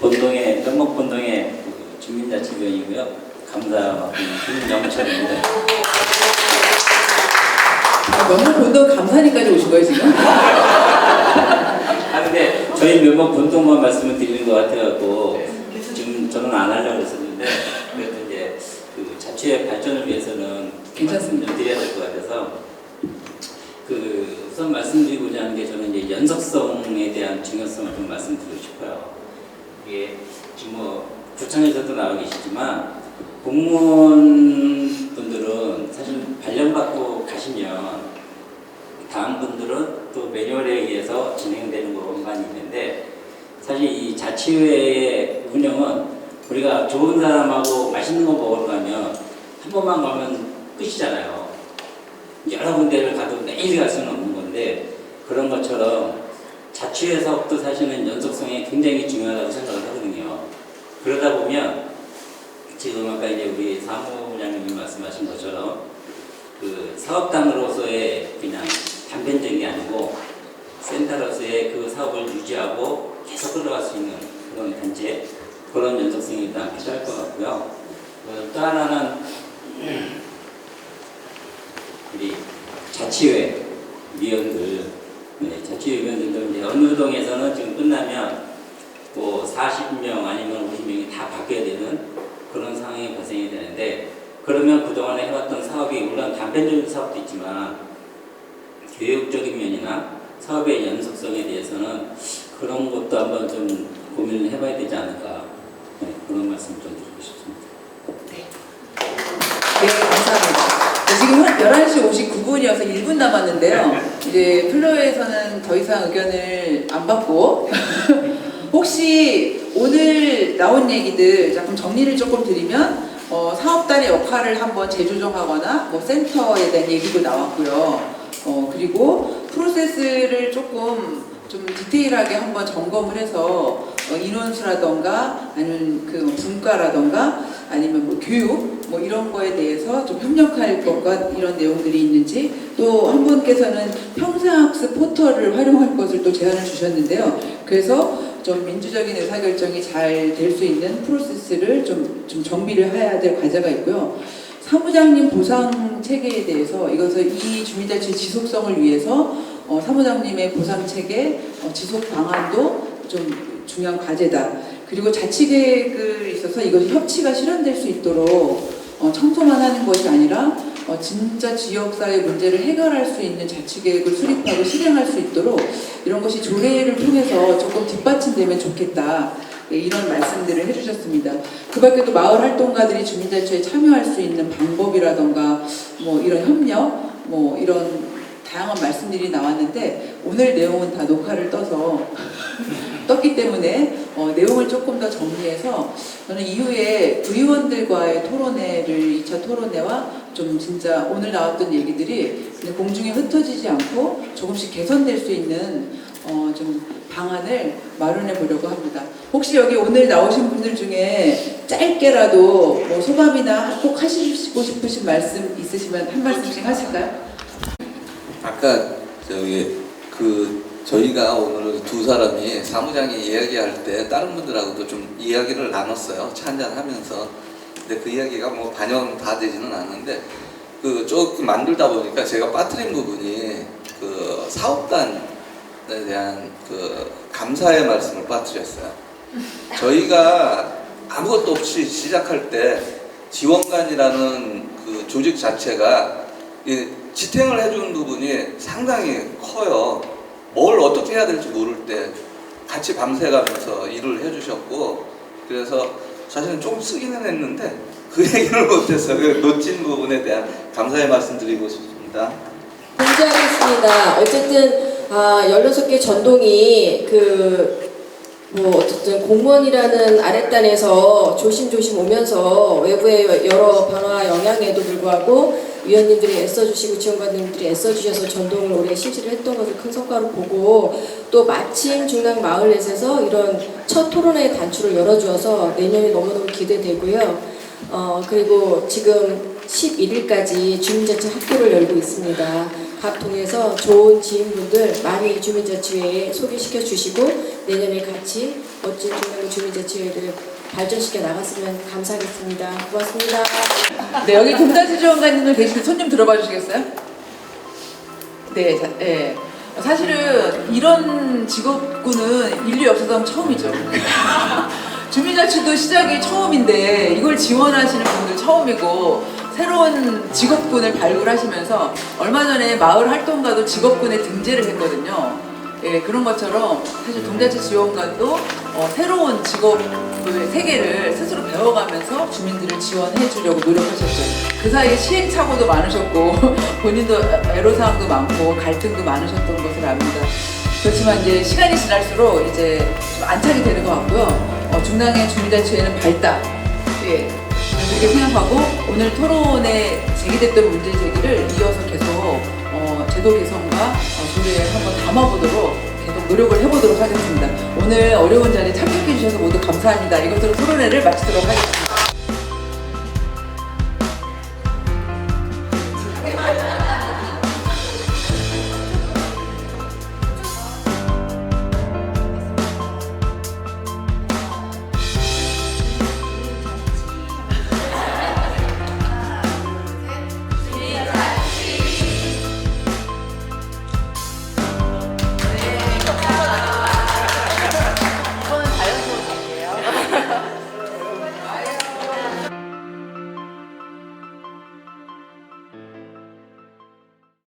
본동의 명목본동의 주민자치위원이고요. 감사 맡은 김영철입니다. 명목본동 감사님까지 오신 거예요 지금? 근데 저희 명목본동만 말씀을 드리는 것 같아갖고 지금 저는 안 하려고 했었는데, 그래도 이제 그 자치의 발전을 위해서는 말씀 좀 드려야 될 것 같아서 우선 말씀드리고자 하는 게, 저는 이제 연속성에 대한 중요성을 좀 말씀드리고 싶어요. 이게 지금 구청에서도 나와 계시지만 공무원 분들은 사실 발령받고 가시면 다음 분들은 또 매뉴얼에 의해서 진행되는 것만 있는데, 사실 이 자치회의 운영은 우리가 좋은 사람하고 맛있는 거 먹으러 가면 한 번만 가면 끝이잖아요. 여러 군데를 가도 매일 갈 수는 없는 건데, 그런 것처럼 자치회 사업도 사실은 연속성이 굉장히 중요하다고 생각을 하거든요. 그러다 보면 지금 아까 이제 우리 사무장님이 말씀하신 것처럼 그 사업단으로서의 그냥 단편적인 게 아니고 센터로서의 그 사업을 유지하고 계속 끌어갈 수 있는 그런 단체, 그런 연속성이 일단 필요할 것 같고요. 또 하나는 우리 자치회 위원들, 자치회 위원들도 이제 어느 동에서는 지금 끝나면 뭐 40명 아니면 50명이 다 바뀌어야 되는 그런 상황이 발생이 되는데, 그러면 그동안에 해왔던 사업이 물론 단편적인 사업도 있지만 교육적인 면이나 사업의 연속성에 대해서는 그런 것도 한번 좀 고민을 해봐야 되지 않을까, 그런 말씀 좀 드리고 싶습니다. 네, 감사합니다. 지금 11시 59분이어서 1분 남았는데요. 이제 플로에서는 더 이상 의견을 안 받고 혹시 오늘 나온 얘기들 조금 정리를 조금 드리면, 사업단의 역할을 한번 재조정하거나 뭐 센터에 대한 얘기도 나왔고요. 그리고 프로세스를 조금 좀 디테일하게 한번 점검을 해서 인원수라던가 아니면 그 분과라던가 아니면 뭐 교육 뭐 이런 거에 대해서 좀 협력할 것과 이런 내용들이 있는지, 또 한 분께서는 평생학습 포털을 활용할 것을 또 제안을 주셨는데요. 그래서 좀 민주적인 의사결정이 잘 될 수 있는 프로세스를 좀 정비를 해야 될 과제가 있고요. 사무장님 보상 체계에 대해서, 이것을 이 주민자치 지속성을 위해서 사무장님의 보상 체계 지속 방안도 좀 중요한 과제다. 그리고 자치계획을 있어서 이것이 협치가 실현될 수 있도록 청소만 하는 것이 아니라 진짜 지역사회 문제를 해결할 수 있는 자치계획을 수립하고 실행할 수 있도록 이런 것이 조례를 통해서 조금 뒷받침되면 좋겠다. 네, 이런 말씀들을 해주셨습니다. 그 밖에도 마을 활동가들이 주민자치에 참여할 수 있는 방법이라던가 뭐 이런 협력, 뭐 이런 다양한 말씀들이 나왔는데 오늘 내용은 다 녹화를 떠서 떴기 때문에 내용을 조금 더 정리해서 저는 이후에 의원들과의 토론회를 2차 토론회와 좀 진짜 오늘 나왔던 얘기들이 공중에 흩어지지 않고 조금씩 개선될 수 있는 좀 방안을 마련해 보려고 합니다. 혹시 여기 오늘 나오신 분들 중에 짧게라도 뭐 소감이나 꼭 하시고 싶으신 말씀 있으시면 한 말씀씩 하실까요? 아까 저희가 오늘 두 사람이 사무장이 이야기할 때 다른 분들하고도 좀 이야기를 나눴어요. 차 한잔 하면서. 근데 그 이야기가 뭐 반영 다 되지는 않는데 조금 만들다 보니까 제가 빠뜨린 부분이 사업단에 대한 감사의 말씀을 빠뜨렸어요. 저희가 아무것도 없이 시작할 때 지원관이라는 조직 자체가 지탱을 해주는 부분이 상당히 커요. 뭘 어떻게 해야 될지 모를 때 같이 밤새가면서 일을 해주셨고, 그래서 사실은 좀 쓰기는 했는데 그 얘기를 못했어요. 놓친 부분에 대한 감사의 말씀 드리고 싶습니다. 공지하겠습니다. 어쨌든 16개 전동이 어쨌든 공무원이라는 아랫단에서 조심조심 오면서 외부의 여러 변화 영향에도 불구하고 위원님들이 애써주시고 지원관님들이 애써주셔서 전동을 올해 실시를 했던 것을 큰 성과로 보고, 또 마침 중랑 마을넷에서 이런 첫 토론회 단추를 열어주어서 내년이 너무너무 기대되고요. 그리고 지금 11일까지 주민자치 학교를 열고 있습니다. 각 동에서 좋은 지인분들 많이 주민자치회에 소개시켜 주시고 내년에 같이 멋진 중랑구 주민자치회를 발전시켜 나갔으면 감사하겠습니다. 고맙습니다. 네, 여기 금단수 지원관님들 계시는데 손 좀 들어봐 주시겠어요? 네. 사실은 이런 직업군은 인류 역사상 처음이죠. 주민자치도 시작이 처음인데 이걸 지원하시는 분들 처음이고, 새로운 직업군을 발굴하시면서 얼마 전에 마을 활동가도 직업군에 등재를 했거든요. 예, 그런 것처럼 사실 동자치 지원관도 새로운 직업의 세계를 스스로 배워가면서 주민들을 지원해 주려고 노력하셨죠. 그 사이에 시행착오도 많으셨고 본인도 애로사항도 많고 갈등도 많으셨던 것을 압니다. 그렇지만 이제 시간이 지날수록 이제 좀 안착이 되는 것 같고요. 중랑의 주민자치회는 밝다. 예, 그렇게 생각하고 오늘 토론에 제기됐던 문제 제기를 이어서 계속 제도 개선과 조례에 한번 담아보도록 계속 노력을 해보도록 하겠습니다. 오늘 어려운 자리에 참석해 주셔서 모두 감사합니다. 이것으로 토론회를 마치도록 하겠습니다.